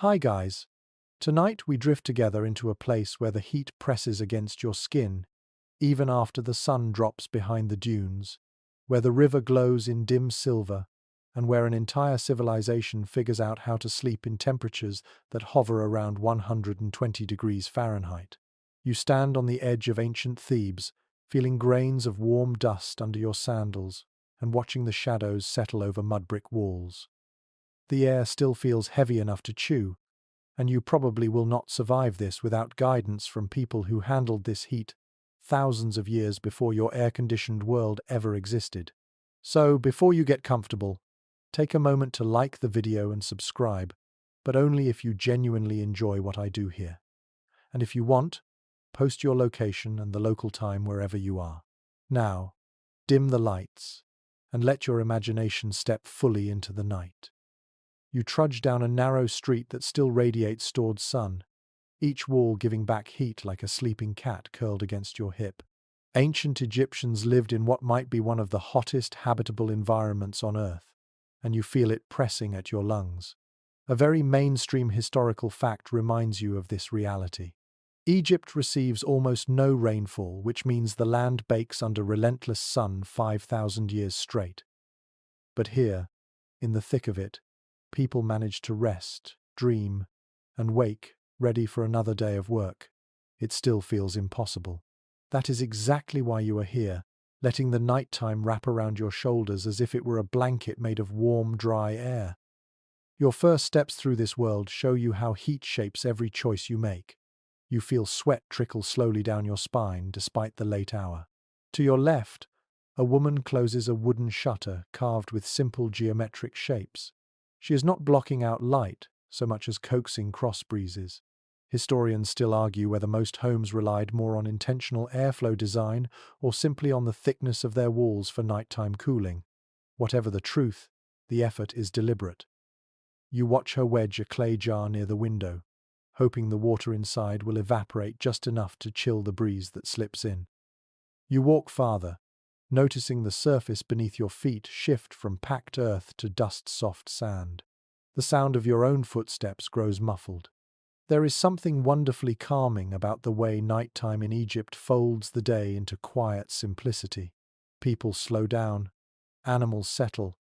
Hi guys. Tonight we drift together into a place where the heat presses against your skin, even after the sun drops behind the dunes, where the river glows in dim silver, and where an entire civilization figures out how to sleep in temperatures that hover around 120 degrees Fahrenheit. You stand on the edge of ancient Thebes, feeling grains of warm dust under your sandals, and watching the shadows settle over mud brick walls. The air still feels heavy enough to chew, and you probably will not survive this without guidance from people who handled this heat thousands of years before your air-conditioned world ever existed. So, before you get comfortable, take a moment to like the video and subscribe, but only if you genuinely enjoy what I do here. And if you want, post your location and the local time wherever you are. Now, dim the lights, and let your imagination step fully into the night. You trudge down a narrow street that still radiates stored sun, each wall giving back heat like a sleeping cat curled against your hip. Ancient Egyptians lived in what might be one of the hottest habitable environments on Earth, and you feel it pressing at your lungs. A very mainstream historical fact reminds you of this reality. Egypt receives almost no rainfall, which means the land bakes under relentless sun 5,000 years straight. But here, in the thick of it, people manage to rest, dream, and wake, ready for another day of work. It still feels impossible. That is exactly why you are here, letting the nighttime wrap around your shoulders as if it were a blanket made of warm, dry air. Your first steps through this world show you how heat shapes every choice you make. You feel sweat trickle slowly down your spine despite the late hour. To your left, a woman closes a wooden shutter carved with simple geometric shapes. She is not blocking out light so much as coaxing cross breezes. Historians still argue whether most homes relied more on intentional airflow design or simply on the thickness of their walls for nighttime cooling. Whatever the truth, the effort is deliberate. You watch her wedge a clay jar near the window, hoping the water inside will evaporate just enough to chill the breeze that slips in. You walk farther, noticing the surface beneath your feet shift from packed earth to dust-soft sand. The sound of your own footsteps grows muffled. There is something wonderfully calming about the way nighttime in Egypt folds the day into quiet simplicity. People slow down, animals settle,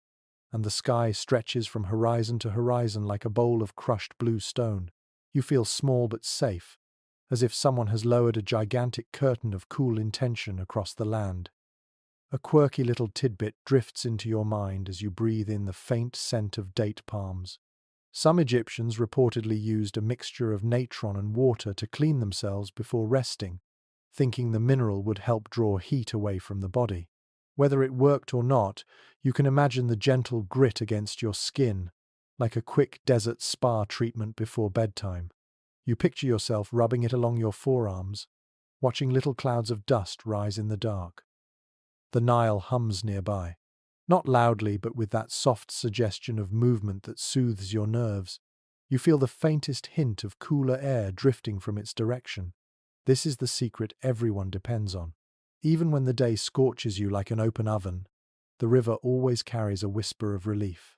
and the sky stretches from horizon to horizon like a bowl of crushed blue stone. You feel small but safe, as if someone has lowered a gigantic curtain of cool intention across the land. A quirky little tidbit drifts into your mind as you breathe in the faint scent of date palms. Some Egyptians reportedly used a mixture of natron and water to clean themselves before resting, thinking the mineral would help draw heat away from the body. Whether it worked or not, you can imagine the gentle grit against your skin, like a quick desert spa treatment before bedtime. You picture yourself rubbing it along your forearms, watching little clouds of dust rise in the dark. The Nile hums nearby, not loudly but with that soft suggestion of movement that soothes your nerves. You feel the faintest hint of cooler air drifting from its direction. This is the secret everyone depends on. Even when the day scorches you like an open oven, the river always carries a whisper of relief.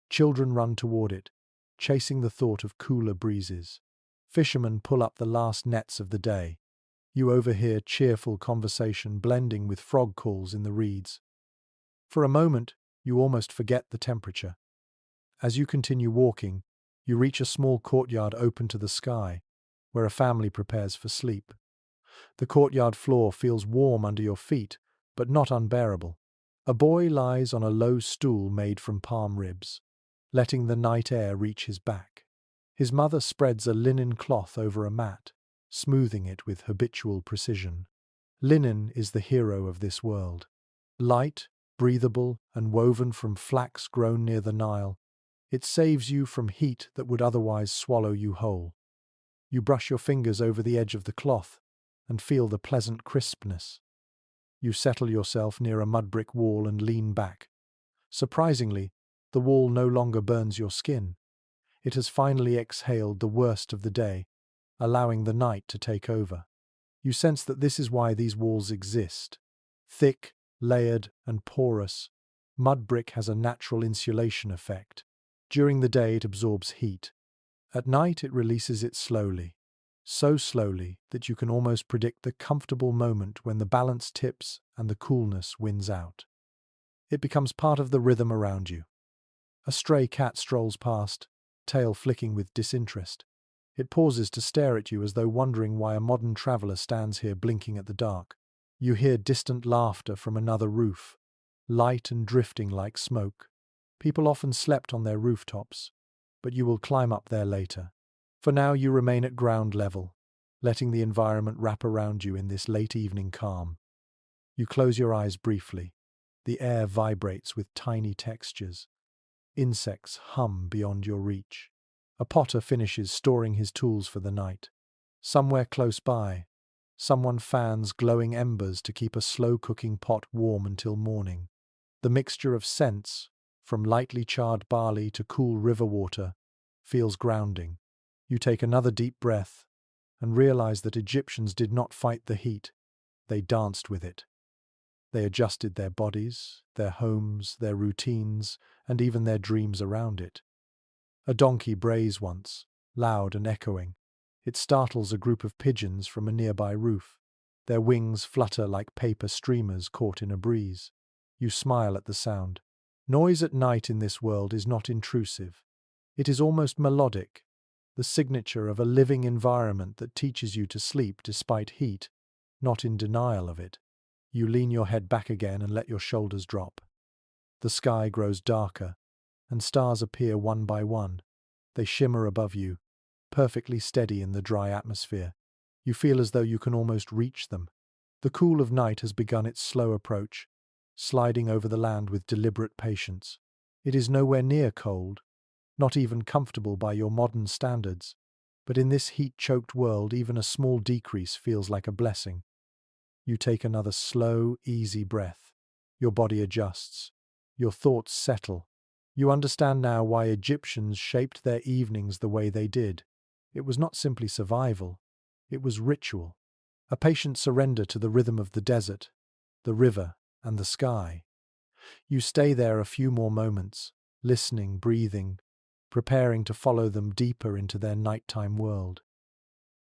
Children run toward it, chasing the thought of cooler breezes. Fishermen pull up the last nets of the day. You overhear cheerful conversation blending with frog calls in the reeds. For a moment, you almost forget the temperature. As you continue walking, you reach a small courtyard open to the sky, where a family prepares for sleep. The courtyard floor feels warm under your feet, but not unbearable. A boy lies on a low stool made from palm ribs, letting the night air reach his back. His mother spreads a linen cloth over a mat, smoothing it with habitual precision. Linen is the hero of this world. Light, breathable, and woven from flax grown near the Nile, it saves you from heat that would otherwise swallow you whole. You brush your fingers over the edge of the cloth and feel the pleasant crispness. You settle yourself near a mud brick wall and lean back. Surprisingly, the wall no longer burns your skin. It has finally exhaled the worst of the day, allowing the night to take over. You sense that this is why these walls exist. Thick, layered, and porous, mud brick has a natural insulation effect. During the day it absorbs heat. At night it releases it slowly, so slowly that you can almost predict the comfortable moment when the balance tips and the coolness wins out. It becomes part of the rhythm around you. A stray cat strolls past, tail flicking with disinterest. It pauses to stare at you as though wondering why a modern traveler stands here blinking at the dark. You hear distant laughter from another roof, light and drifting like smoke. People often slept on their rooftops, but you will climb up there later. For now you remain at ground level, letting the environment wrap around you in this late evening calm. You close your eyes briefly. The air vibrates with tiny textures. Insects hum beyond your reach. A potter finishes storing his tools for the night. Somewhere close by, someone fans glowing embers to keep a slow-cooking pot warm until morning. The mixture of scents, from lightly charred barley to cool river water, feels grounding. You take another deep breath and realize that Egyptians did not fight the heat, they danced with it. They adjusted their bodies, their homes, their routines, and even their dreams around it. A donkey brays once, loud and echoing. It startles a group of pigeons from a nearby roof. Their wings flutter like paper streamers caught in a breeze. You smile at the sound. Noise at night in this world is not intrusive. It is almost melodic, the signature of a living environment that teaches you to sleep despite heat, not in denial of it. You lean your head back again and let your shoulders drop. The sky grows darker, and stars appear one by one. They shimmer above you, perfectly steady in the dry atmosphere. You feel as though you can almost reach them. The cool of night has begun its slow approach, sliding over the land with deliberate patience. It is nowhere near cold, not even comfortable by your modern standards, but in this heat-choked world even a small decrease feels like a blessing. You take another slow, easy breath. Your body adjusts. Your thoughts settle. You understand now why Egyptians shaped their evenings the way they did. It was not simply survival. It was ritual. A patient surrender to the rhythm of the desert, the river, and the sky. You stay there a few more moments, listening, breathing, preparing to follow them deeper into their nighttime world.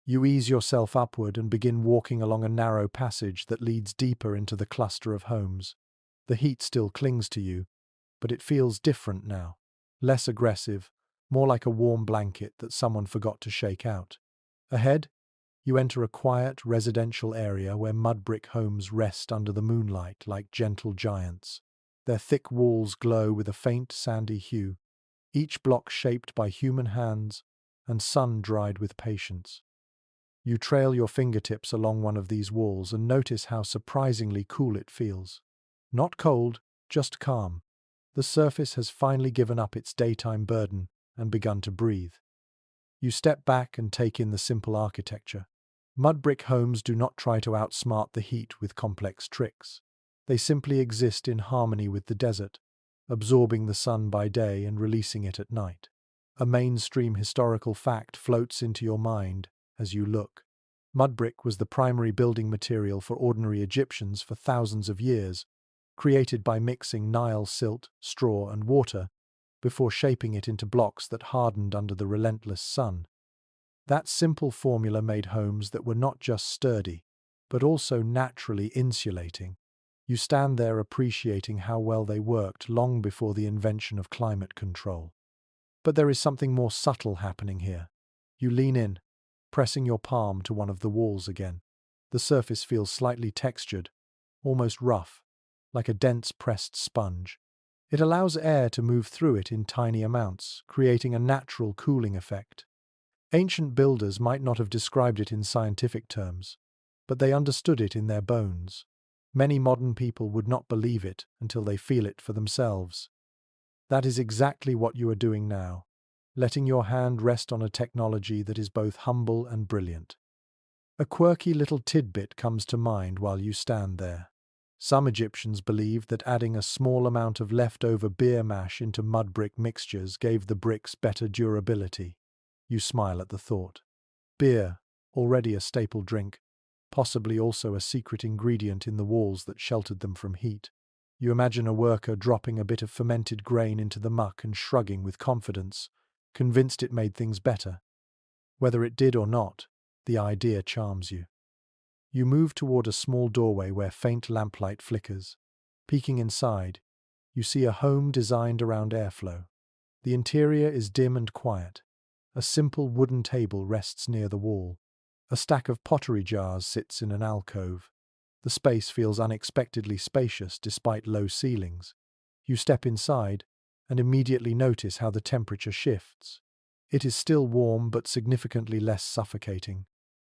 You ease yourself upward and begin walking along a narrow passage that leads deeper into the cluster of homes. The heat still clings to you, but it feels different now. Less aggressive, more like a warm blanket that someone forgot to shake out. Ahead, you enter a quiet residential area where mud brick homes rest under the moonlight like gentle giants. Their thick walls glow with a faint sandy hue, each block shaped by human hands and sun-dried with patience. You trail your fingertips along one of these walls and notice how surprisingly cool it feels. Not cold, just calm. The surface has finally given up its daytime burden and begun to breathe. You step back and take in the simple architecture. Mud brick homes do not try to outsmart the heat with complex tricks. They simply exist in harmony with the desert, absorbing the sun by day and releasing it at night. A mainstream historical fact floats into your mind as you look. Mud brick was the primary building material for ordinary Egyptians for thousands of years, created by mixing Nile silt, straw, and water before shaping it into blocks that hardened under the relentless sun. That simple formula made homes that were not just sturdy, but also naturally insulating. You stand there appreciating how well they worked long before the invention of climate control. But there is something more subtle happening here. You lean in, pressing your palm to one of the walls again. The surface feels slightly textured, almost rough, like a dense pressed sponge. It allows air to move through it in tiny amounts, creating a natural cooling effect. Ancient builders might not have described it in scientific terms, but they understood it in their bones. Many modern people would not believe it until they feel it for themselves. That is exactly what you are doing now, letting your hand rest on a technology that is both humble and brilliant. A quirky little tidbit comes to mind while you stand there. Some Egyptians believed that adding a small amount of leftover beer mash into mud brick mixtures gave the bricks better durability. You smile at the thought. Beer, already a staple drink, possibly also a secret ingredient in the walls that sheltered them from heat. You imagine a worker dropping a bit of fermented grain into the muck and shrugging with confidence, convinced it made things better. Whether it did or not, the idea charms you. You move toward a small doorway where faint lamplight flickers. Peeking inside, you see a home designed around airflow. The interior is dim and quiet. A simple wooden table rests near the wall. A stack of pottery jars sits in an alcove. The space feels unexpectedly spacious despite low ceilings. You step inside and immediately notice how the temperature shifts. It is still warm but significantly less suffocating.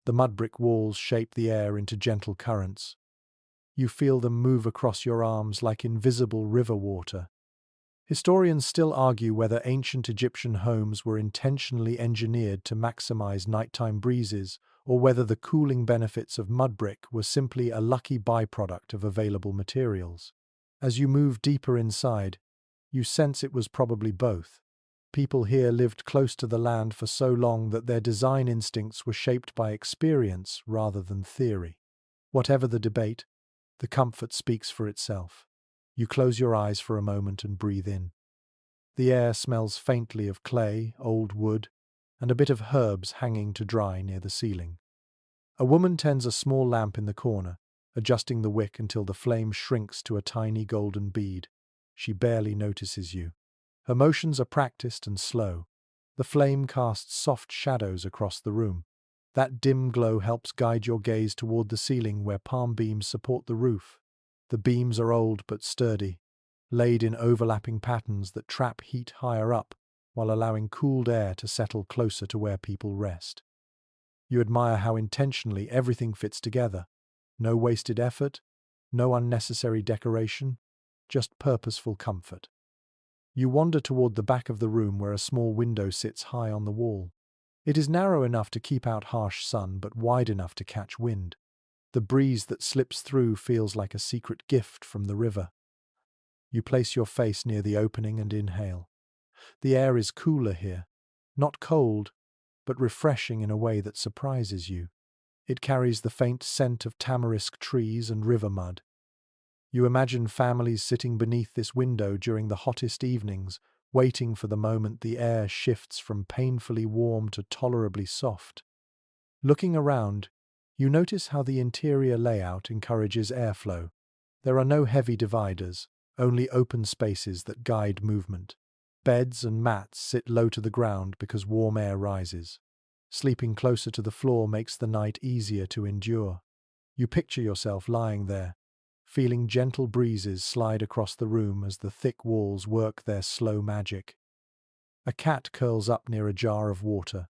The mud brick walls shape the air into gentle currents. You feel them move across your arms like invisible river water. Historians still argue whether ancient Egyptian homes were intentionally engineered to maximize nighttime breezes or whether the cooling benefits of mud brick were simply a lucky byproduct of available materials. As you move deeper inside, you sense it was probably both. People here lived close to the land for so long that their design instincts were shaped by experience rather than theory. Whatever the debate, the comfort speaks for itself. You close your eyes for a moment and breathe in. The air smells faintly of clay, old wood, and a bit of herbs hanging to dry near the ceiling. A woman tends a small lamp in the corner, adjusting the wick until the flame shrinks to a tiny golden bead. She barely notices you. Her motions are practiced and slow. The flame casts soft shadows across the room. That dim glow helps guide your gaze toward the ceiling where palm beams support the roof. The beams are old but sturdy, laid in overlapping patterns that trap heat higher up while allowing cooled air to settle closer to where people rest. You admire how intentionally everything fits together. No wasted effort, no unnecessary decoration, just purposeful comfort. You wander toward the back of the room where a small window sits high on the wall. It is narrow enough to keep out harsh sun but wide enough to catch wind. The breeze that slips through feels like a secret gift from the river. You place your face near the opening and inhale. The air is cooler here, not cold, but refreshing in a way that surprises you. It carries the faint scent of tamarisk trees and river mud. You imagine families sitting beneath this window during the hottest evenings, waiting for the moment the air shifts from painfully warm to tolerably soft. Looking around, you notice how the interior layout encourages airflow. There are no heavy dividers, only open spaces that guide movement. Beds and mats sit low to the ground because warm air rises. Sleeping closer to the floor makes the night easier to endure. You picture yourself lying there, feeling gentle breezes slide across the room as the thick walls work their slow magic. A cat curls up near a jar of water.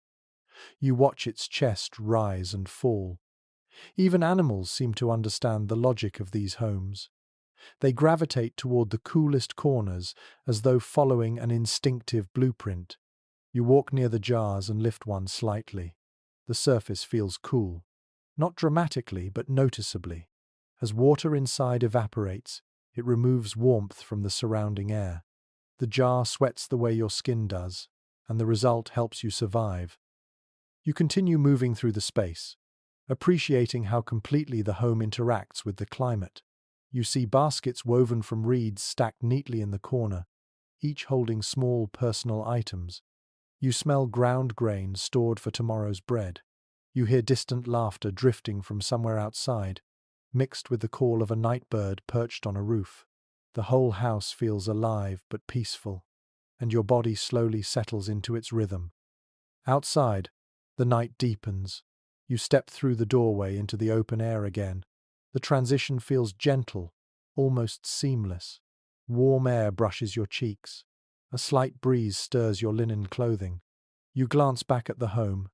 You watch its chest rise and fall. Even animals seem to understand the logic of these homes. They gravitate toward the coolest corners as though following an instinctive blueprint. You walk near the jars and lift one slightly. The surface feels cool. Not dramatically, but noticeably. As water inside evaporates, it removes warmth from the surrounding air. The jar sweats the way your skin does, and the result helps you survive. You continue moving through the space, appreciating how completely the home interacts with the climate. You see baskets woven from reeds stacked neatly in the corner, each holding small personal items. You smell ground grain stored for tomorrow's bread. You hear distant laughter drifting from somewhere outside, mixed with the call of a night bird perched on a roof. The whole house feels alive but peaceful, and your body slowly settles into its rhythm. Outside, the night deepens. You step through the doorway into the open air again. The transition feels gentle, almost seamless. Warm air brushes your cheeks. A slight breeze stirs your linen clothing. You glance back at the home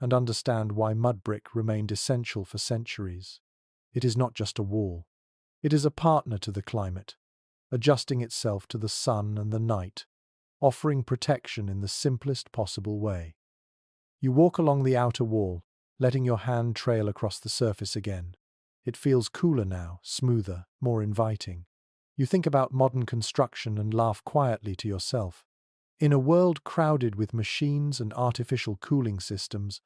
and understand why mud brick remained essential for centuries. It is not just a wall. It is a partner to the climate, adjusting itself to the sun and the night, offering protection in the simplest possible way. You walk along the outer wall, letting your hand trail across the surface again. It feels cooler now, smoother, more inviting. You think about modern construction and laugh quietly to yourself. In a world crowded with machines and artificial cooling systems,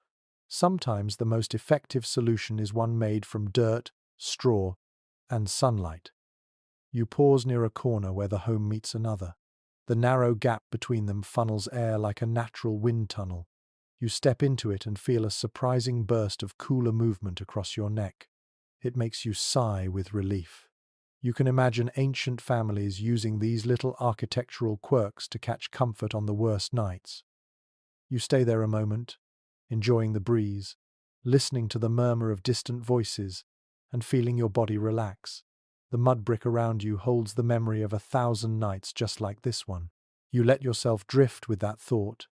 sometimes the most effective solution is one made from dirt, straw, and sunlight. You pause near a corner where the home meets another. The narrow gap between them funnels air like a natural wind tunnel. You step into it and feel a surprising burst of cooler movement across your neck. It makes you sigh with relief. You can imagine ancient families using these little architectural quirks to catch comfort on the worst nights. You stay there a moment, enjoying the breeze, listening to the murmur of distant voices, and feeling your body relax. The mud brick around you holds the memory of 1,000 nights just like this one. You let yourself drift with that thought,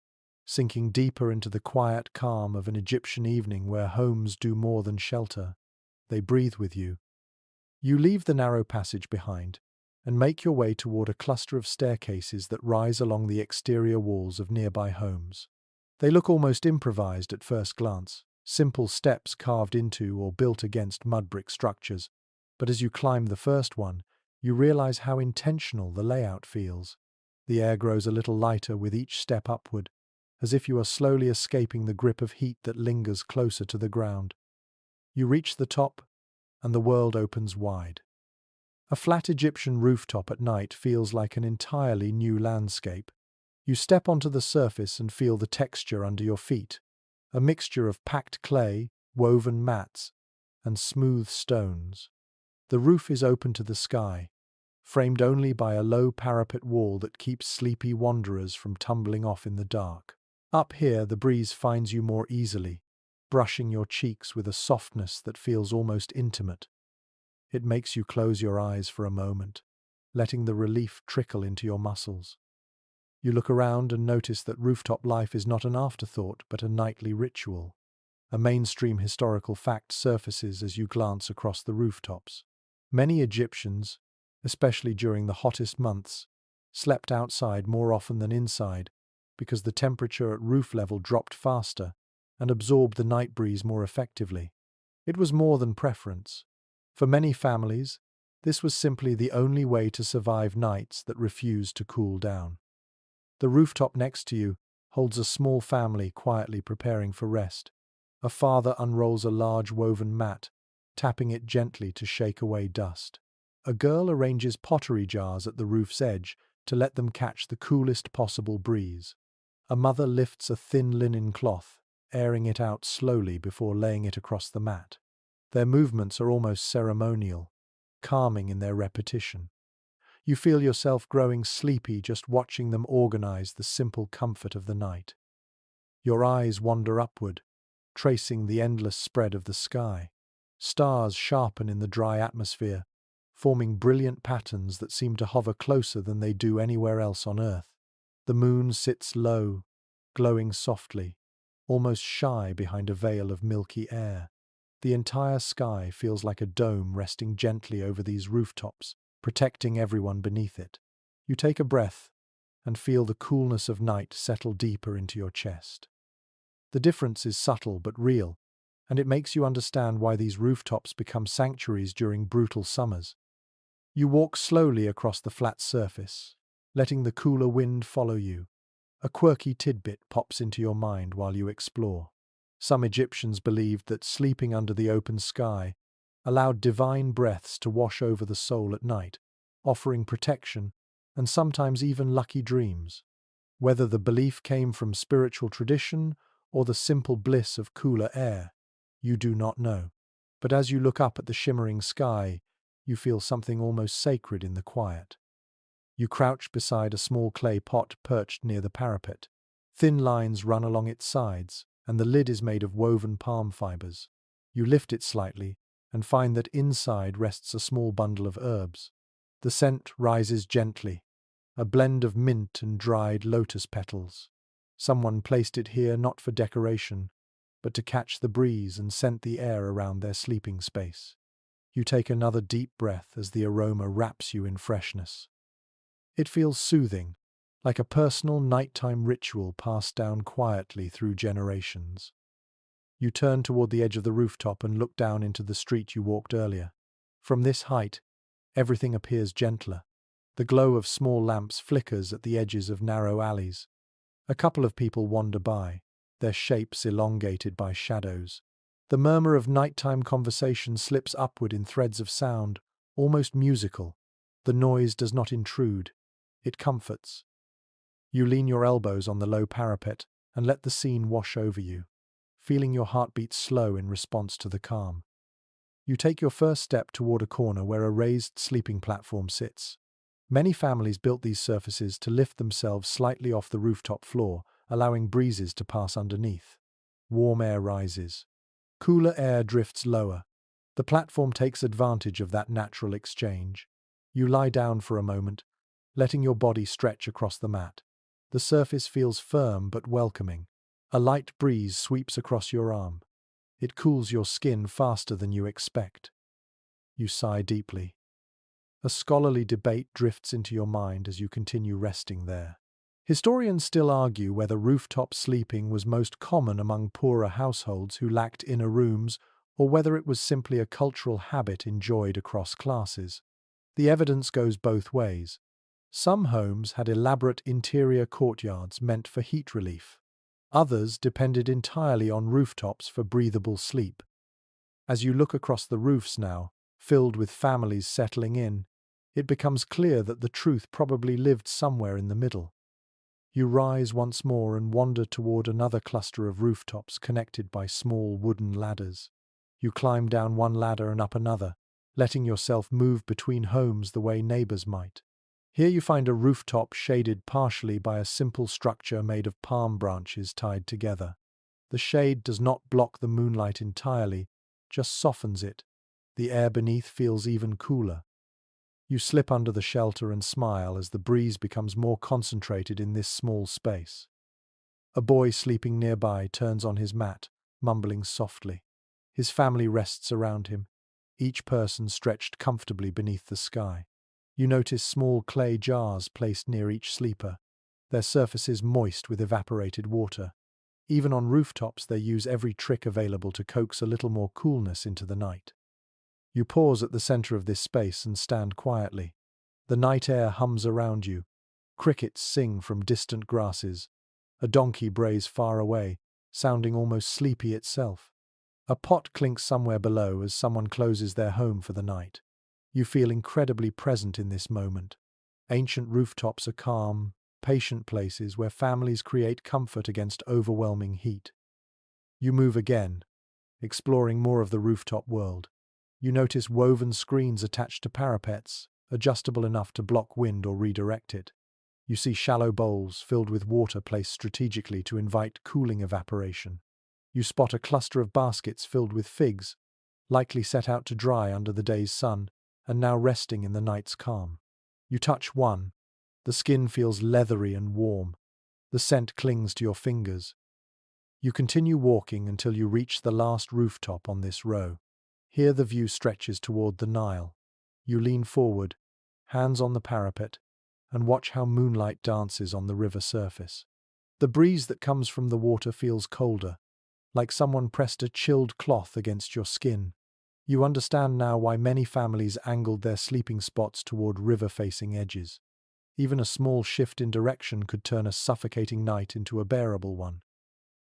sinking deeper into the quiet calm of an Egyptian evening where homes do more than shelter. They breathe with you. You leave the narrow passage behind and make your way toward a cluster of staircases that rise along the exterior walls of nearby homes. They look almost improvised at first glance, simple steps carved into or built against mud brick structures, but as you climb the first one, you realize how intentional the layout feels. The air grows a little lighter with each step upward, as if you are slowly escaping the grip of heat that lingers closer to the ground. You reach the top, and the world opens wide. A flat Egyptian rooftop at night feels like an entirely new landscape. You step onto the surface and feel the texture under your feet, a mixture of packed clay, woven mats, and smooth stones. The roof is open to the sky, framed only by a low parapet wall that keeps sleepy wanderers from tumbling off in the dark. Up here, the breeze finds you more easily, brushing your cheeks with a softness that feels almost intimate. It makes you close your eyes for a moment, letting the relief trickle into your muscles. You look around and notice that rooftop life is not an afterthought but a nightly ritual. A mainstream historical fact surfaces as you glance across the rooftops. Many Egyptians, especially during the hottest months, slept outside more often than inside because the temperature at roof level dropped faster and absorbed the night breeze more effectively. It was more than preference. For many families, this was simply the only way to survive nights that refused to cool down. The rooftop next to you holds a small family quietly preparing for rest. A father unrolls a large woven mat, tapping it gently to shake away dust. A girl arranges pottery jars at the roof's edge to let them catch the coolest possible breeze. A mother lifts a thin linen cloth, airing it out slowly before laying it across the mat. Their movements are almost ceremonial, calming in their repetition. You feel yourself growing sleepy just watching them organize the simple comfort of the night. Your eyes wander upward, tracing the endless spread of the sky. Stars sharpen in the dry atmosphere, forming brilliant patterns that seem to hover closer than they do anywhere else on Earth. The moon sits low, glowing softly, almost shy behind a veil of milky air. The entire sky feels like a dome resting gently over these rooftops, protecting everyone beneath it. You take a breath and feel the coolness of night settle deeper into your chest. The difference is subtle but real, and it makes you understand why these rooftops become sanctuaries during brutal summers. You walk slowly across the flat surface, letting the cooler wind follow you. A quirky tidbit pops into your mind while you explore. Some Egyptians believed that sleeping under the open sky allowed divine breaths to wash over the soul at night, offering protection and sometimes even lucky dreams. Whether the belief came from spiritual tradition or the simple bliss of cooler air, you do not know. But as you look up at the shimmering sky, you feel something almost sacred in the quiet. You crouch beside a small clay pot perched near the parapet. Thin lines run along its sides, and the lid is made of woven palm fibers. You lift it slightly and find that inside rests a small bundle of herbs. The scent rises gently, a blend of mint and dried lotus petals. Someone placed it here not for decoration, but to catch the breeze and scent the air around their sleeping space. You take another deep breath as the aroma wraps you in freshness. It feels soothing, like a personal nighttime ritual passed down quietly through generations. You turn toward the edge of the rooftop and look down into the street you walked earlier. From this height, everything appears gentler. The glow of small lamps flickers at the edges of narrow alleys. A couple of people wander by, their shapes elongated by shadows. The murmur of nighttime conversation slips upward in threads of sound, almost musical. The noise does not intrude. It comforts. You lean your elbows on the low parapet and let the scene wash over you, feeling your heartbeat slow in response to the calm. You take your first step toward a corner where a raised sleeping platform sits. Many families built these surfaces to lift themselves slightly off the rooftop floor, allowing breezes to pass underneath. Warm air rises. Cooler air drifts lower. The platform takes advantage of that natural exchange. You lie down for a moment, letting your body stretch across the mat. The surface feels firm but welcoming. A light breeze sweeps across your arm. It cools your skin faster than you expect. You sigh deeply. A scholarly debate drifts into your mind as you continue resting there. Historians still argue whether rooftop sleeping was most common among poorer households who lacked inner rooms, or whether it was simply a cultural habit enjoyed across classes. The evidence goes both ways. Some homes had elaborate interior courtyards meant for heat relief. Others depended entirely on rooftops for breathable sleep. As you look across the roofs now, filled with families settling in, it becomes clear that the truth probably lived somewhere in the middle. You rise once more and wander toward another cluster of rooftops connected by small wooden ladders. You climb down one ladder and up another, letting yourself move between homes the way neighbors might. Here you find a rooftop shaded partially by a simple structure made of palm branches tied together. The shade does not block the moonlight entirely, just softens it. The air beneath feels even cooler. You slip under the shelter and smile as the breeze becomes more concentrated in this small space. A boy sleeping nearby turns on his mat, mumbling softly. His family rests around him, each person stretched comfortably beneath the sky. You notice small clay jars placed near each sleeper, their surfaces moist with evaporated water. Even on rooftops, they use every trick available to coax a little more coolness into the night. You pause at the center of this space and stand quietly. The night air hums around you. Crickets sing from distant grasses. A donkey brays far away, sounding almost sleepy itself. A pot clinks somewhere below as someone closes their home for the night. You feel incredibly present in this moment. Ancient rooftops are calm, patient places where families create comfort against overwhelming heat. You move again, exploring more of the rooftop world. You notice woven screens attached to parapets, adjustable enough to block wind or redirect it. You see shallow bowls filled with water placed strategically to invite cooling evaporation. You spot a cluster of baskets filled with figs, likely set out to dry under the day's sun, and now resting in the night's calm. You touch one. The skin feels leathery and warm. The scent clings to your fingers. You continue walking until you reach the last rooftop on this row. Here the view stretches toward the Nile. You lean forward, hands on the parapet, and watch how moonlight dances on the river surface. The breeze that comes from the water feels colder, like someone pressed a chilled cloth against your skin. You understand now why many families angled their sleeping spots toward river-facing edges. Even a small shift in direction could turn a suffocating night into a bearable one.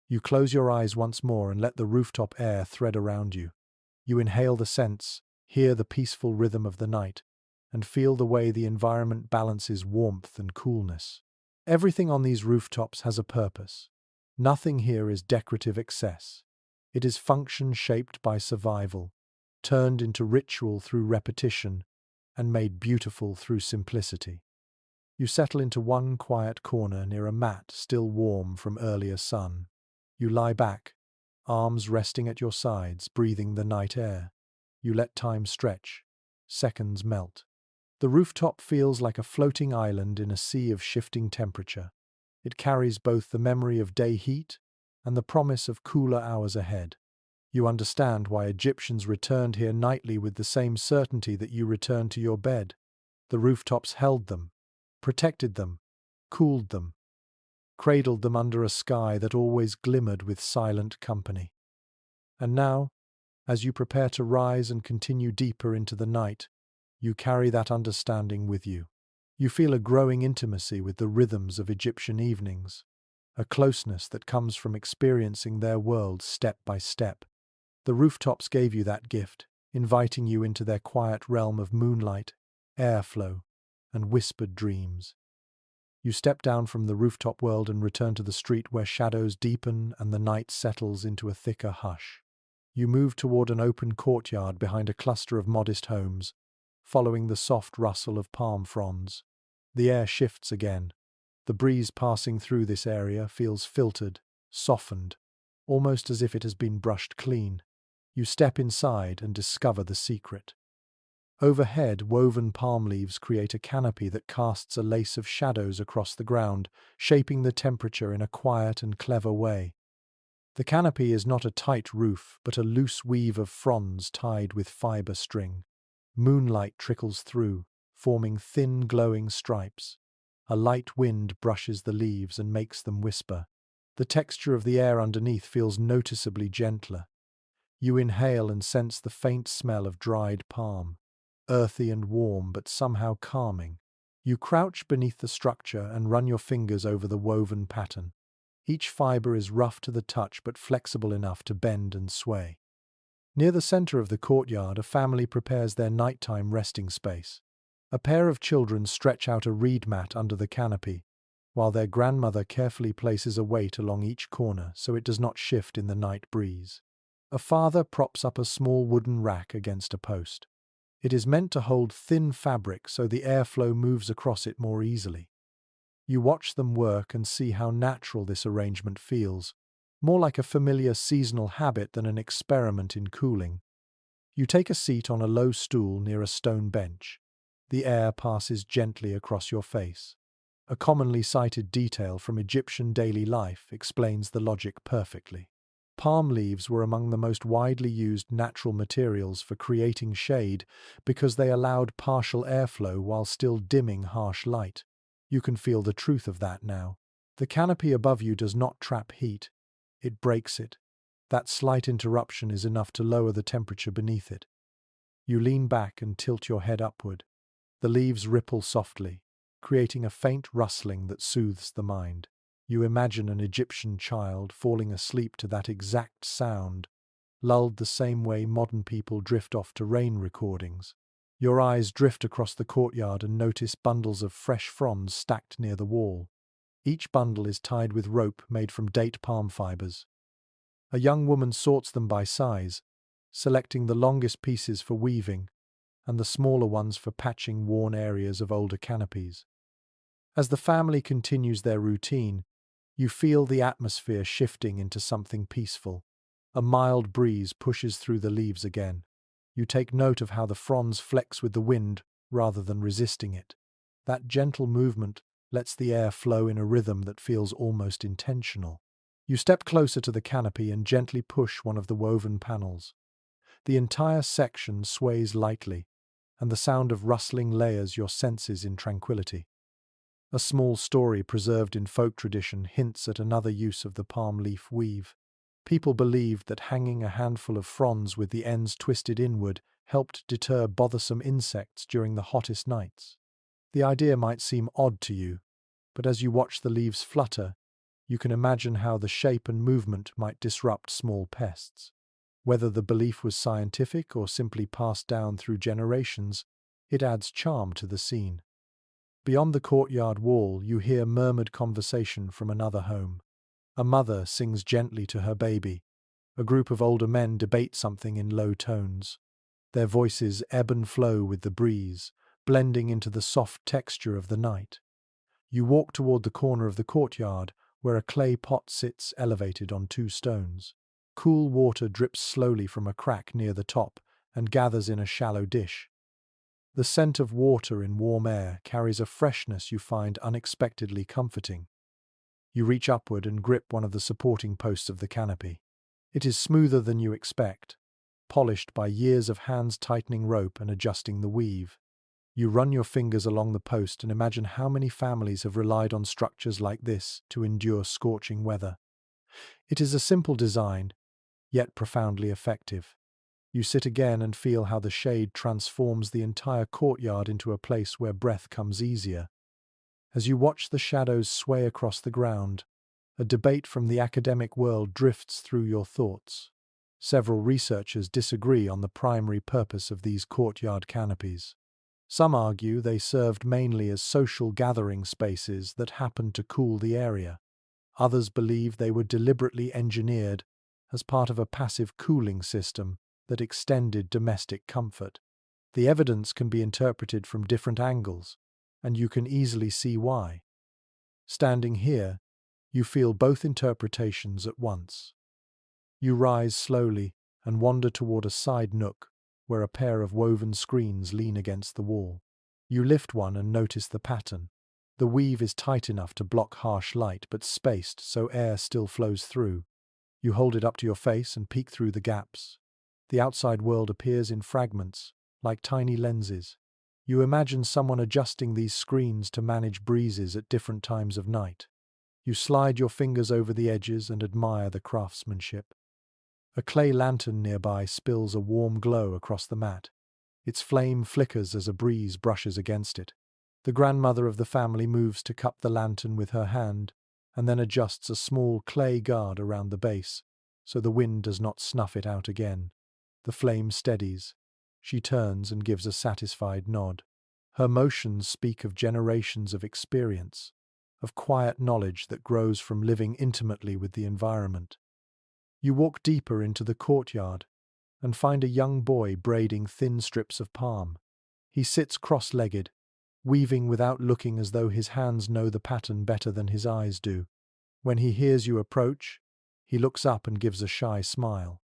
You close your eyes once more and let the rooftop air thread around you. You inhale the scents, hear the peaceful rhythm of the night, and feel the way the environment balances warmth and coolness. Everything on these rooftops has a purpose. Nothing here is decorative excess. It is function shaped by survival, turned into ritual through repetition, and made beautiful through simplicity. You settle into one quiet corner near a mat still warm from earlier sun. You lie back, arms resting at your sides, breathing the night air. You let time stretch. Seconds melt. The rooftop feels like a floating island in a sea of shifting temperature. It carries both the memory of day heat and the promise of cooler hours ahead. You understand why Egyptians returned here nightly with the same certainty that you return to your bed. The rooftops held them, protected them, cooled them, cradled them under a sky that always glimmered with silent company. And now, as you prepare to rise and continue deeper into the night, you carry that understanding with you. You feel a growing intimacy with the rhythms of Egyptian evenings, a closeness that comes from experiencing their world step by step. The rooftops gave you that gift, inviting you into their quiet realm of moonlight, airflow, and whispered dreams. You step down from the rooftop world and return to the street where shadows deepen and the night settles into a thicker hush. You move toward an open courtyard behind a cluster of modest homes, following the soft rustle of palm fronds. The air shifts again. The breeze passing through this area feels filtered, softened, almost as if it has been brushed clean. You step inside and discover the secret. Overhead, woven palm leaves create a canopy that casts a lace of shadows across the ground, shaping the temperature in a quiet and clever way. The canopy is not a tight roof, but a loose weave of fronds tied with fiber string. Moonlight trickles through, forming thin, glowing stripes. A light wind brushes the leaves and makes them whisper. The texture of the air underneath feels noticeably gentler. You inhale and sense the faint smell of dried palm, earthy and warm but somehow calming. You crouch beneath the structure and run your fingers over the woven pattern. Each fiber is rough to the touch but flexible enough to bend and sway. Near the center of the courtyard, a family prepares their nighttime resting space. A pair of children stretch out a reed mat under the canopy, while their grandmother carefully places a weight along each corner so it does not shift in the night breeze. A father props up a small wooden rack against a post. It is meant to hold thin fabric so the airflow moves across it more easily. You watch them work and see how natural this arrangement feels, more like a familiar seasonal habit than an experiment in cooling. You take a seat on a low stool near a stone bench. The air passes gently across your face. A commonly cited detail from Egyptian daily life explains the logic perfectly. Palm leaves were among the most widely used natural materials for creating shade because they allowed partial airflow while still dimming harsh light. You can feel the truth of that now. The canopy above you does not trap heat, it breaks it. That slight interruption is enough to lower the temperature beneath it. You lean back and tilt your head upward. The leaves ripple softly, creating a faint rustling that soothes the mind. You imagine an Egyptian child falling asleep to that exact sound, lulled the same way modern people drift off to rain recordings. Your eyes drift across the courtyard and notice bundles of fresh fronds stacked near the wall. Each bundle is tied with rope made from date palm fibers. A young woman sorts them by size, selecting the longest pieces for weaving and the smaller ones for patching worn areas of older canopies. As the family continues their routine, you feel the atmosphere shifting into something peaceful. A mild breeze pushes through the leaves again. You take note of how the fronds flex with the wind rather than resisting it. That gentle movement lets the air flow in a rhythm that feels almost intentional. You step closer to the canopy and gently push one of the woven panels. The entire section sways lightly, and the sound of rustling layers your senses in tranquility. A small story preserved in folk tradition hints at another use of the palm leaf weave. People believed that hanging a handful of fronds with the ends twisted inward helped deter bothersome insects during the hottest nights. The idea might seem odd to you, but as you watch the leaves flutter, you can imagine how the shape and movement might disrupt small pests. Whether the belief was scientific or simply passed down through generations, it adds charm to the scene. Beyond the courtyard wall, you hear murmured conversation from another home. A mother sings gently to her baby. A group of older men debate something in low tones. Their voices ebb and flow with the breeze, blending into the soft texture of the night. You walk toward the corner of the courtyard, where a clay pot sits elevated on two stones. Cool water drips slowly from a crack near the top and gathers in a shallow dish. The scent of water in warm air carries a freshness you find unexpectedly comforting. You reach upward and grip one of the supporting posts of the canopy. It is smoother than you expect, polished by years of hands tightening rope and adjusting the weave. You run your fingers along the post and imagine how many families have relied on structures like this to endure scorching weather. It is a simple design, yet profoundly effective. You sit again and feel how the shade transforms the entire courtyard into a place where breath comes easier. As you watch the shadows sway across the ground, a debate from the academic world drifts through your thoughts. Several researchers disagree on the primary purpose of these courtyard canopies. Some argue they served mainly as social gathering spaces that happened to cool the area. Others believe they were deliberately engineered as part of a passive cooling system that extended domestic comfort. The evidence can be interpreted from different angles, and you can easily see why. Standing here, you feel both interpretations at once. You rise slowly and wander toward a side nook where a pair of woven screens lean against the wall. You lift one and notice the pattern. The weave is tight enough to block harsh light but spaced so air still flows through. You hold it up to your face and peek through the gaps. The outside world appears in fragments, like tiny lenses. You imagine someone adjusting these screens to manage breezes at different times of night. You slide your fingers over the edges and admire the craftsmanship. A clay lantern nearby spills a warm glow across the mat. Its flame flickers as a breeze brushes against it. The grandmother of the family moves to cup the lantern with her hand, and then adjusts a small clay guard around the base, so the wind does not snuff it out again. The flame steadies. She turns and gives a satisfied nod. Her motions speak of generations of experience, of quiet knowledge that grows from living intimately with the environment. You walk deeper into the courtyard and find a young boy braiding thin strips of palm. He sits cross-legged, weaving without looking as though his hands know the pattern better than his eyes do. When he hears you approach, he looks up and gives a shy smile.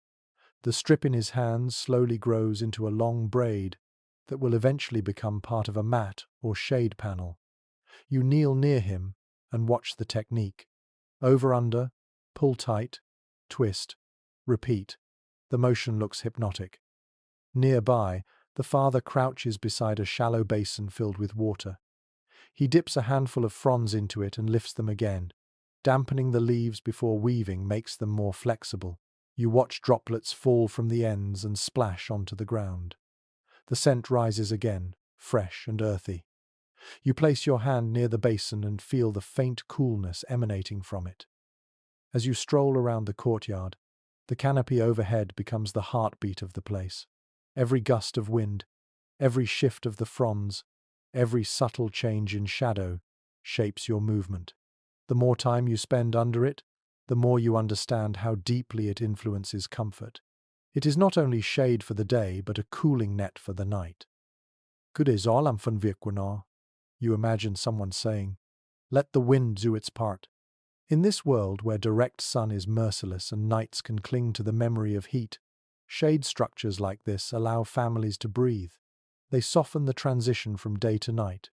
The strip in his hands slowly grows into a long braid that will eventually become part of a mat or shade panel. You kneel near him and watch the technique. Over-under, pull tight, twist, repeat. The motion looks hypnotic. Nearby, the father crouches beside a shallow basin filled with water. He dips a handful of fronds into it and lifts them again. Dampening the leaves before weaving makes them more flexible. You watch droplets fall from the ends and splash onto the ground. The scent rises again, fresh and earthy. You place your hand near the basin and feel the faint coolness emanating from it. As you stroll around the courtyard, the canopy overhead becomes the heartbeat of the place. Every gust of wind, every shift of the fronds, every subtle change in shadow shapes your movement. The more time you spend under it, the more you understand how deeply it influences comfort. It is not only shade for the day, but a cooling net for the night. Good is all am van vikwana, you imagine someone saying. Let the wind do its part. In this world where direct sun is merciless and nights can cling to the memory of heat, shade structures like this allow families to breathe. They soften the transition from day to night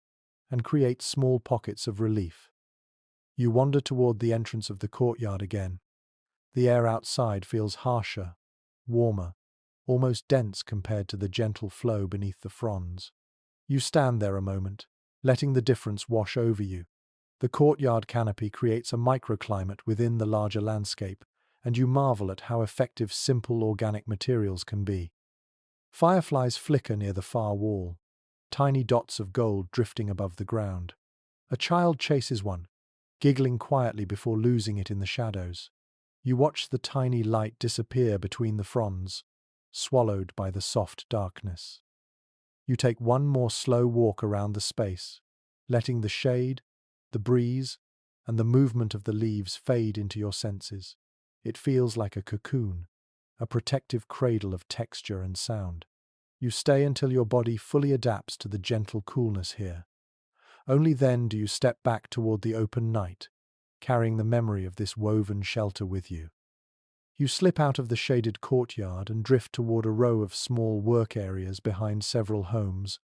and create small pockets of relief. You wander toward the entrance of the courtyard again. The air outside feels harsher, warmer, almost dense compared to the gentle flow beneath the fronds. You stand there a moment, letting the difference wash over you. The courtyard canopy creates a microclimate within the larger landscape, and you marvel at how effective simple organic materials can be. Fireflies flicker near the far wall, tiny dots of gold drifting above the ground. A child chases one, giggling quietly before losing it in the shadows. You watch the tiny light disappear between the fronds, swallowed by the soft darkness. You take one more slow walk around the space, letting the shade, the breeze, and the movement of the leaves fade into your senses. It feels like a cocoon, a protective cradle of texture and sound. You stay until your body fully adapts to the gentle coolness here. Only then do you step back toward the open night, carrying the memory of this woven shelter with you. You slip out of the shaded courtyard and drift toward a row of small work areas behind several homes,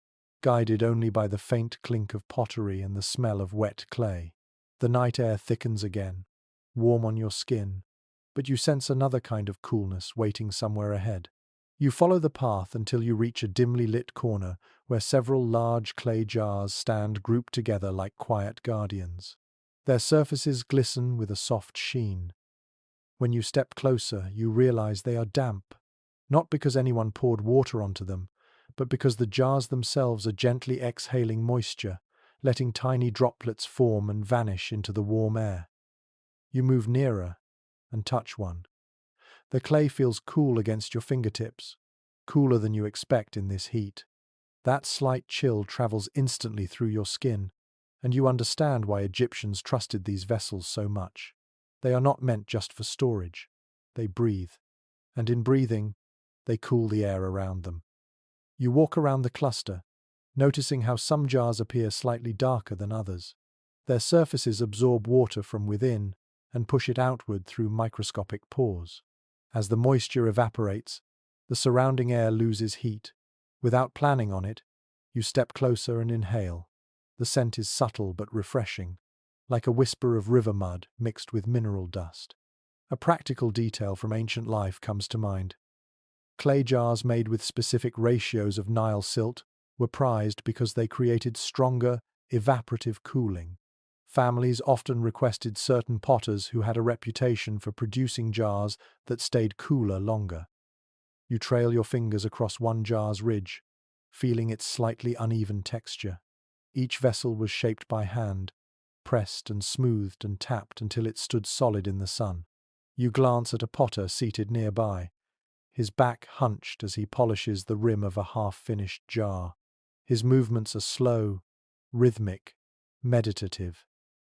guided only by the faint clink of pottery and the smell of wet clay. The night air thickens again, warm on your skin, but you sense another kind of coolness waiting somewhere ahead. You follow the path until you reach a dimly lit corner where several large clay jars stand grouped together like quiet guardians. Their surfaces glisten with a soft sheen. When you step closer, you realize they are damp, not because anyone poured water onto them, but because the jars themselves are gently exhaling moisture, letting tiny droplets form and vanish into the warm air. You move nearer and touch one. The clay feels cool against your fingertips, cooler than you expect in this heat. That slight chill travels instantly through your skin, and you understand why Egyptians trusted these vessels so much. They are not meant just for storage. They breathe, and in breathing, they cool the air around them. You walk around the cluster, noticing how some jars appear slightly darker than others. Their surfaces absorb water from within and push it outward through microscopic pores. As the moisture evaporates, the surrounding air loses heat. Without planning on it, you step closer and inhale. The scent is subtle but refreshing, like a whisper of river mud mixed with mineral dust. A practical detail from ancient life comes to mind. Clay jars made with specific ratios of Nile silt were prized because they created stronger, evaporative cooling. Families often requested certain potters who had a reputation for producing jars that stayed cooler longer. You trail your fingers across one jar's ridge, feeling its slightly uneven texture. Each vessel was shaped by hand, pressed and smoothed and tapped until it stood solid in the sun. You glance at a potter seated nearby, his back hunched as he polishes the rim of a half-finished jar. His movements are slow, rhythmic, meditative.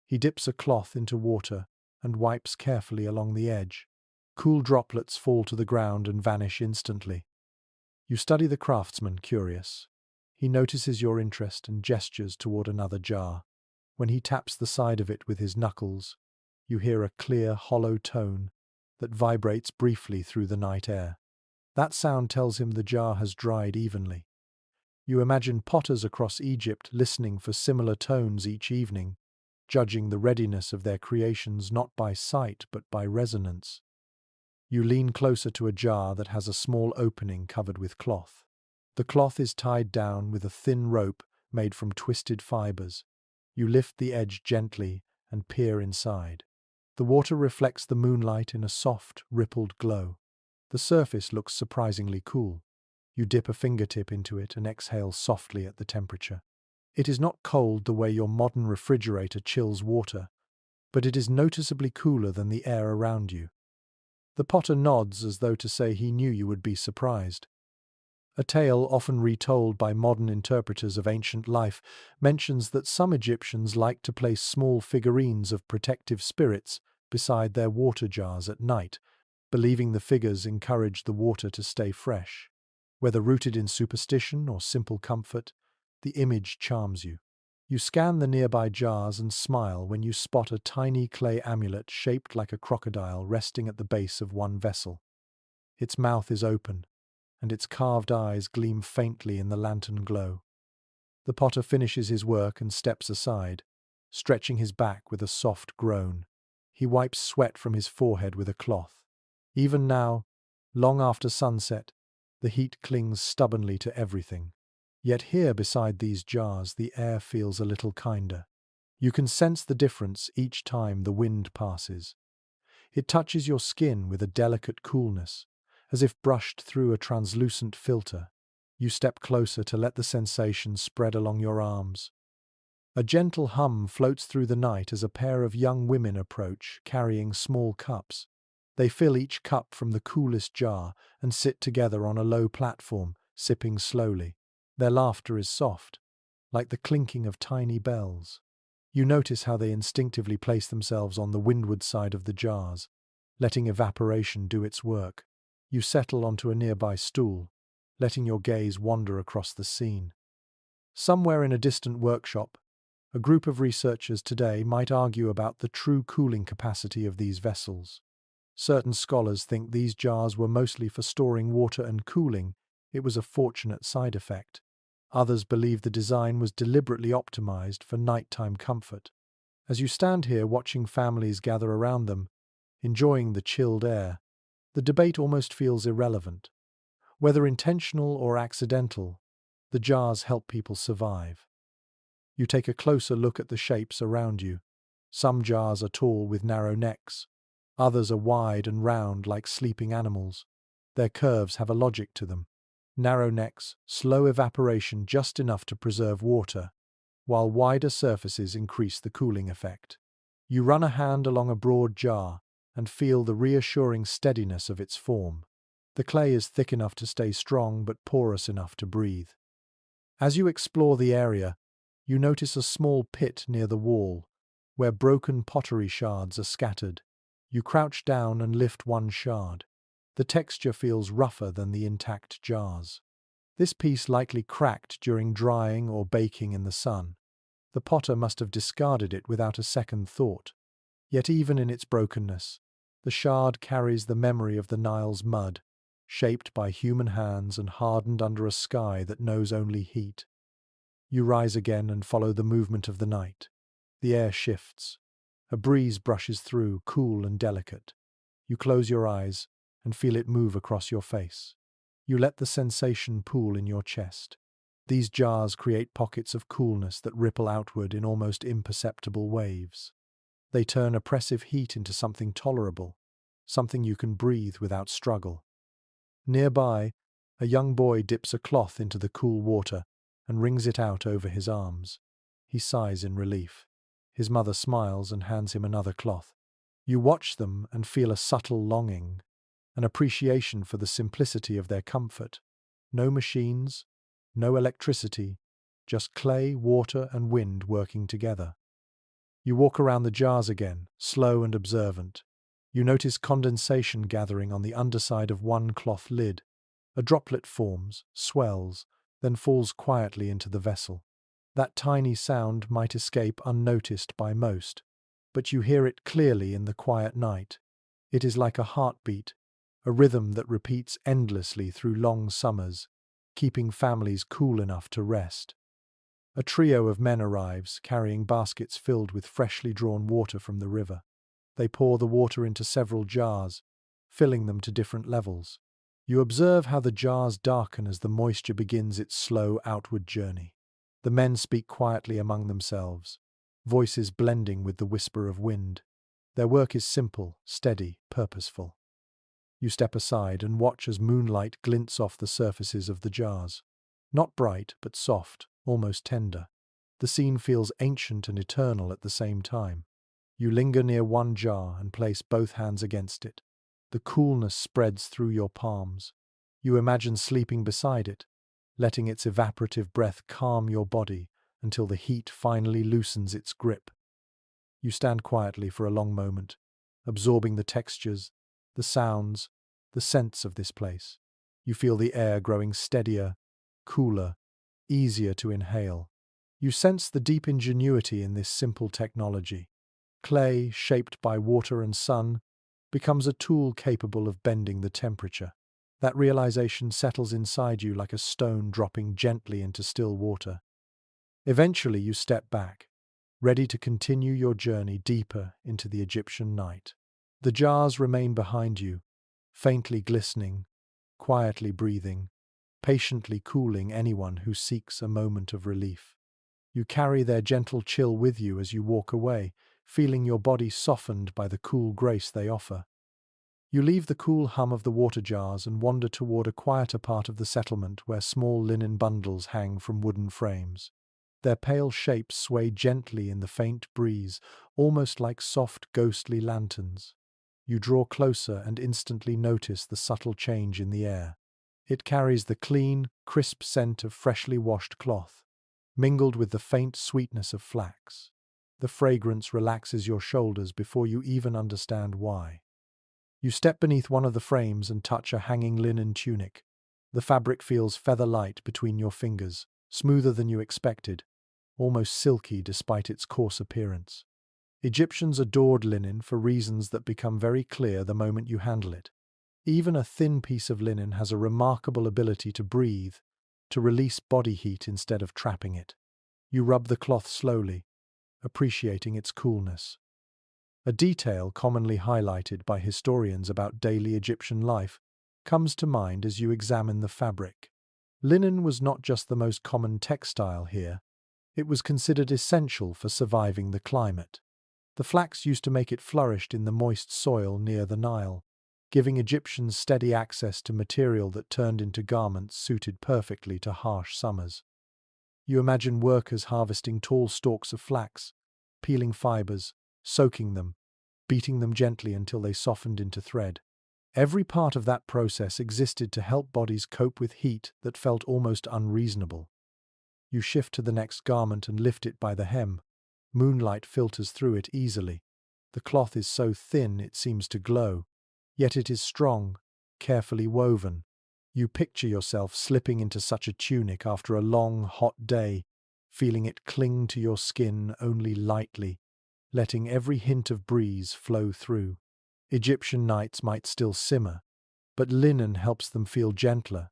He dips a cloth into water and wipes carefully along the edge. Cool droplets fall to the ground and vanish instantly. You study the craftsman, curious. He notices your interest and gestures toward another jar. When he taps the side of it with his knuckles, you hear a clear, hollow tone that vibrates briefly through the night air. That sound tells him the jar has dried evenly. You imagine potters across Egypt listening for similar tones each evening, judging the readiness of their creations not by sight but by resonance. You lean closer to a jar that has a small opening covered with cloth. The cloth is tied down with a thin rope made from twisted fibers. You lift the edge gently and peer inside. The water reflects the moonlight in a soft, rippled glow. The surface looks surprisingly cool. You dip a fingertip into it and exhale softly at the temperature. It is not cold the way your modern refrigerator chills water, but it is noticeably cooler than the air around you. The potter nods as though to say he knew you would be surprised. A tale often retold by modern interpreters of ancient life mentions that some Egyptians liked to place small figurines of protective spirits beside their water jars at night, believing the figures encouraged the water to stay fresh. Whether rooted in superstition or simple comfort, the image charms you. You scan the nearby jars and smile when you spot a tiny clay amulet shaped like a crocodile resting at the base of one vessel. Its mouth is open, and its carved eyes gleam faintly in the lantern glow. The potter finishes his work and steps aside, stretching his back with a soft groan. He wipes sweat from his forehead with a cloth. Even now, long after sunset, the heat clings stubbornly to everything. Yet here beside these jars the air feels a little kinder. You can sense the difference each time the wind passes. It touches your skin with a delicate coolness, as if brushed through a translucent filter. You step closer to let the sensation spread along your arms. A gentle hum floats through the night as a pair of young women approach, carrying small cups. They fill each cup from the coolest jar and sit together on a low platform, sipping slowly. Their laughter is soft, like the clinking of tiny bells. You notice how they instinctively place themselves on the windward side of the jars, letting evaporation do its work. You settle onto a nearby stool, letting your gaze wander across the scene. Somewhere in a distant workshop, a group of researchers today might argue about the true cooling capacity of these vessels. Certain scholars think these jars were mostly for storing water and cooling. It was a fortunate side effect. Others believe the design was deliberately optimized for nighttime comfort. As you stand here watching families gather around them, enjoying the chilled air, the debate almost feels irrelevant. Whether intentional or accidental, the jars help people survive. You take a closer look at the shapes around you. Some jars are tall with narrow necks. Others are wide and round like sleeping animals. Their curves have a logic to them. Narrow necks, slow evaporation just enough to preserve water, while wider surfaces increase the cooling effect. You run a hand along a broad jar and feel the reassuring steadiness of its form. The clay is thick enough to stay strong but porous enough to breathe. As you explore the area, you notice a small pit near the wall, where broken pottery shards are scattered. You crouch down and lift one shard. The texture feels rougher than the intact jars. This piece likely cracked during drying or baking in the sun. The potter must have discarded it without a second thought. Yet even in its brokenness, the shard carries the memory of the Nile's mud, shaped by human hands and hardened under a sky that knows only heat. You rise again and follow the movement of the night. The air shifts. A breeze brushes through, cool and delicate. You close your eyes and feel it move across your face. You let the sensation pool in your chest. These jars create pockets of coolness that ripple outward in almost imperceptible waves. They turn oppressive heat into something tolerable, something you can breathe without struggle. Nearby, a young boy dips a cloth into the cool water and wrings it out over his arms. He sighs in relief. His mother smiles and hands him another cloth. You watch them and feel a subtle longing, an appreciation for the simplicity of their comfort. No machines, no electricity, just clay, water, and wind working together. You walk around the jars again, slow and observant. You notice condensation gathering on the underside of one cloth lid. A droplet forms, swells, then falls quietly into the vessel. That tiny sound might escape unnoticed by most, but you hear it clearly in the quiet night. It is like a heartbeat, a rhythm that repeats endlessly through long summers, keeping families cool enough to rest. A trio of men arrives, carrying baskets filled with freshly drawn water from the river. They pour the water into several jars, filling them to different levels. You observe how the jars darken as the moisture begins its slow outward journey. The men speak quietly among themselves, voices blending with the whisper of wind. Their work is simple, steady, purposeful. You step aside and watch as moonlight glints off the surfaces of the jars. Not bright, but soft, almost tender. The scene feels ancient and eternal at the same time. You linger near one jar and place both hands against it. The coolness spreads through your palms. You imagine sleeping beside it, letting its evaporative breath calm your body until the heat finally loosens its grip. You stand quietly for a long moment, absorbing the textures, the sounds, the scents of this place. You feel the air growing steadier, cooler, easier to inhale. You sense the deep ingenuity in this simple technology. Clay, shaped by water and sun, becomes a tool capable of bending the temperature. That realization settles inside you like a stone dropping gently into still water. Eventually you step back, ready to continue your journey deeper into the Egyptian night. The jars remain behind you, faintly glistening, quietly breathing, patiently cooling anyone who seeks a moment of relief. You carry their gentle chill with you as you walk away, feeling your body softened by the cool grace they offer. You leave the cool hum of the water jars and wander toward a quieter part of the settlement where small linen bundles hang from wooden frames. Their pale shapes sway gently in the faint breeze, almost like soft, ghostly lanterns. You draw closer and instantly notice the subtle change in the air. It carries the clean, crisp scent of freshly washed cloth, mingled with the faint sweetness of flax. The fragrance relaxes your shoulders before you even understand why. You step beneath one of the frames and touch a hanging linen tunic. The fabric feels feather-light between your fingers, smoother than you expected, almost silky despite its coarse appearance. Egyptians adored linen for reasons that become very clear the moment you handle it. Even a thin piece of linen has a remarkable ability to breathe, to release body heat instead of trapping it. You rub the cloth slowly, appreciating its coolness. A detail commonly highlighted by historians about daily Egyptian life comes to mind as you examine the fabric. Linen was not just the most common textile here, it was considered essential for surviving the climate. The flax used to make it flourish in the moist soil near the Nile, giving Egyptians steady access to material that turned into garments suited perfectly to harsh summers. You imagine workers harvesting tall stalks of flax, peeling fibers, soaking them, beating them gently until they softened into thread. Every part of that process existed to help bodies cope with heat that felt almost unreasonable. You shift to the next garment and lift it by the hem. Moonlight filters through it easily. The cloth is so thin it seems to glow, yet it is strong, carefully woven. You picture yourself slipping into such a tunic after a long, hot day, feeling it cling to your skin only lightly, letting every hint of breeze flow through. Egyptian nights might still simmer, but linen helps them feel gentler,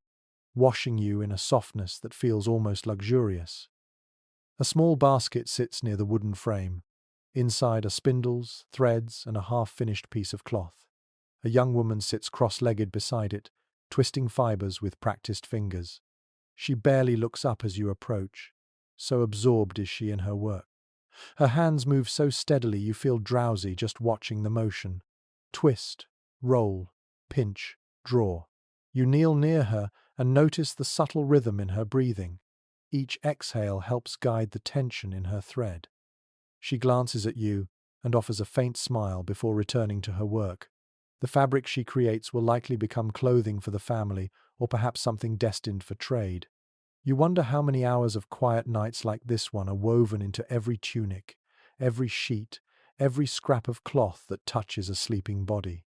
washing you in a softness that feels almost luxurious. A small basket sits near the wooden frame. Inside are spindles, threads, and a half-finished piece of cloth. A young woman sits cross-legged beside it, twisting fibers with practiced fingers. She barely looks up as you approach, so absorbed is she in her work. Her hands move so steadily you feel drowsy just watching the motion. Twist, roll, pinch, draw. You kneel near her and notice the subtle rhythm in her breathing. Each exhale helps guide the tension in her thread. She glances at you and offers a faint smile before returning to her work. The fabric she creates will likely become clothing for the family or perhaps something destined for trade. You wonder how many hours of quiet nights like this one are woven into every tunic, every sheet, every scrap of cloth that touches a sleeping body.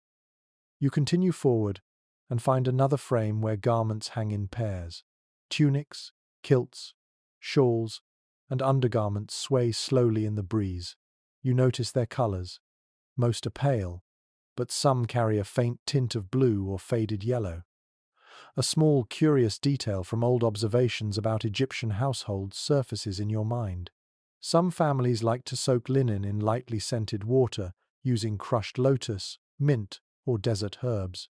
You continue forward and find another frame where garments hang in pairs. Tunics, kilts, shawls, and undergarments sway slowly in the breeze. You notice their colors. Most are pale, but some carry a faint tint of blue or faded yellow. A small, curious detail from old observations about Egyptian households surfaces in your mind. Some families like to soak linen in lightly scented water using crushed lotus, mint, or desert herbs.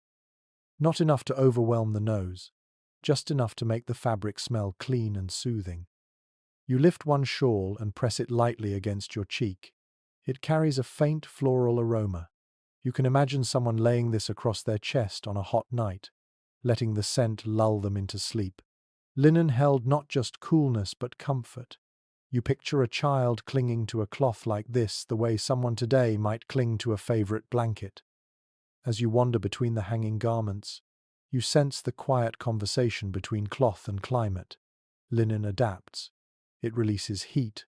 Not enough to overwhelm the nose, just enough to make the fabric smell clean and soothing. You lift one shawl and press it lightly against your cheek. It carries a faint floral aroma. You can imagine someone laying this across their chest on a hot night, letting the scent lull them into sleep. Linen held not just coolness but comfort. You picture a child clinging to a cloth like this the way someone today might cling to a favorite blanket. As you wander between the hanging garments, you sense the quiet conversation between cloth and climate. Linen adapts. It releases heat,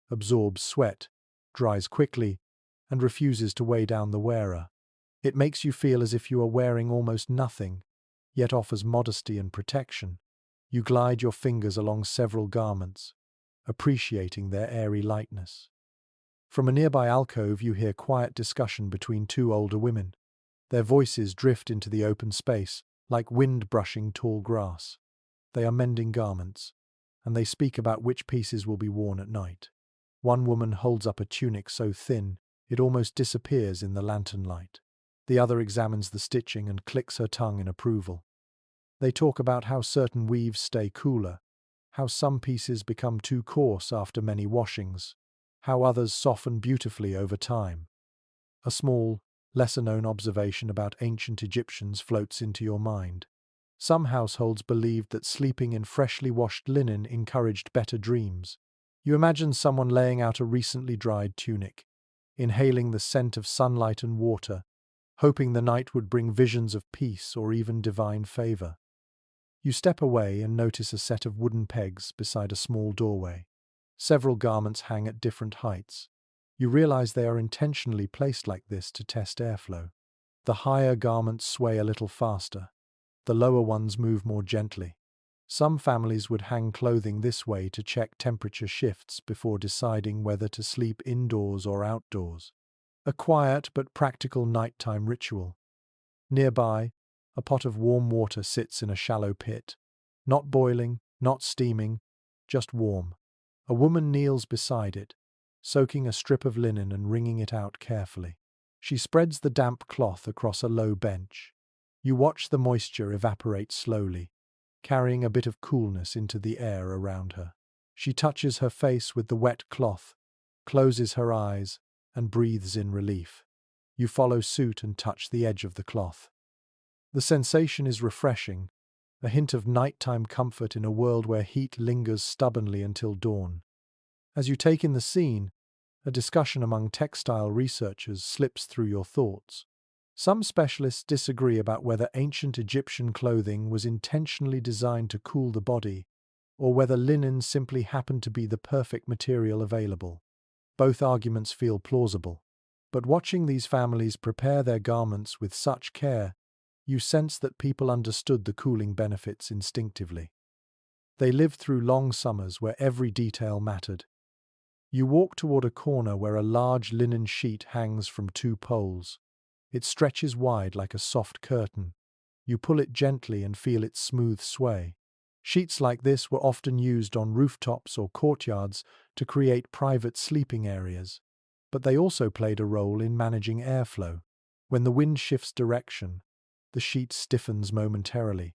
absorbs sweat, dries quickly, and refuses to weigh down the wearer. It makes you feel as if you are wearing almost nothing, yet offers modesty and protection. You glide your fingers along several garments, appreciating their airy lightness. From a nearby alcove you hear quiet discussion between two older women. Their voices drift into the open space, like wind brushing tall grass. They are mending garments, and they speak about which pieces will be worn at night. One woman holds up a tunic so thin it almost disappears in the lantern light. The other examines the stitching and clicks her tongue in approval. They talk about how certain weaves stay cooler, how some pieces become too coarse after many washings, how others soften beautifully over time. A small, lesser-known observation about ancient Egyptians floats into your mind. Some households believed that sleeping in freshly washed linen encouraged better dreams. You imagine someone laying out a recently dried tunic, inhaling the scent of sunlight and water, hoping the night would bring visions of peace or even divine favor. You step away and notice a set of wooden pegs beside a small doorway. Several garments hang at different heights. You realize they are intentionally placed like this to test airflow. The higher garments sway a little faster. The lower ones move more gently. Some families would hang clothing this way to check temperature shifts before deciding whether to sleep indoors or outdoors. A quiet but practical nighttime ritual. Nearby, a pot of warm water sits in a shallow pit. Not boiling, not steaming, just warm. A woman kneels beside it, soaking a strip of linen and wringing it out carefully. She spreads the damp cloth across a low bench. You watch the moisture evaporate slowly, carrying a bit of coolness into the air around her. She touches her face with the wet cloth, closes her eyes, and breathes in relief. You follow suit and touch the edge of the cloth. The sensation is refreshing, a hint of nighttime comfort in a world where heat lingers stubbornly until dawn. As you take in the scene, a discussion among textile researchers slips through your thoughts. Some specialists disagree about whether ancient Egyptian clothing was intentionally designed to cool the body, or whether linen simply happened to be the perfect material available. Both arguments feel plausible. But watching these families prepare their garments with such care, you sense that people understood the cooling benefits instinctively. They lived through long summers where every detail mattered. You walk toward a corner where a large linen sheet hangs from two poles. It stretches wide like a soft curtain. You pull it gently and feel its smooth sway. Sheets like this were often used on rooftops or courtyards to create private sleeping areas, but they also played a role in managing airflow. When the wind shifts direction, the sheet stiffens momentarily,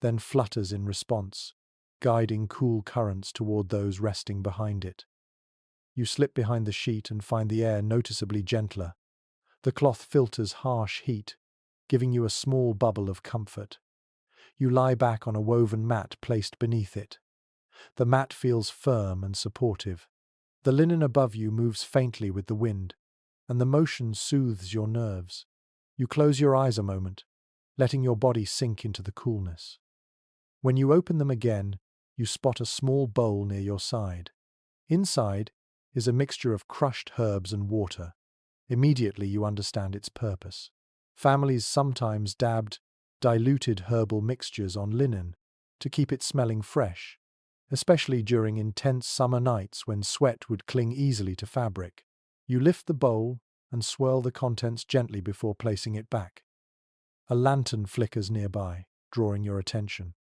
then flutters in response, guiding cool currents toward those resting behind it. You slip behind the sheet and find the air noticeably gentler. The cloth filters harsh heat, giving you a small bubble of comfort. You lie back on a woven mat placed beneath it. The mat feels firm and supportive. The linen above you moves faintly with the wind, and the motion soothes your nerves. You close your eyes a moment, letting your body sink into the coolness. When you open them again, you spot a small bowl near your side. Inside is a mixture of crushed herbs and water. Immediately you understand its purpose. Families sometimes dabbed diluted herbal mixtures on linen to keep it smelling fresh, especially during intense summer nights when sweat would cling easily to fabric. You lift the bowl and swirl the contents gently before placing it back. A lantern flickers nearby, drawing your attention.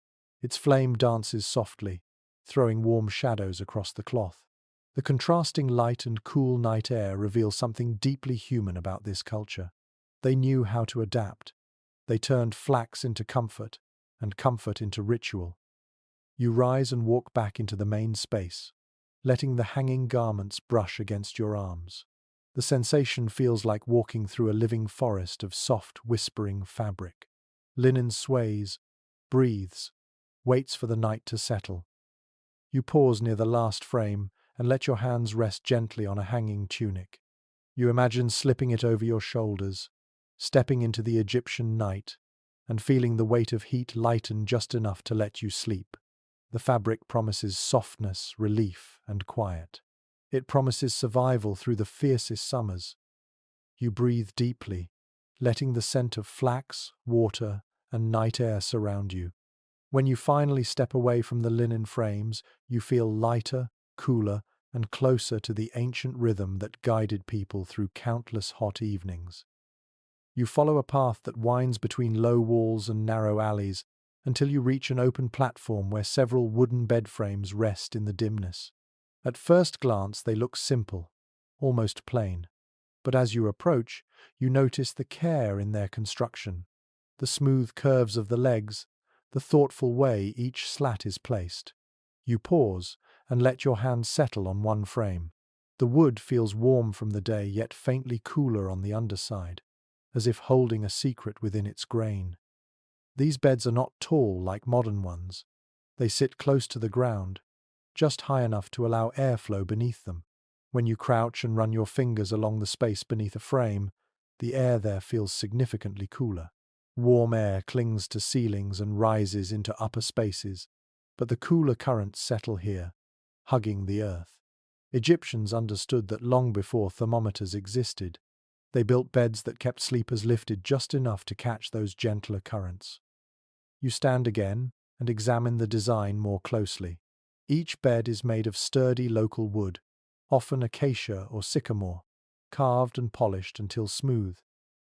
Its flame dances softly, throwing warm shadows across the cloth. The contrasting light and cool night air reveal something deeply human about this culture. They knew how to adapt. They turned flax into comfort, and comfort into ritual. You rise and walk back into the main space, letting the hanging garments brush against your arms. The sensation feels like walking through a living forest of soft, whispering fabric. Linen sways, breathes, waits for the night to settle. You pause near the last frame and let your hands rest gently on a hanging tunic. You imagine slipping it over your shoulders, stepping into the Egyptian night, and feeling the weight of heat lighten just enough to let you sleep. The fabric promises softness, relief, and quiet. It promises survival through the fiercest summers. You breathe deeply, letting the scent of flax, water, and night air surround you. When you finally step away from the linen frames, you feel lighter, cooler, and closer to the ancient rhythm that guided people through countless hot evenings. You follow a path that winds between low walls and narrow alleys until you reach an open platform where several wooden bed frames rest in the dimness. At first glance, they look simple, almost plain. But as you approach, you notice the care in their construction, the smooth curves of the legs, the thoughtful way each slat is placed. You pause and let your hand settle on one frame. The wood feels warm from the day, yet faintly cooler on the underside, as if holding a secret within its grain. These beds are not tall like modern ones. They sit close to the ground, just high enough to allow airflow beneath them. When you crouch and run your fingers along the space beneath a frame, the air there feels significantly cooler. Warm air clings to ceilings and rises into upper spaces, but the cooler currents settle here, hugging the earth. Egyptians understood that long before thermometers existed. They built beds that kept sleepers lifted just enough to catch those gentler currents. You stand again and examine the design more closely. Each bed is made of sturdy local wood, often acacia or sycamore, carved and polished until smooth.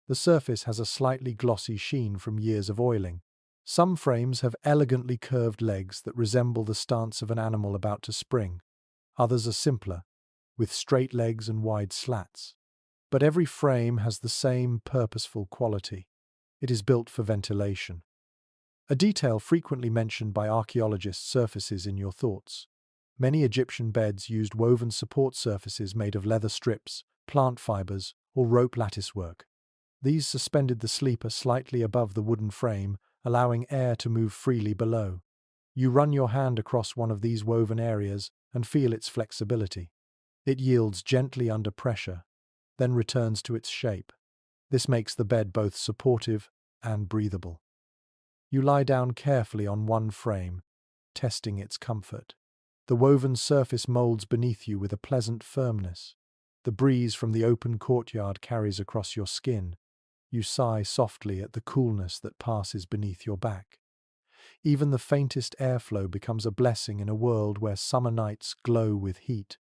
The surface has a slightly glossy sheen from years of oiling. Some frames have elegantly curved legs that resemble the stance of an animal about to spring. Others are simpler, with straight legs and wide slats. But every frame has the same purposeful quality. It is built for ventilation. A detail frequently mentioned by archaeologists surfaces in your thoughts. Many Egyptian beds used woven support surfaces made of leather strips, plant fibers, or rope latticework. These suspended the sleeper slightly above the wooden frame, allowing air to move freely below. You run your hand across one of these woven areas and feel its flexibility. It yields gently under pressure, then returns to its shape. This makes the bed both supportive and breathable. You lie down carefully on one frame, testing its comfort. The woven surface molds beneath you with a pleasant firmness. The breeze from the open courtyard carries across your skin. You sigh softly at the coolness that passes beneath your back. Even the faintest airflow becomes a blessing in a world where summer nights glow with heat.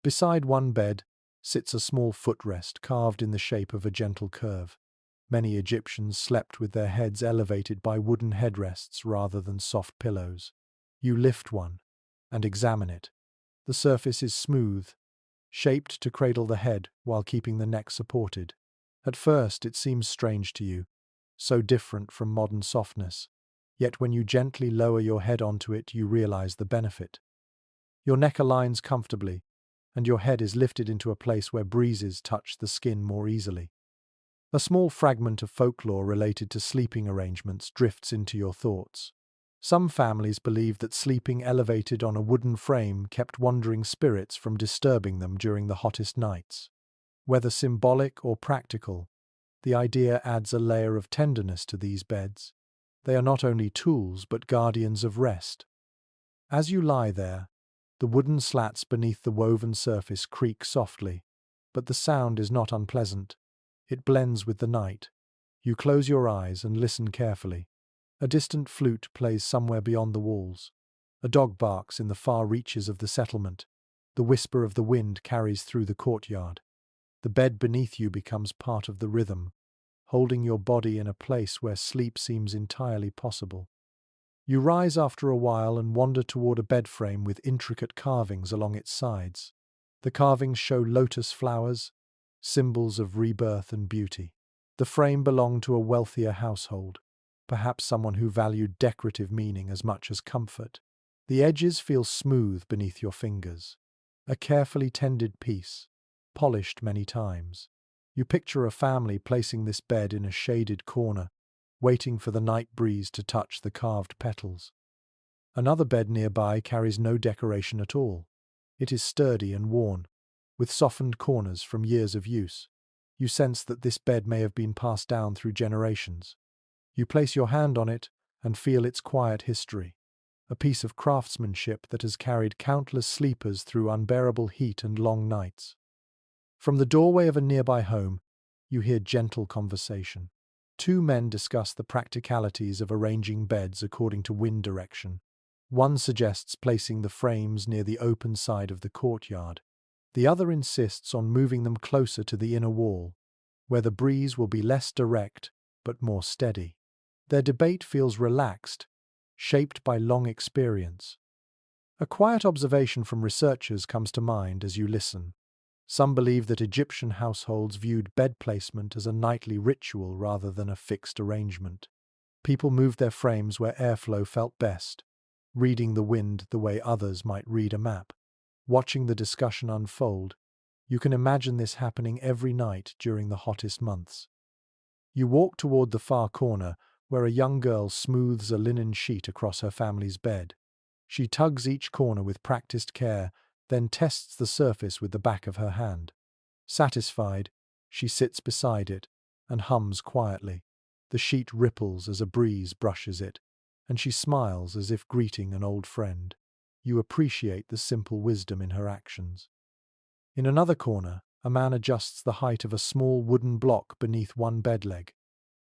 Beside one bed sits a small footrest carved in the shape of a gentle curve. Many Egyptians slept with their heads elevated by wooden headrests rather than soft pillows. You lift one and examine it. The surface is smooth, shaped to cradle the head while keeping the neck supported. At first it seems strange to you, so different from modern softness. Yet when you gently lower your head onto it, you realize the benefit. Your neck aligns comfortably, and your head is lifted into a place where breezes touch the skin more easily. A small fragment of folklore related to sleeping arrangements drifts into your thoughts. Some families believe that sleeping elevated on a wooden frame kept wandering spirits from disturbing them during the hottest nights. Whether symbolic or practical, the idea adds a layer of tenderness to these beds. They are not only tools but guardians of rest. As you lie there, the wooden slats beneath the woven surface creak softly, but the sound is not unpleasant. It blends with the night. You close your eyes and listen carefully. A distant flute plays somewhere beyond the walls. A dog barks in the far reaches of the settlement. The whisper of the wind carries through the courtyard. The bed beneath you becomes part of the rhythm, holding your body in a place where sleep seems entirely possible. You rise after a while and wander toward a bed frame with intricate carvings along its sides. The carvings show lotus flowers, symbols of rebirth and beauty. The frame belonged to a wealthier household, perhaps someone who valued decorative meaning as much as comfort. The edges feel smooth beneath your fingers, a carefully tended piece, polished many times. You picture a family placing this bed in a shaded corner, waiting for the night breeze to touch the carved petals. Another bed nearby carries no decoration at all. It is sturdy and worn, with softened corners from years of use. You sense that this bed may have been passed down through generations. You place your hand on it and feel its quiet history, a piece of craftsmanship that has carried countless sleepers through unbearable heat and long nights. From the doorway of a nearby home, you hear gentle conversation. Two men discuss the practicalities of arranging beds according to wind direction. One suggests placing the frames near the open side of the courtyard. The other insists on moving them closer to the inner wall, where the breeze will be less direct but more steady. Their debate feels relaxed, shaped by long experience. A quiet observation from researchers comes to mind as you listen. Some believe that Egyptian households viewed bed placement as a nightly ritual rather than a fixed arrangement. People moved their frames where airflow felt best, reading the wind the way others might read a map. Watching the discussion unfold, you can imagine this happening every night during the hottest months. You walk toward the far corner, where a young girl smooths a linen sheet across her family's bed. She tugs each corner with practiced care, then tests the surface with the back of her hand. Satisfied, she sits beside it and hums quietly. The sheet ripples as a breeze brushes it, and she smiles as if greeting an old friend. You appreciate the simple wisdom in her actions. In another corner, a man adjusts the height of a small wooden block beneath one bed leg.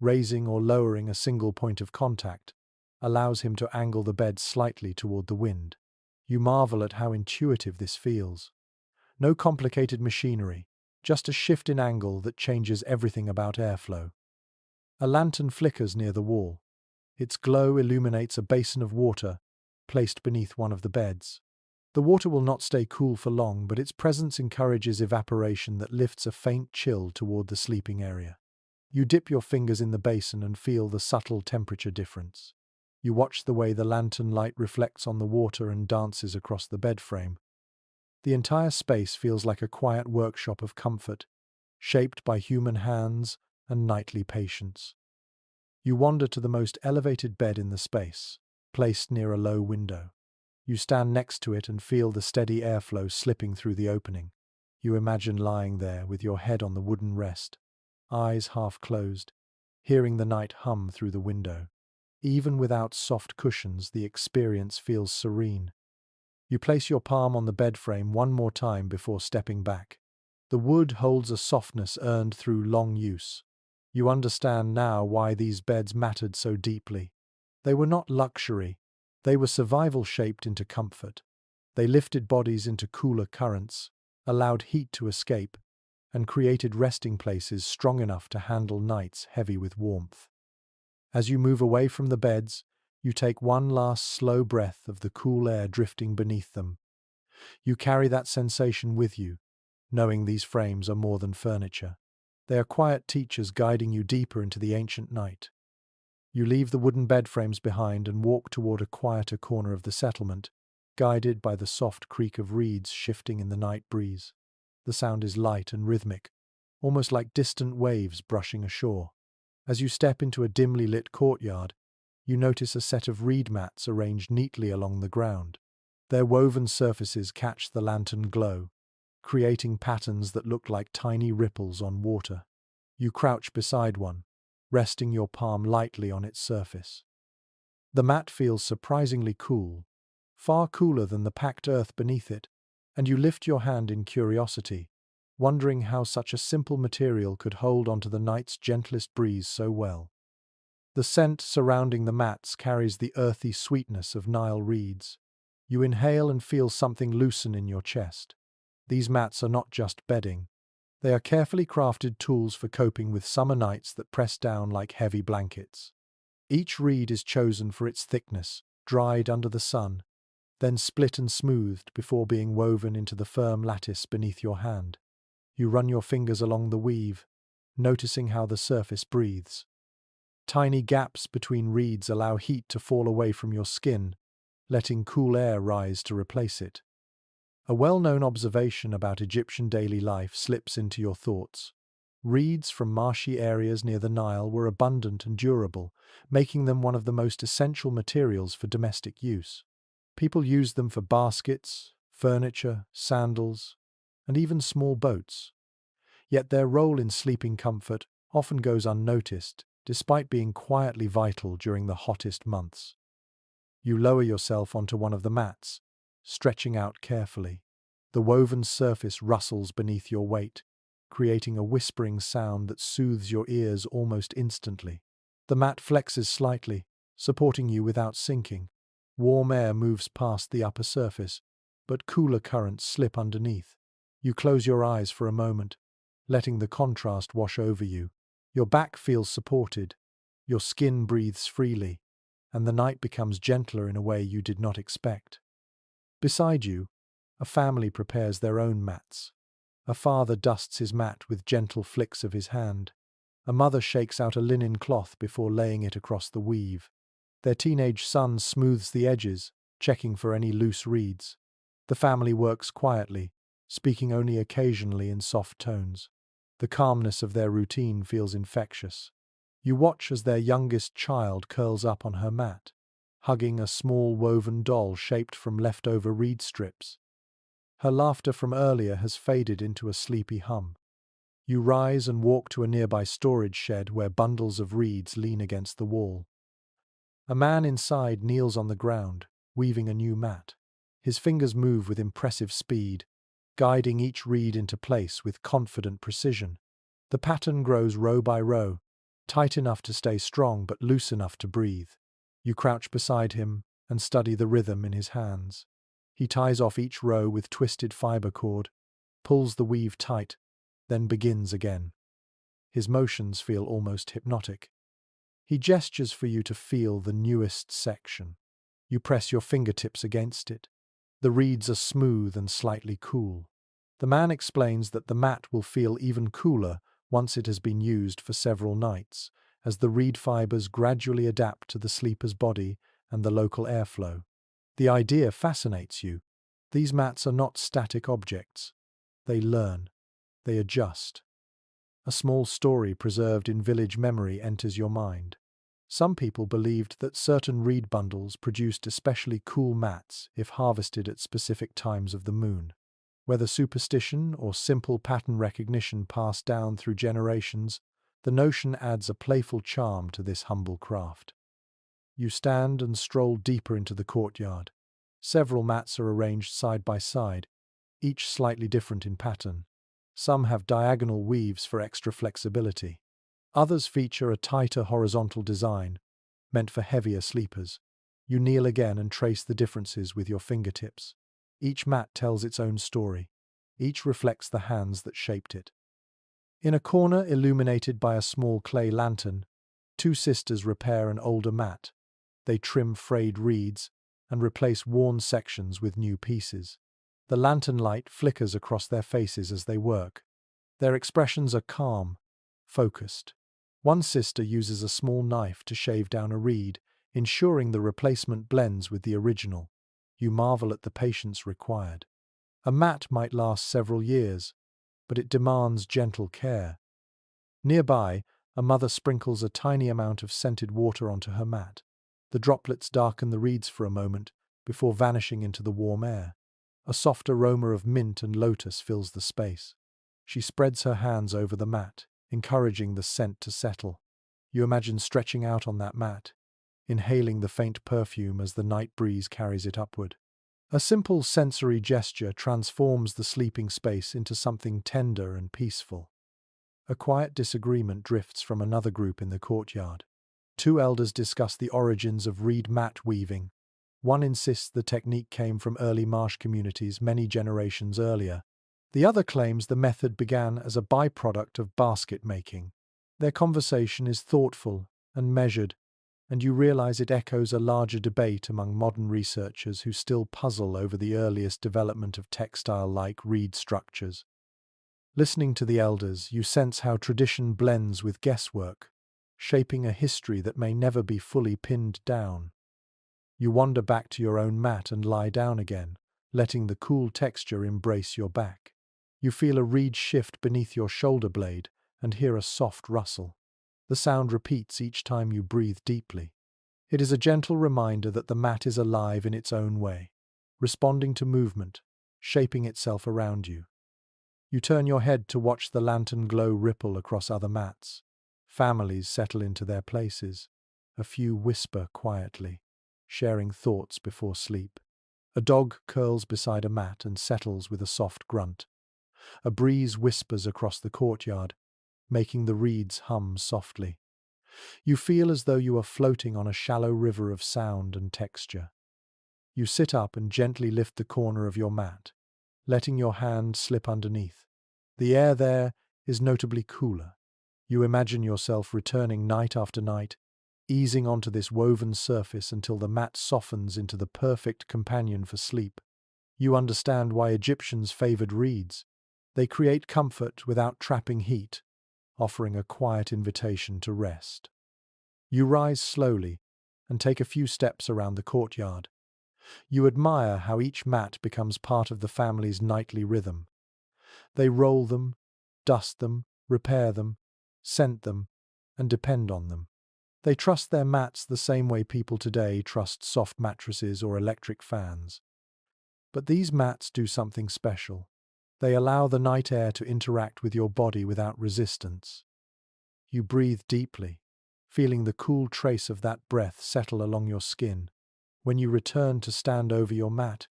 Raising or lowering a single point of contact allows him to angle the bed slightly toward the wind. You marvel at how intuitive this feels. No complicated machinery, just a shift in angle that changes everything about airflow. A lantern flickers near the wall. Its glow illuminates a basin of water placed beneath one of the beds. The water will not stay cool for long, but its presence encourages evaporation that lifts a faint chill toward the sleeping area. You dip your fingers in the basin and feel the subtle temperature difference. You watch the way the lantern light reflects on the water and dances across the bed frame. The entire space feels like a quiet workshop of comfort, shaped by human hands and nightly patience. You wander to the most elevated bed in the space, placed near a low window. You stand next to it and feel the steady airflow slipping through the opening. You imagine lying there with your head on the wooden rest, eyes half closed, hearing the night hum through the window. Even without soft cushions, the experience feels serene. You place your palm on the bed frame one more time before stepping back. The wood holds a softness earned through long use. You understand now why these beds mattered so deeply. They were not luxury. They were survival shaped into comfort. They lifted bodies into cooler currents, allowed heat to escape, and created resting places strong enough to handle nights heavy with warmth. As you move away from the beds, you take one last slow breath of the cool air drifting beneath them. You carry that sensation with you, knowing these frames are more than furniture. They are quiet teachers guiding you deeper into the ancient night. You leave the wooden bed frames behind and walk toward a quieter corner of the settlement, guided by the soft creak of reeds shifting in the night breeze. The sound is light and rhythmic, almost like distant waves brushing ashore. As you step into a dimly lit courtyard, you notice a set of reed mats arranged neatly along the ground. Their woven surfaces catch the lantern glow, creating patterns that look like tiny ripples on water. You crouch beside one, resting your palm lightly on its surface. The mat feels surprisingly cool, far cooler than the packed earth beneath it, and you lift your hand in curiosity, wondering how such a simple material could hold onto the night's gentlest breeze so well. The scent surrounding the mats carries the earthy sweetness of Nile reeds. You inhale and feel something loosen in your chest. These mats are not just bedding. They are carefully crafted tools for coping with summer nights that press down like heavy blankets. Each reed is chosen for its thickness, dried under the sun, then split and smoothed before being woven into the firm lattice beneath your hand. You run your fingers along the weave, noticing how the surface breathes. Tiny gaps between reeds allow heat to fall away from your skin, letting cool air rise to replace it. A well-known observation about Egyptian daily life slips into your thoughts. Reeds from marshy areas near the Nile were abundant and durable, making them one of the most essential materials for domestic use. People used them for baskets, furniture, sandals, and even small boats. Yet their role in sleeping comfort often goes unnoticed, despite being quietly vital during the hottest months. You lower yourself onto one of the mats, stretching out carefully. The woven surface rustles beneath your weight, creating a whispering sound that soothes your ears almost instantly. The mat flexes slightly, supporting you without sinking. Warm air moves past the upper surface, but cooler currents slip underneath. You close your eyes for a moment, letting the contrast wash over you. Your back feels supported, your skin breathes freely, and the night becomes gentler in a way you did not expect. Beside you, a family prepares their own mats. A father dusts his mat with gentle flicks of his hand. A mother shakes out a linen cloth before laying it across the weave. Their teenage son smooths the edges, checking for any loose reeds. The family works quietly, speaking only occasionally in soft tones. The calmness of their routine feels infectious. You watch as their youngest child curls up on her mat, hugging a small woven doll shaped from leftover reed strips. Her laughter from earlier has faded into a sleepy hum. You rise and walk to a nearby storage shed where bundles of reeds lean against the wall. A man inside kneels on the ground, weaving a new mat. His fingers move with impressive speed, guiding each reed into place with confident precision. The pattern grows row by row, tight enough to stay strong but loose enough to breathe. You crouch beside him and study the rhythm in his hands. He ties off each row with twisted fiber cord, pulls the weave tight, then begins again. His motions feel almost hypnotic. He gestures for you to feel the newest section. You press your fingertips against it. The reeds are smooth and slightly cool. The man explains that the mat will feel even cooler once it has been used for several nights, as the reed fibers gradually adapt to the sleeper's body and the local airflow. The idea fascinates you. These mats are not static objects. They learn. They adjust. A small story preserved in village memory enters your mind. Some people believed that certain reed bundles produced especially cool mats if harvested at specific times of the moon. Whether superstition or simple pattern recognition passed down through generations, the notion adds a playful charm to this humble craft. You stand and stroll deeper into the courtyard. Several mats are arranged side by side, each slightly different in pattern. Some have diagonal weaves for extra flexibility. Others feature a tighter horizontal design, meant for heavier sleepers. You kneel again and trace the differences with your fingertips. Each mat tells its own story. Each reflects the hands that shaped it. In a corner illuminated by a small clay lantern, two sisters repair an older mat. They trim frayed reeds and replace worn sections with new pieces. The lantern light flickers across their faces as they work. Their expressions are calm, focused. One sister uses a small knife to shave down a reed, ensuring the replacement blends with the original. You marvel at the patience required. A mat might last several years, but it demands gentle care. Nearby, a mother sprinkles a tiny amount of scented water onto her mat. The droplets darken the reeds for a moment before vanishing into the warm air. A soft aroma of mint and lotus fills the space. She spreads her hands over the mat, encouraging the scent to settle. You imagine stretching out on that mat, inhaling the faint perfume as the night breeze carries it upward. A simple sensory gesture transforms the sleeping space into something tender and peaceful. A quiet disagreement drifts from another group in the courtyard. Two elders discuss the origins of reed mat weaving. One insists the technique came from early marsh communities many generations earlier. The other claims the method began as a byproduct of basket making. Their conversation is thoughtful and measured, and you realize it echoes a larger debate among modern researchers who still puzzle over the earliest development of textile-like reed structures. Listening to the elders, you sense how tradition blends with guesswork, shaping a history that may never be fully pinned down. You wander back to your own mat and lie down again, letting the cool texture embrace your back. You feel a reed shift beneath your shoulder blade and hear a soft rustle. The sound repeats each time you breathe deeply. It is a gentle reminder that the mat is alive in its own way, responding to movement, shaping itself around you. You turn your head to watch the lantern glow ripple across other mats. Families settle into their places. A few whisper quietly, sharing thoughts before sleep. A dog curls beside a mat and settles with a soft grunt. A breeze whispers across the courtyard, making the reeds hum softly. You feel as though you are floating on a shallow river of sound and texture. You sit up and gently lift the corner of your mat, letting your hand slip underneath. The air there is notably cooler. You imagine yourself returning night after night, easing onto this woven surface until the mat softens into the perfect companion for sleep. You understand why Egyptians favored reeds. They create comfort without trapping heat, offering a quiet invitation to rest. You rise slowly and take a few steps around the courtyard. You admire how each mat becomes part of the family's nightly rhythm. They roll them, dust them, repair them, scent them, and depend on them. They trust their mats the same way people today trust soft mattresses or electric fans. But these mats do something special. They allow the night air to interact with your body without resistance. You breathe deeply, feeling the cool trace of that breath settle along your skin. When you return to stand over your mat,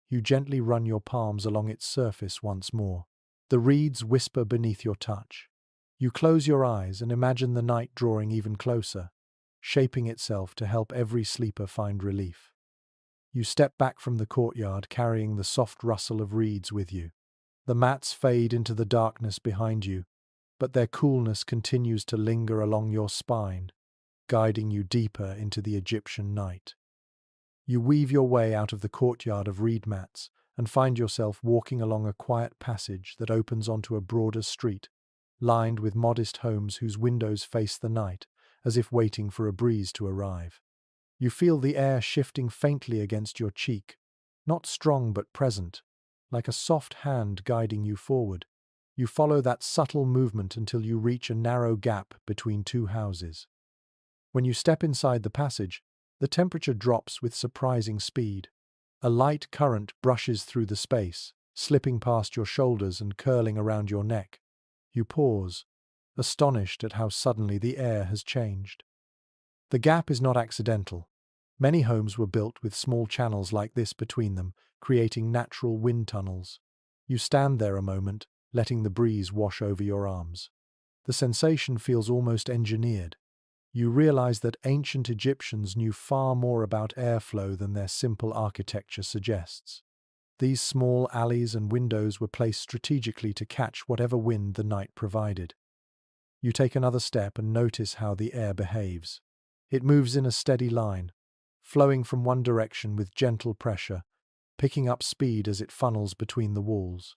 you gently run your palms along its surface once more. The reeds whisper beneath your touch. You close your eyes and imagine the night drawing even closer, shaping itself to help every sleeper find relief. You step back from the courtyard carrying the soft rustle of reeds with you. The mats fade into the darkness behind you, but their coolness continues to linger along your spine, guiding you deeper into the Egyptian night. You weave your way out of the courtyard of reed mats and find yourself walking along a quiet passage that opens onto a broader street, lined with modest homes whose windows face the night, as if waiting for a breeze to arrive. You feel the air shifting faintly against your cheek, not strong but present, like a soft hand guiding you forward. You follow that subtle movement until you reach a narrow gap between two houses. When you step inside the passage, the temperature drops with surprising speed. A light current brushes through the space, slipping past your shoulders and curling around your neck. You pause, astonished at how suddenly the air has changed. The gap is not accidental. Many homes were built with small channels like this between them, creating natural wind tunnels. You stand there a moment, letting the breeze wash over your arms. The sensation feels almost engineered. You realize that ancient Egyptians knew far more about airflow than their simple architecture suggests. These small alleys and windows were placed strategically to catch whatever wind the night provided. You take another step and notice how the air behaves. It moves in a steady line, flowing from one direction with gentle pressure, picking up speed as it funnels between the walls.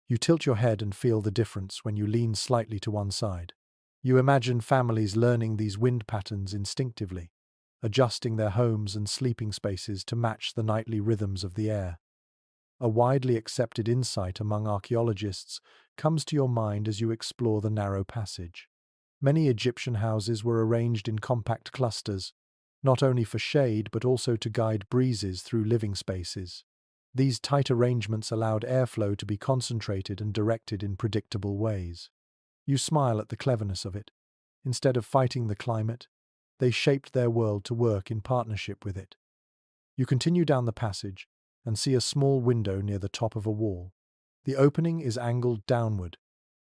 You tilt your head and feel the difference when you lean slightly to one side. You imagine families learning these wind patterns instinctively, adjusting their homes and sleeping spaces to match the nightly rhythms of the air. A widely accepted insight among archaeologists comes to your mind as you explore the narrow passage. Many Egyptian houses were arranged in compact clusters, not only for shade but also to guide breezes through living spaces. These tight arrangements allowed airflow to be concentrated and directed in predictable ways. You smile at the cleverness of it. Instead of fighting the climate, they shaped their world to work in partnership with it. You continue down the passage and see a small window near the top of a wall. The opening is angled downward,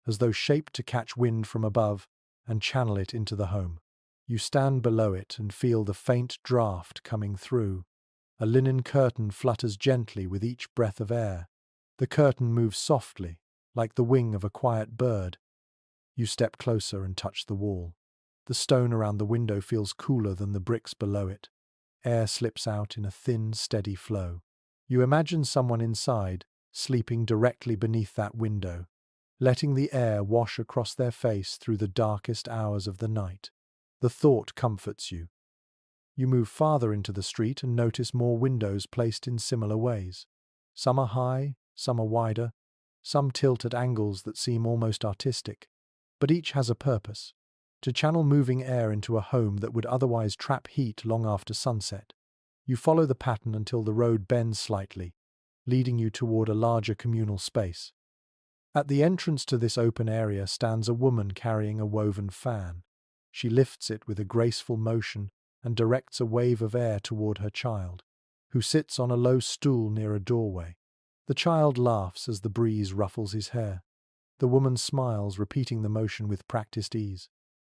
as though shaped to catch wind from above and channel it into the home. You stand below it and feel the faint draft coming through. A linen curtain flutters gently with each breath of air. The curtain moves softly, like the wing of a quiet bird. You step closer and touch the wall. The stone around the window feels cooler than the bricks below it. Air slips out in a thin, steady flow. You imagine someone inside, sleeping directly beneath that window, letting the air wash across their face through the darkest hours of the night. The thought comforts you. You move farther into the street and notice more windows placed in similar ways. Some are high, some are wider, some tilt at angles that seem almost artistic. But each has a purpose: to channel moving air into a home that would otherwise trap heat long after sunset. You follow the pattern until the road bends slightly, leading you toward a larger communal space. At the entrance to this open area stands a woman carrying a woven fan. She lifts it with a graceful motion and directs a wave of air toward her child, who sits on a low stool near a doorway. The child laughs as the breeze ruffles his hair. The woman smiles, repeating the motion with practiced ease.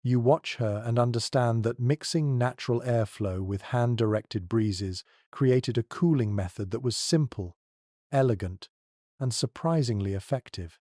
You watch her and understand that mixing natural airflow with hand-directed breezes created a cooling method that was simple, elegant, and surprisingly effective.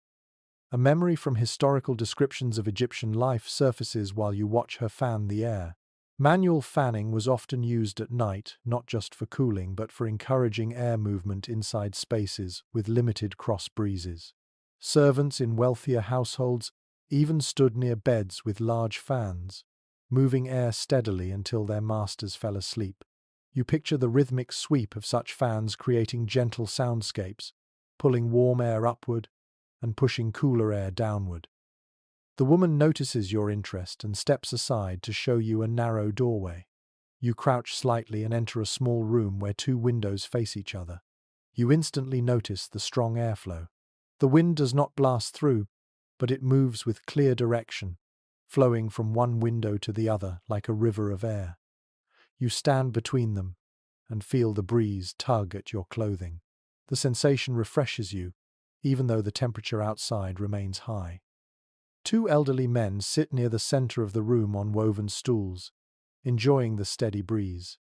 A memory from historical descriptions of Egyptian life surfaces while you watch her fan the air. Manual fanning was often used at night, not just for cooling but for encouraging air movement inside spaces with limited cross breezes. Servants in wealthier households even stood near beds with large fans, moving air steadily until their masters fell asleep. You picture the rhythmic sweep of such fans creating gentle soundscapes, pulling warm air upward and pushing cooler air downward. The woman notices your interest and steps aside to show you a narrow doorway. You crouch slightly and enter a small room where two windows face each other. You instantly notice the strong airflow. The wind does not blast through, but it moves with clear direction, flowing from one window to the other like a river of air. You stand between them and feel the breeze tug at your clothing. The sensation refreshes you, even though the temperature outside remains high. Two elderly men sit near the center of the room on woven stools, enjoying the steady breeze.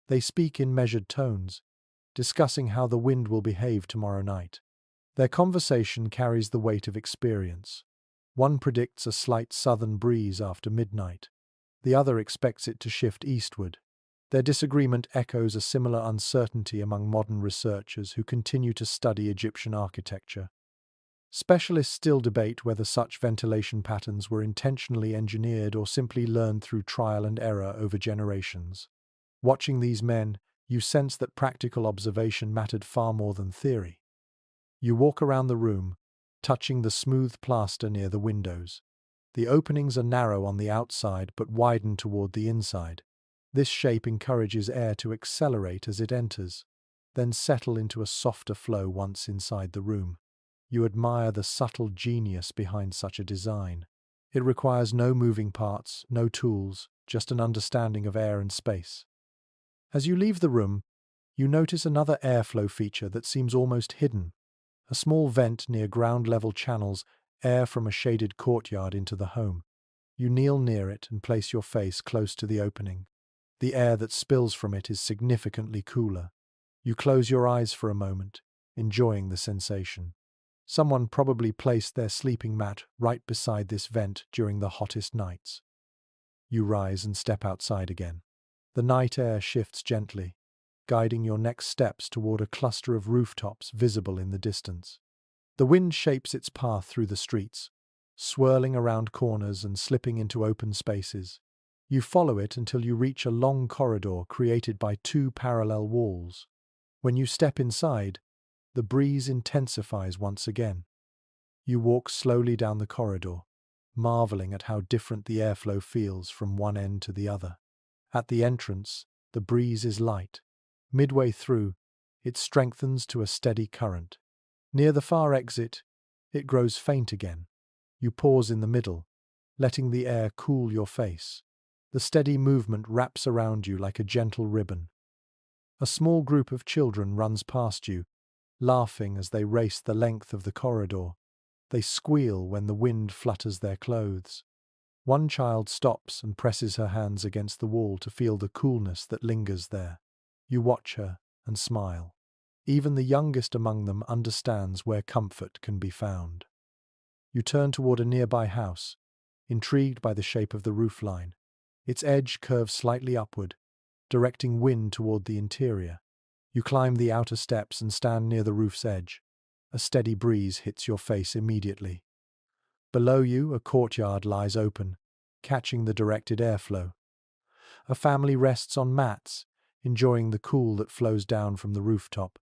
They speak in measured tones, discussing how the wind will behave tomorrow night. Their conversation carries the weight of experience. One predicts a slight southern breeze after midnight. The other expects it to shift eastward. Their disagreement echoes a similar uncertainty among modern researchers who continue to study Egyptian architecture. Specialists still debate whether such ventilation patterns were intentionally engineered or simply learned through trial and error over generations. Watching these men, you sense that practical observation mattered far more than theory. You walk around the room, touching the smooth plaster near the windows. The openings are narrow on the outside but widen toward the inside. This shape encourages air to accelerate as it enters, then settle into a softer flow once inside the room. You admire the subtle genius behind such a design. It requires no moving parts, no tools, just an understanding of air and space. As you leave the room, you notice another airflow feature that seems almost hidden. A small vent near ground-level channels air from a shaded courtyard into the home. You kneel near it and place your face close to the opening. The air that spills from it is significantly cooler. You close your eyes for a moment, enjoying the sensation. Someone probably placed their sleeping mat right beside this vent during the hottest nights. You rise and step outside again. The night air shifts gently, guiding your next steps toward a cluster of rooftops visible in the distance. The wind shapes its path through the streets, swirling around corners and slipping into open spaces. You follow it until you reach a long corridor created by two parallel walls. When you step inside, the breeze intensifies once again. You walk slowly down the corridor, marveling at how different the airflow feels from one end to the other. At the entrance, the breeze is light. Midway through, it strengthens to a steady current. Near the far exit, it grows faint again. You pause in the middle, letting the air cool your face. The steady movement wraps around you like a gentle ribbon. A small group of children runs past you, laughing as they race the length of the corridor. They squeal when the wind flutters their clothes. One child stops and presses her hands against the wall to feel the coolness that lingers there. You watch her and smile. Even the youngest among them understands where comfort can be found. You turn toward a nearby house, intrigued by the shape of the roofline. Its edge curves slightly upward, directing wind toward the interior. You climb the outer steps and stand near the roof's edge. A steady breeze hits your face immediately. Below you, a courtyard lies open, catching the directed airflow. A family rests on mats, enjoying the cool that flows down from the rooftop.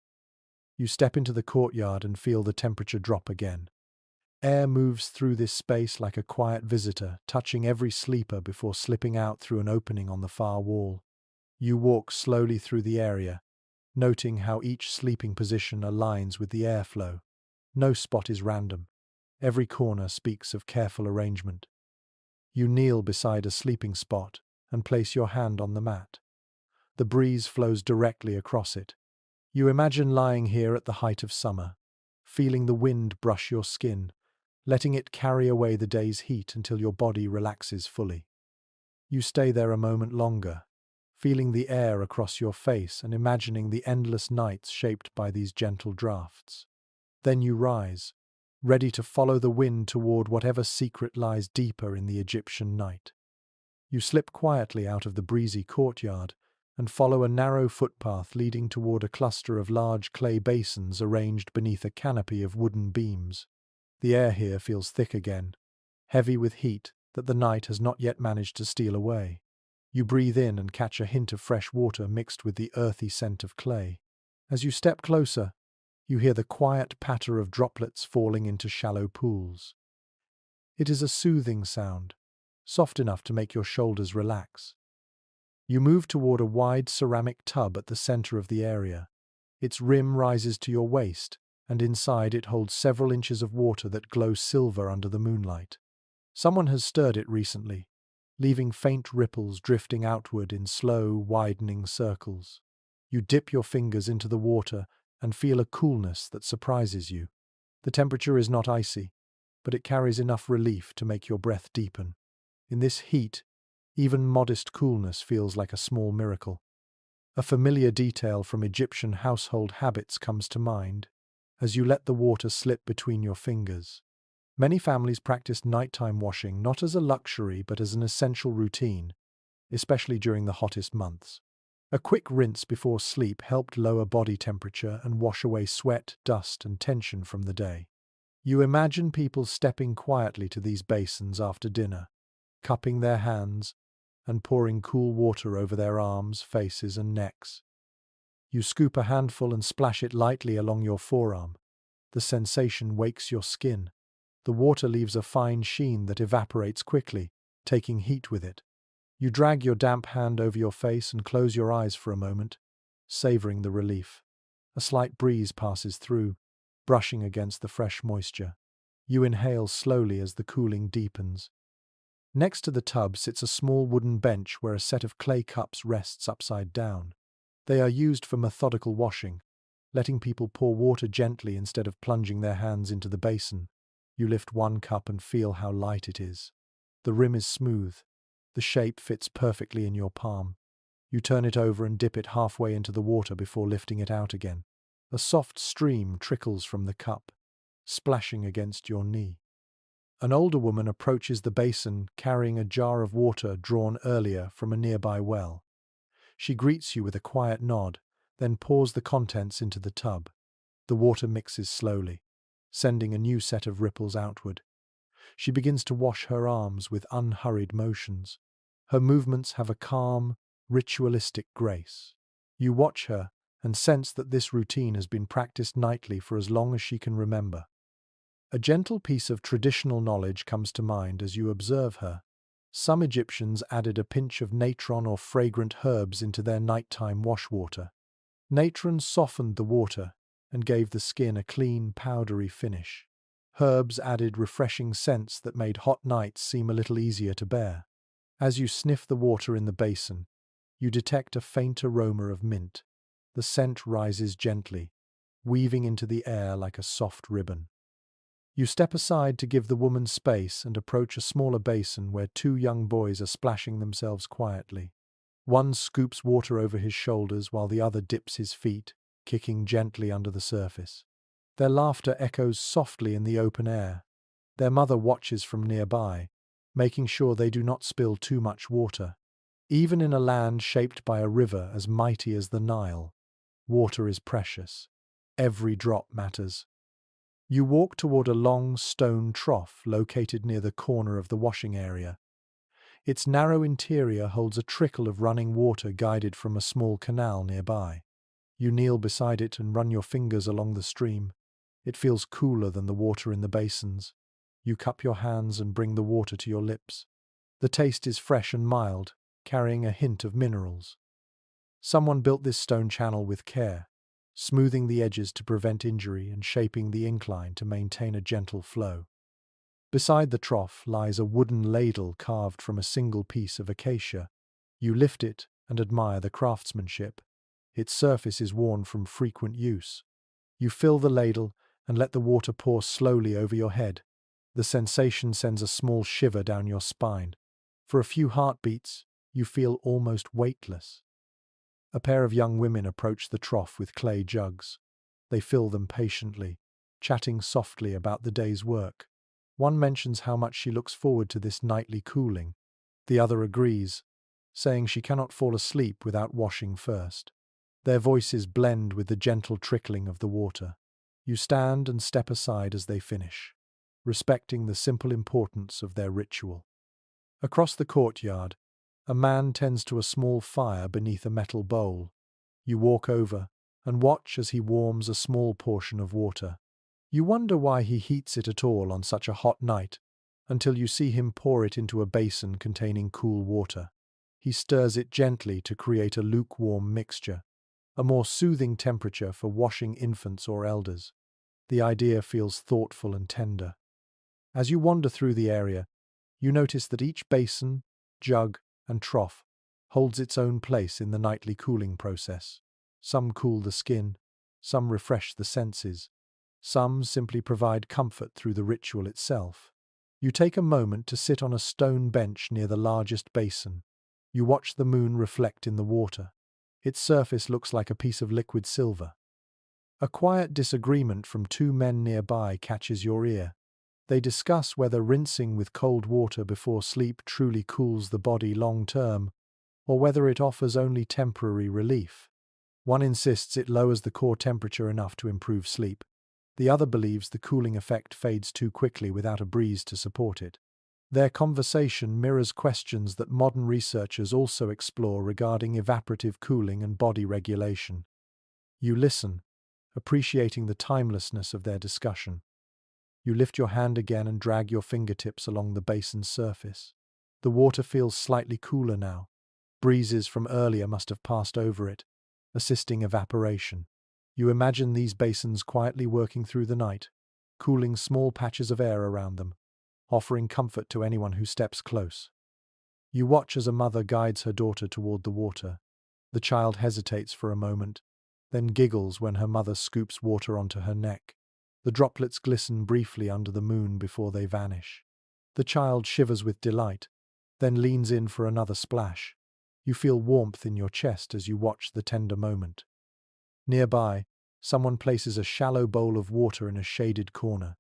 You step into the courtyard and feel the temperature drop again. Air moves through this space like a quiet visitor, touching every sleeper before slipping out through an opening on the far wall. You walk slowly through the area, noting how each sleeping position aligns with the airflow. No spot is random. Every corner speaks of careful arrangement. You kneel beside a sleeping spot and place your hand on the mat. The breeze flows directly across it. You imagine lying here at the height of summer, feeling the wind brush your skin, letting it carry away the day's heat until your body relaxes fully. You stay there a moment longer, feeling the air across your face and imagining the endless nights shaped by these gentle drafts. Then you rise, ready to follow the wind toward whatever secret lies deeper in the Egyptian night. You slip quietly out of the breezy courtyard and follow a narrow footpath leading toward a cluster of large clay basins arranged beneath a canopy of wooden beams. The air here feels thick again, heavy with heat that the night has not yet managed to steal away. You breathe in and catch a hint of fresh water mixed with the earthy scent of clay. As you step closer, you hear the quiet patter of droplets falling into shallow pools. It is a soothing sound, soft enough to make your shoulders relax. You move toward a wide ceramic tub at the center of the area. Its rim rises to your waist, and inside it holds several inches of water that glow silver under the moonlight. Someone has stirred it recently, leaving faint ripples drifting outward in slow, widening circles. You dip your fingers into the water and feel a coolness that surprises you. The temperature is not icy, but it carries enough relief to make your breath deepen. In this heat, even modest coolness feels like a small miracle. A familiar detail from Egyptian household habits comes to mind as you let the water slip between your fingers. Many families practice nighttime washing not as a luxury but as an essential routine, especially during the hottest months. A quick rinse before sleep helped lower body temperature and wash away sweat, dust, and tension from the day. You imagine people stepping quietly to these basins after dinner, cupping their hands and pouring cool water over their arms, faces, and necks. You scoop a handful and splash it lightly along your forearm. The sensation wakes your skin. The water leaves a fine sheen that evaporates quickly, taking heat with it. You drag your damp hand over your face and close your eyes for a moment, savoring the relief. A slight breeze passes through, brushing against the fresh moisture. You inhale slowly as the cooling deepens. Next to the tub sits a small wooden bench where a set of clay cups rests upside down. They are used for methodical washing, letting people pour water gently instead of plunging their hands into the basin. You lift one cup and feel how light it is. The rim is smooth. The shape fits perfectly in your palm. You turn it over and dip it halfway into the water before lifting it out again. A soft stream trickles from the cup, splashing against your knee. An older woman approaches the basin carrying a jar of water drawn earlier from a nearby well. She greets you with a quiet nod, then pours the contents into the tub. The water mixes slowly, sending a new set of ripples outward. She begins to wash her arms with unhurried motions. Her movements have a calm, ritualistic grace. You watch her and sense that this routine has been practiced nightly for as long as she can remember. A gentle piece of traditional knowledge comes to mind as you observe her. Some Egyptians added a pinch of natron or fragrant herbs into their nighttime washwater. Natron softened the water and gave the skin a clean, powdery finish. Herbs added refreshing scents that made hot nights seem a little easier to bear. As you sniff the water in the basin, you detect a faint aroma of mint. The scent rises gently, weaving into the air like a soft ribbon. You step aside to give the woman space and approach a smaller basin where two young boys are splashing themselves quietly. One scoops water over his shoulders while the other dips his feet, kicking gently under the surface. Their laughter echoes softly in the open air. Their mother watches from nearby, making sure they do not spill too much water. Even in a land shaped by a river as mighty as the Nile, water is precious. Every drop matters. You walk toward a long stone trough located near the corner of the washing area. Its narrow interior holds a trickle of running water guided from a small canal nearby. You kneel beside it and run your fingers along the stream. It feels cooler than the water in the basins. You cup your hands and bring the water to your lips. The taste is fresh and mild, carrying a hint of minerals. Someone built this stone channel with care, smoothing the edges to prevent injury and shaping the incline to maintain a gentle flow. Beside the trough lies a wooden ladle carved from a single piece of acacia. You lift it and admire the craftsmanship. Its surface is worn from frequent use. You fill the ladle and let the water pour slowly over your head. The sensation sends a small shiver down your spine. For a few heartbeats, you feel almost weightless. A pair of young women approach the trough with clay jugs. They fill them patiently, chatting softly about the day's work. One mentions how much she looks forward to this nightly cooling. The other agrees, saying she cannot fall asleep without washing first. Their voices blend with the gentle trickling of the water. You stand and step aside as they finish, respecting the simple importance of their ritual. Across the courtyard, a man tends to a small fire beneath a metal bowl. You walk over and watch as he warms a small portion of water. You wonder why he heats it at all on such a hot night, until you see him pour it into a basin containing cool water. He stirs it gently to create a lukewarm mixture, a more soothing temperature for washing infants or elders. The idea feels thoughtful and tender. As you wander through the area, you notice that each basin, jug, and trough holds its own place in the nightly cooling process. Some cool the skin, some refresh the senses, some simply provide comfort through the ritual itself. You take a moment to sit on a stone bench near the largest basin. You watch the moon reflect in the water. Its surface looks like a piece of liquid silver. A quiet disagreement from two men nearby catches your ear. They discuss whether rinsing with cold water before sleep truly cools the body long term, or whether it offers only temporary relief. One insists it lowers the core temperature enough to improve sleep. The other believes the cooling effect fades too quickly without a breeze to support it. Their conversation mirrors questions that modern researchers also explore regarding evaporative cooling and body regulation. You listen, appreciating the timelessness of their discussion. You lift your hand again and drag your fingertips along the basin's surface. The water feels slightly cooler now. Breezes from earlier must have passed over it, assisting evaporation. You imagine these basins quietly working through the night, cooling small patches of air around them, offering comfort to anyone who steps close. You watch as a mother guides her daughter toward the water. The child hesitates for a moment, then giggles when her mother scoops water onto her neck. The droplets glisten briefly under the moon before they vanish. The child shivers with delight, then leans in for another splash. You feel warmth in your chest as you watch the tender moment. Nearby, someone places a shallow bowl of water in a shaded corner.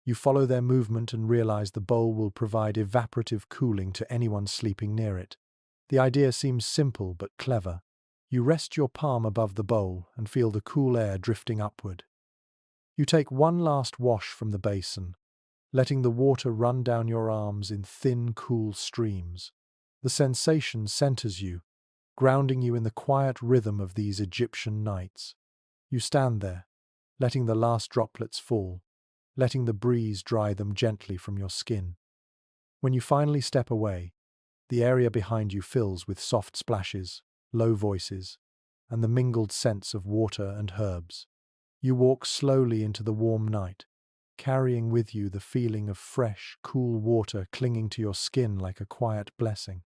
You follow their movement and realize the bowl will provide evaporative cooling to anyone sleeping near it. The idea seems simple but clever. You rest your palm above the bowl and feel the cool air drifting upward. You take one last wash from the basin, letting the water run down your arms in thin, cool streams. The sensation centers you, grounding you in the quiet rhythm of these Egyptian nights. You stand there, letting the last droplets fall, letting the breeze dry them gently from your skin. When you finally step away, the area behind you fills with soft splashes, low voices, and the mingled scents of water and herbs. You walk slowly into the warm night, carrying with you the feeling of fresh, cool water clinging to your skin like a quiet blessing.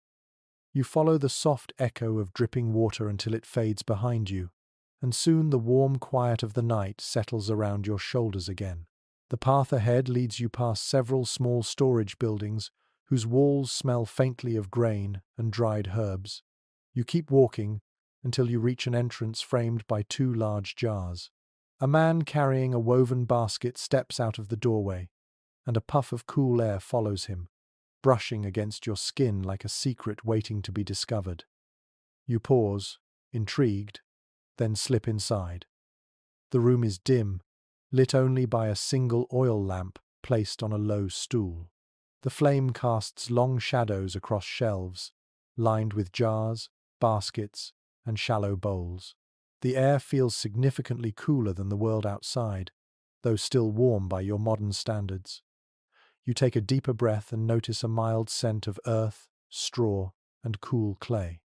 You follow the soft echo of dripping water until it fades behind you, and soon the warm quiet of the night settles around your shoulders again. The path ahead leads you past several small storage buildings whose walls smell faintly of grain and dried herbs. You keep walking until you reach an entrance framed by two large jars. A man carrying a woven basket steps out of the doorway, and a puff of cool air follows him, brushing against your skin like a secret waiting to be discovered. You pause, intrigued, then slip inside. The room is dim, lit only by a single oil lamp placed on a low stool. The flame casts long shadows across shelves, lined with jars, baskets, and shallow bowls. The air feels significantly cooler than the world outside, though still warm by your modern standards. You take a deeper breath and notice a mild scent of earth, straw, and cool clay.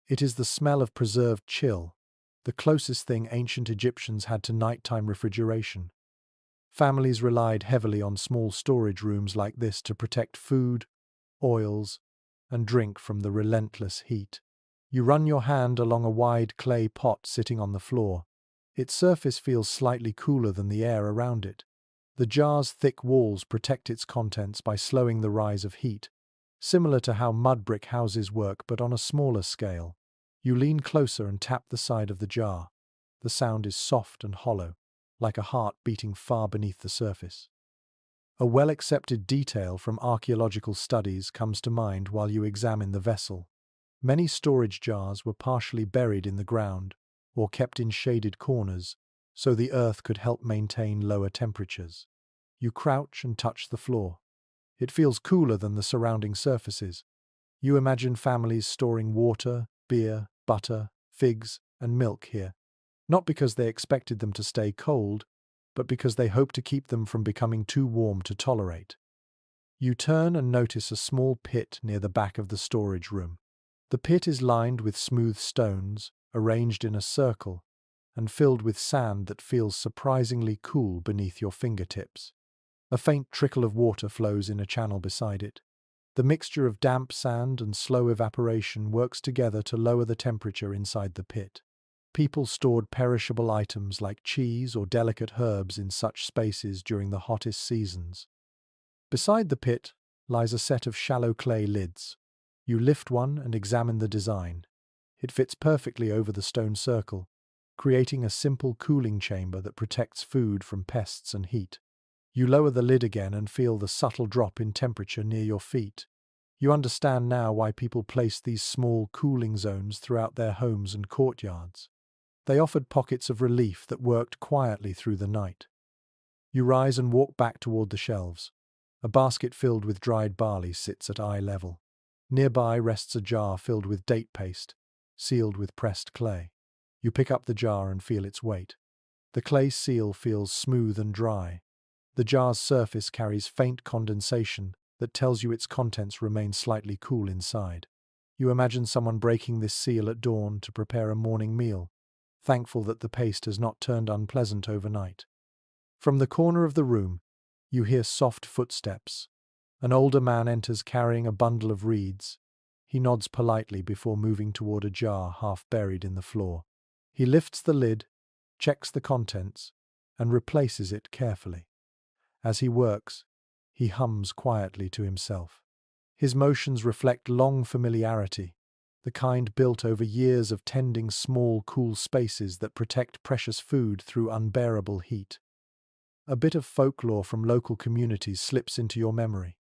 It is the smell of preserved chill, the closest thing ancient Egyptians had to nighttime refrigeration. Families relied heavily on small storage rooms like this to protect food, oils, and drink from the relentless heat. You run your hand along a wide clay pot sitting on the floor. Its surface feels slightly cooler than the air around it. The jar's thick walls protect its contents by slowing the rise of heat, similar to how mud brick houses work but on a smaller scale. You lean closer and tap the side of the jar. The sound is soft and hollow, like a heart beating far beneath the surface. A well-accepted detail from archaeological studies comes to mind while you examine the vessel. Many storage jars were partially buried in the ground or kept in shaded corners, so the earth could help maintain lower temperatures. You crouch and touch the floor. It feels cooler than the surrounding surfaces. You imagine families storing water, beer, butter, figs, and milk here, not because they expected them to stay cold, but because they hoped to keep them from becoming too warm to tolerate. You turn and notice a small pit near the back of the storage room. The pit is lined with smooth stones, arranged in a circle, and filled with sand that feels surprisingly cool beneath your fingertips. A faint trickle of water flows in a channel beside it. The mixture of damp sand and slow evaporation works together to lower the temperature inside the pit. People stored perishable items like cheese or delicate herbs in such spaces during the hottest seasons. Beside the pit lies a set of shallow clay lids. You lift one and examine the design. It fits perfectly over the stone circle, creating a simple cooling chamber that protects food from pests and heat. You lower the lid again and feel the subtle drop in temperature near your feet. You understand now why people placed these small cooling zones throughout their homes and courtyards. They offered pockets of relief that worked quietly through the night. You rise and walk back toward the shelves. A basket filled with dried barley sits at eye level. Nearby rests a jar filled with date paste, sealed with pressed clay. You pick up the jar and feel its weight. The clay seal feels smooth and dry. The jar's surface carries faint condensation that tells you its contents remain slightly cool inside. You imagine someone breaking this seal at dawn to prepare a morning meal, thankful that the paste has not turned unpleasant overnight. From the corner of the room, you hear soft footsteps. An older man enters carrying a bundle of reeds. He nods politely before moving toward a jar half buried in the floor. He lifts the lid, checks the contents, and replaces it carefully. As he works, he hums quietly to himself. His motions reflect long familiarity, the kind built over years of tending small, cool spaces that protect precious food through unbearable heat. A bit of folklore from local communities slips into your memory.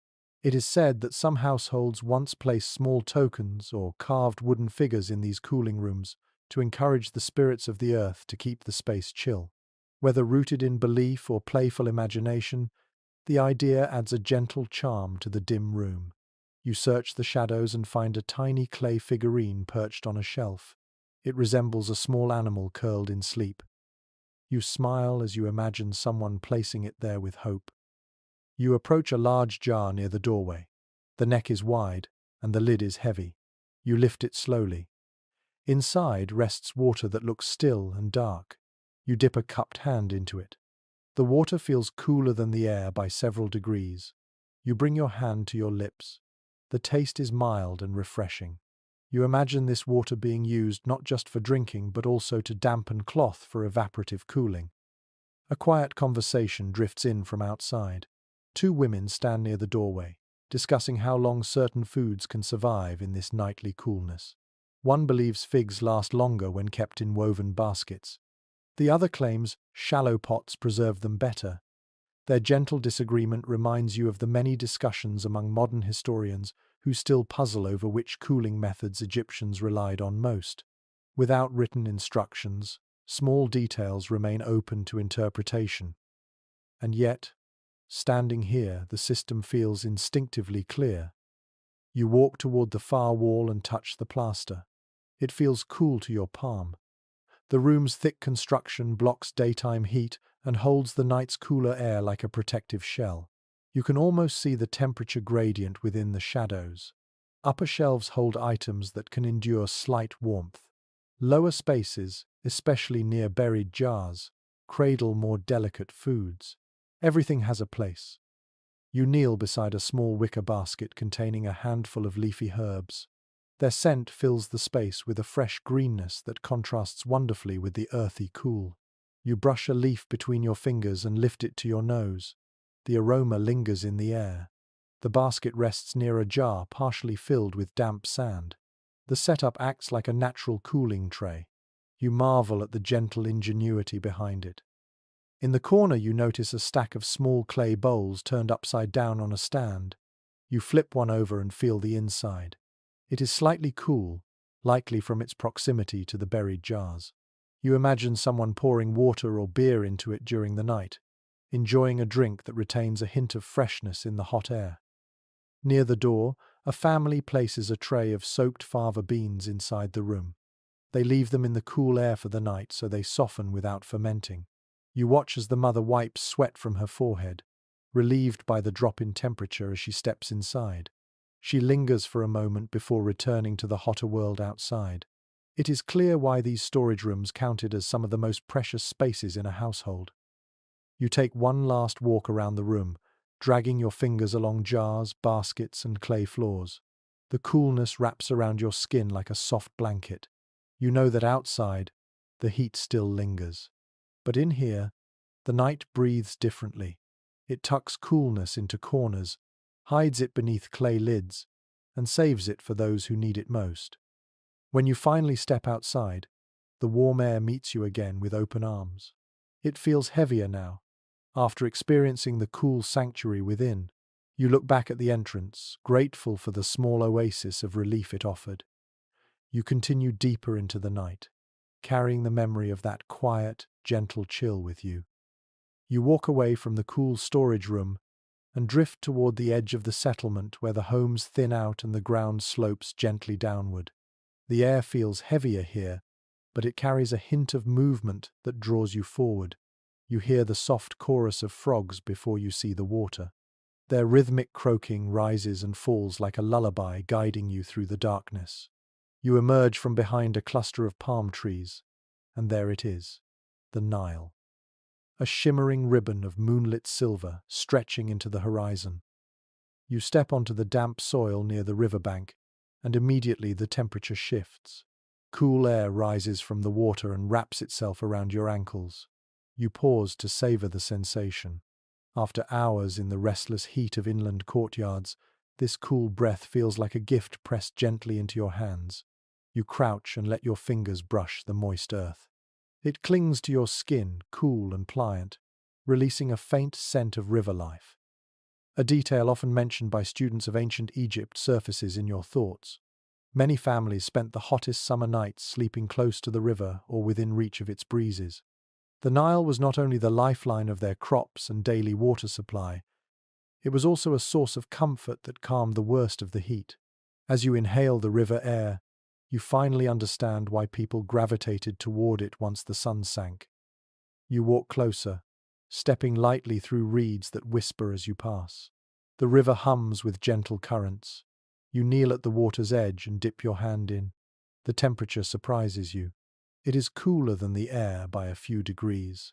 It is said that some households once placed small tokens or carved wooden figures in these cooling rooms to encourage the spirits of the earth to keep the space chill. Whether rooted in belief or playful imagination, the idea adds a gentle charm to the dim room. You search the shadows and find a tiny clay figurine perched on a shelf. It resembles a small animal curled in sleep. You smile as you imagine someone placing it there with hope. You approach a large jar near the doorway. The neck is wide, and the lid is heavy. You lift it slowly. Inside rests water that looks still and dark. You dip a cupped hand into it. The water feels cooler than the air by several degrees. You bring your hand to your lips. The taste is mild and refreshing. You imagine this water being used not just for drinking but also to dampen cloth for evaporative cooling. A quiet conversation drifts in from outside. Two women stand near the doorway, discussing how long certain foods can survive in this nightly coolness. One believes figs last longer when kept in woven baskets. The other claims shallow pots preserve them better. Their gentle disagreement reminds you of the many discussions among modern historians who still puzzle over which cooling methods Egyptians relied on most. Without written instructions, small details remain open to interpretation. And yet, standing here, the system feels instinctively clear. You walk toward the far wall and touch the plaster. It feels cool to your palm. The room's thick construction blocks daytime heat and holds the night's cooler air like a protective shell. You can almost see the temperature gradient within the shadows. Upper shelves hold items that can endure slight warmth. Lower spaces, especially near buried jars, cradle more delicate foods. Everything has a place. You kneel beside a small wicker basket containing a handful of leafy herbs. Their scent fills the space with a fresh greenness that contrasts wonderfully with the earthy cool. You brush a leaf between your fingers and lift it to your nose. The aroma lingers in the air. The basket rests near a jar partially filled with damp sand. The setup acts like a natural cooling tray. You marvel at the gentle ingenuity behind it. In the corner you notice a stack of small clay bowls turned upside down on a stand. You flip one over and feel the inside. It is slightly cool, likely from its proximity to the buried jars. You imagine someone pouring water or beer into it during the night, enjoying a drink that retains a hint of freshness in the hot air. Near the door, a family places a tray of soaked fava beans inside the room. They leave them in the cool air for the night so they soften without fermenting. You watch as the mother wipes sweat from her forehead, relieved by the drop in temperature as she steps inside. She lingers for a moment before returning to the hotter world outside. It is clear why these storage rooms counted as some of the most precious spaces in a household. You take one last walk around the room, dragging your fingers along jars, baskets, and clay floors. The coolness wraps around your skin like a soft blanket. You know that outside, the heat still lingers. But in here, the night breathes differently. It tucks coolness into corners, hides it beneath clay lids, and saves it for those who need it most. When you finally step outside, the warm air meets you again with open arms. It feels heavier now. After experiencing the cool sanctuary within, you look back at the entrance, grateful for the small oasis of relief it offered. You continue deeper into the night, carrying the memory of that quiet, gentle chill with you. You walk away from the cool storage room and drift toward the edge of the settlement where the homes thin out and the ground slopes gently downward. The air feels heavier here, but it carries a hint of movement that draws you forward. You hear the soft chorus of frogs before you see the water. Their rhythmic croaking rises and falls like a lullaby guiding you through the darkness. You emerge from behind a cluster of palm trees, and there it is, the Nile. A shimmering ribbon of moonlit silver stretching into the horizon. You step onto the damp soil near the riverbank and immediately the temperature shifts. Cool air rises from the water and wraps itself around your ankles. You pause to savor the sensation. After hours in the restless heat of inland courtyards, this cool breath feels like a gift pressed gently into your hands. You crouch and let your fingers brush the moist earth. It clings to your skin, cool and pliant, releasing a faint scent of river life. A detail often mentioned by students of ancient Egypt surfaces in your thoughts. Many families spent the hottest summer nights sleeping close to the river or within reach of its breezes. The Nile was not only the lifeline of their crops and daily water supply, it was also a source of comfort that calmed the worst of the heat. As you inhale the river air, you finally understand why people gravitated toward it once the sun sank. You walk closer, stepping lightly through reeds that whisper as you pass. The river hums with gentle currents. You kneel at the water's edge and dip your hand in. The temperature surprises you. It is cooler than the air by a few degrees,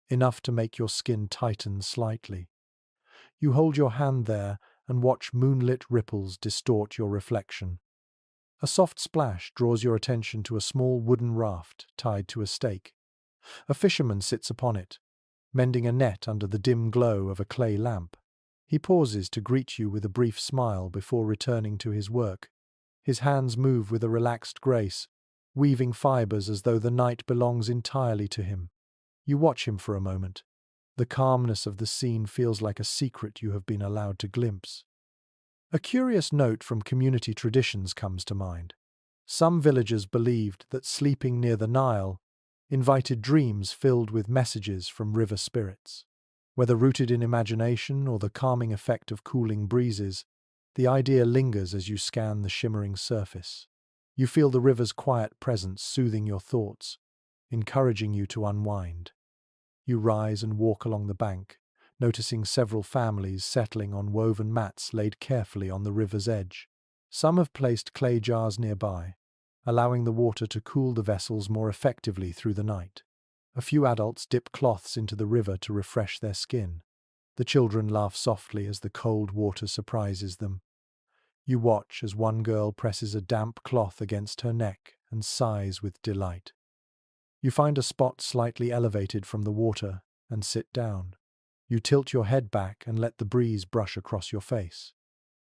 enough to make your skin tighten slightly. You hold your hand there and watch moonlit ripples distort your reflection. A soft splash draws your attention to a small wooden raft tied to a stake. A fisherman sits upon it, mending a net under the dim glow of a clay lamp. He pauses to greet you with a brief smile before returning to his work. His hands move with a relaxed grace, weaving fibers as though the night belongs entirely to him. You watch him for a moment. The calmness of the scene feels like a secret you have been allowed to glimpse. A curious note from community traditions comes to mind. Some villagers believed that sleeping near the Nile invited dreams filled with messages from river spirits. Whether rooted in imagination or the calming effect of cooling breezes, the idea lingers as you scan the shimmering surface. You feel the river's quiet presence soothing your thoughts, encouraging you to unwind. You rise and walk along the bank, noticing several families settling on woven mats laid carefully on the river's edge. Some have placed clay jars nearby, allowing the water to cool the vessels more effectively through the night. A few adults dip cloths into the river to refresh their skin. The children laugh softly as the cold water surprises them. You watch as one girl presses a damp cloth against her neck and sighs with delight. You find a spot slightly elevated from the water and sit down. You tilt your head back and let the breeze brush across your face.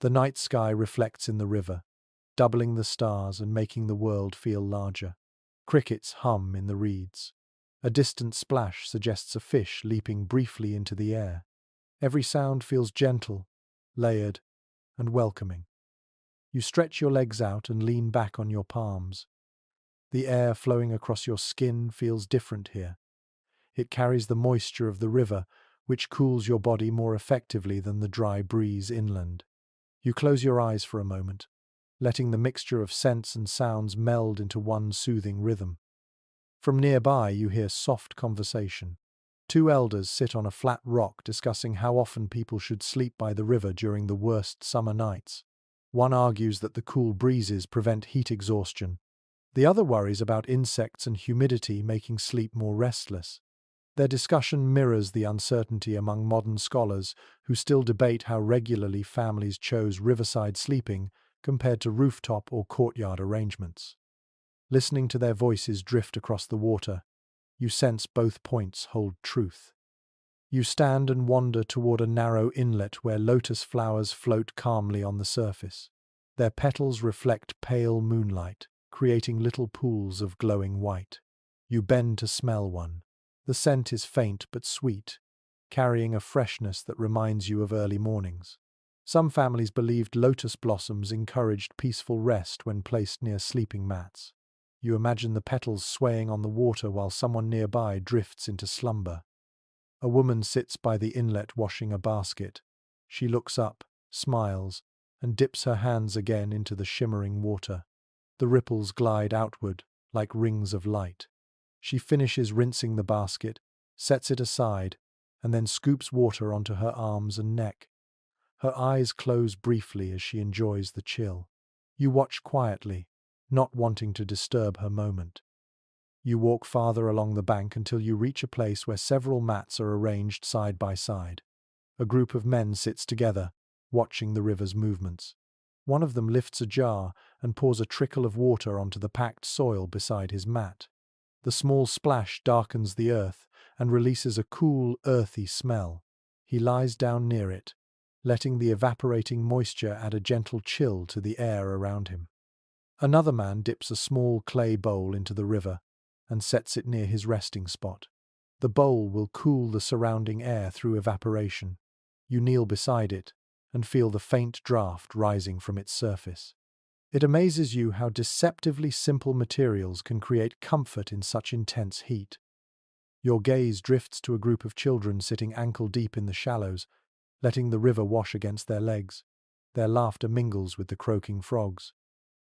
The night sky reflects in the river, doubling the stars and making the world feel larger. Crickets hum in the reeds. A distant splash suggests a fish leaping briefly into the air. Every sound feels gentle, layered, and welcoming. You stretch your legs out and lean back on your palms. The air flowing across your skin feels different here. It carries the moisture of the river, which cools your body more effectively than the dry breeze inland. You close your eyes for a moment, letting the mixture of scents and sounds meld into one soothing rhythm. From nearby, you hear soft conversation. Two elders sit on a flat rock discussing how often people should sleep by the river during the worst summer nights. One argues that the cool breezes prevent heat exhaustion. The other worries about insects and humidity making sleep more restless. Their discussion mirrors the uncertainty among modern scholars who still debate how regularly families chose riverside sleeping compared to rooftop or courtyard arrangements. Listening to their voices drift across the water, you sense both points hold truth. You stand and wander toward a narrow inlet where lotus flowers float calmly on the surface. Their petals reflect pale moonlight, creating little pools of glowing white. You bend to smell one. The scent is faint but sweet, carrying a freshness that reminds you of early mornings. Some families believed lotus blossoms encouraged peaceful rest when placed near sleeping mats. You imagine the petals swaying on the water while someone nearby drifts into slumber. A woman sits by the inlet washing a basket. She looks up, smiles, and dips her hands again into the shimmering water. The ripples glide outward, like rings of light. She finishes rinsing the basket, sets it aside, and then scoops water onto her arms and neck. Her eyes close briefly as she enjoys the chill. You watch quietly, not wanting to disturb her moment. You walk farther along the bank until you reach a place where several mats are arranged side by side. A group of men sits together, watching the river's movements. One of them lifts a jar and pours a trickle of water onto the packed soil beside his mat. The small splash darkens the earth and releases a cool, earthy smell. He lies down near it, letting the evaporating moisture add a gentle chill to the air around him. Another man dips a small clay bowl into the river and sets it near his resting spot. The bowl will cool the surrounding air through evaporation. You kneel beside it and feel the faint draft rising from its surface. It amazes you how deceptively simple materials can create comfort in such intense heat. Your gaze drifts to a group of children sitting ankle-deep in the shallows, letting the river wash against their legs. Their laughter mingles with the croaking frogs.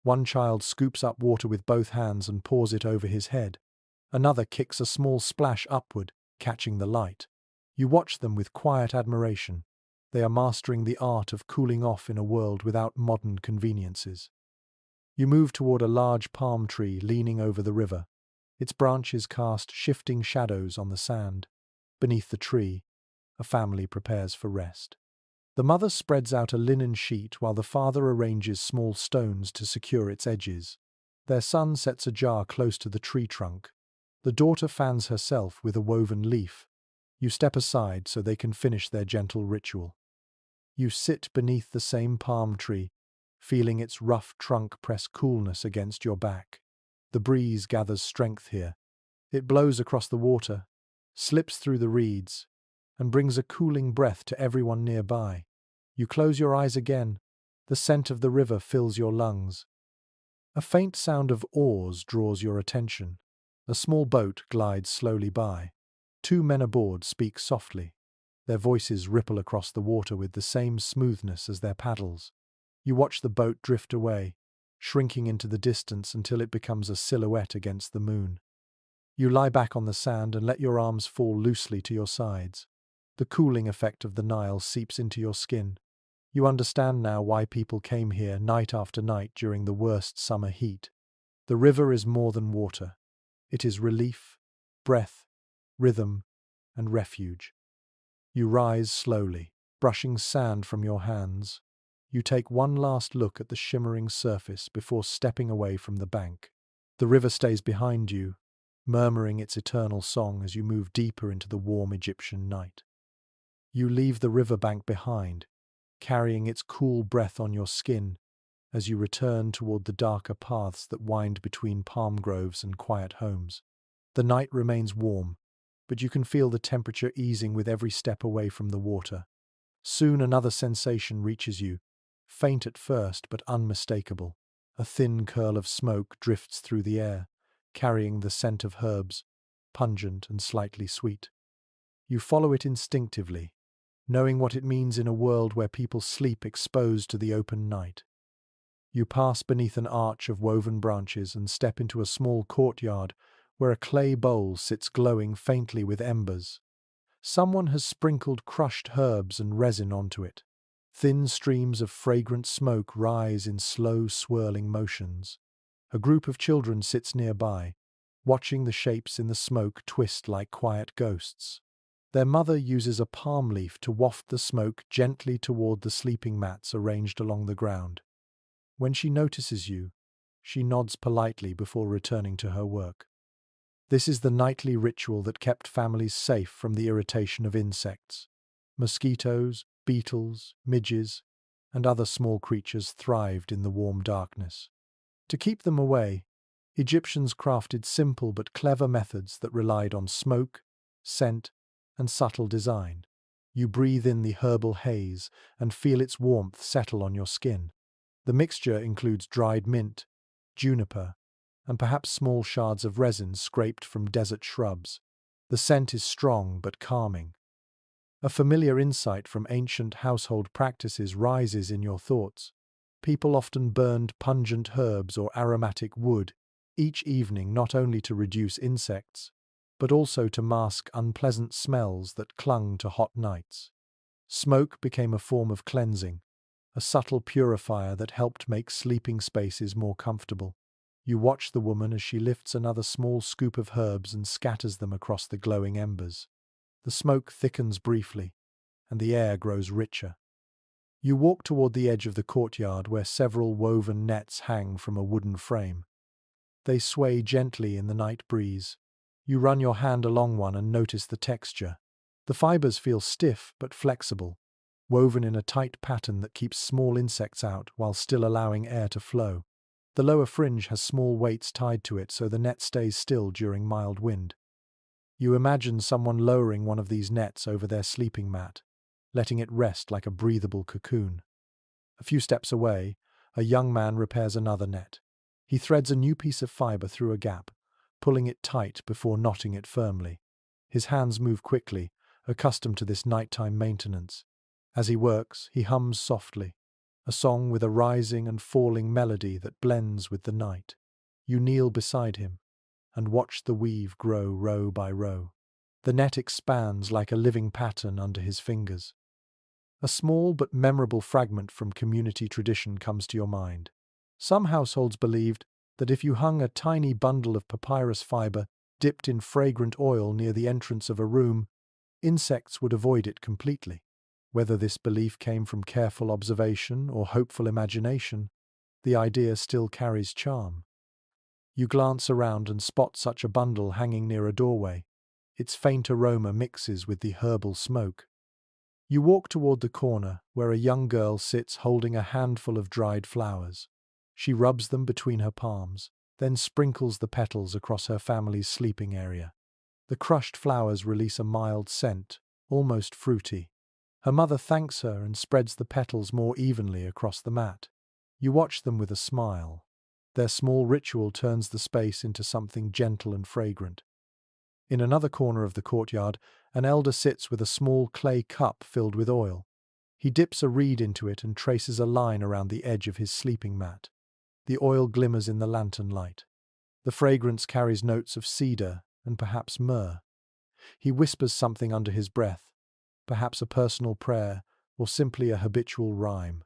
One child scoops up water with both hands and pours it over his head. Another kicks a small splash upward, catching the light. You watch them with quiet admiration. They are mastering the art of cooling off in a world without modern conveniences. You move toward a large palm tree leaning over the river. Its branches cast shifting shadows on the sand. Beneath the tree, a family prepares for rest. The mother spreads out a linen sheet while the father arranges small stones to secure its edges. Their son sets a jar close to the tree trunk. The daughter fans herself with a woven leaf. You step aside so they can finish their gentle ritual. You sit beneath the same palm tree, feeling its rough trunk press coolness against your back. The breeze gathers strength here. It blows across the water, slips through the reeds, and brings a cooling breath to everyone nearby. You close your eyes again. The scent of the river fills your lungs. A faint sound of oars draws your attention. A small boat glides slowly by. Two men aboard speak softly. Their voices ripple across the water with the same smoothness as their paddles. You watch the boat drift away, shrinking into the distance until it becomes a silhouette against the moon. You lie back on the sand and let your arms fall loosely to your sides. The cooling effect of the Nile seeps into your skin. You understand now why people came here night after night during the worst summer heat. The river is more than water. It is relief, breath, rhythm, and refuge. You rise slowly, brushing sand from your hands. You take one last look at the shimmering surface before stepping away from the bank. The river stays behind you, murmuring its eternal song as you move deeper into the warm Egyptian night. You leave the riverbank behind, carrying its cool breath on your skin as you return toward the darker paths that wind between palm groves and quiet homes. The night remains warm, but you can feel the temperature easing with every step away from the water. Soon another sensation reaches you, faint at first but unmistakable. A thin curl of smoke drifts through the air, carrying the scent of herbs, pungent and slightly sweet. You follow it instinctively, knowing what it means in a world where people sleep exposed to the open night. You pass beneath an arch of woven branches and step into a small courtyard where a clay bowl sits glowing faintly with embers. Someone has sprinkled crushed herbs and resin onto it. Thin streams of fragrant smoke rise in slow, swirling motions. A group of children sits nearby, watching the shapes in the smoke twist like quiet ghosts. Their mother uses a palm leaf to waft the smoke gently toward the sleeping mats arranged along the ground. When she notices you, she nods politely before returning to her work. This is the nightly ritual that kept families safe from the irritation of insects. Mosquitoes, beetles, midges, and other small creatures thrived in the warm darkness. To keep them away, Egyptians crafted simple but clever methods that relied on smoke, scent, and subtle design. You breathe in the herbal haze and feel its warmth settle on your skin. The mixture includes dried mint, juniper, and perhaps small shards of resin scraped from desert shrubs. The scent is strong but calming. A familiar insight from ancient household practices rises in your thoughts. People often burned pungent herbs or aromatic wood each evening not only to reduce insects, but also to mask unpleasant smells that clung to hot nights. Smoke became a form of cleansing, a subtle purifier that helped make sleeping spaces more comfortable. You watch the woman as she lifts another small scoop of herbs and scatters them across the glowing embers. The smoke thickens briefly, and the air grows richer. You walk toward the edge of the courtyard where several woven nets hang from a wooden frame. They sway gently in the night breeze. You run your hand along one and notice the texture. The fibers feel stiff but flexible, woven in a tight pattern that keeps small insects out while still allowing air to flow. The lower fringe has small weights tied to it so the net stays still during mild wind. You imagine someone lowering one of these nets over their sleeping mat, letting it rest like a breathable cocoon. A few steps away, a young man repairs another net. He threads a new piece of fiber through a gap, pulling it tight before knotting it firmly. His hands move quickly, accustomed to this nighttime maintenance. As he works, he hums softly, a song with a rising and falling melody that blends with the night. You kneel beside him and watch the weave grow row by row. The net expands like a living pattern under his fingers. A small but memorable fragment from community tradition comes to your mind. Some households believed that if you hung a tiny bundle of papyrus fiber dipped in fragrant oil near the entrance of a room, insects would avoid it completely. Whether this belief came from careful observation or hopeful imagination, the idea still carries charm. You glance around and spot such a bundle hanging near a doorway. Its faint aroma mixes with the herbal smoke. You walk toward the corner where a young girl sits holding a handful of dried flowers. She rubs them between her palms, then sprinkles the petals across her family's sleeping area. The crushed flowers release a mild scent, almost fruity. Her mother thanks her and spreads the petals more evenly across the mat. You watch them with a smile. Their small ritual turns the space into something gentle and fragrant. In another corner of the courtyard, an elder sits with a small clay cup filled with oil. He dips a reed into it and traces a line around the edge of his sleeping mat. The oil glimmers in the lantern light. The fragrance carries notes of cedar and perhaps myrrh. He whispers something under his breath, perhaps a personal prayer or simply a habitual rhyme.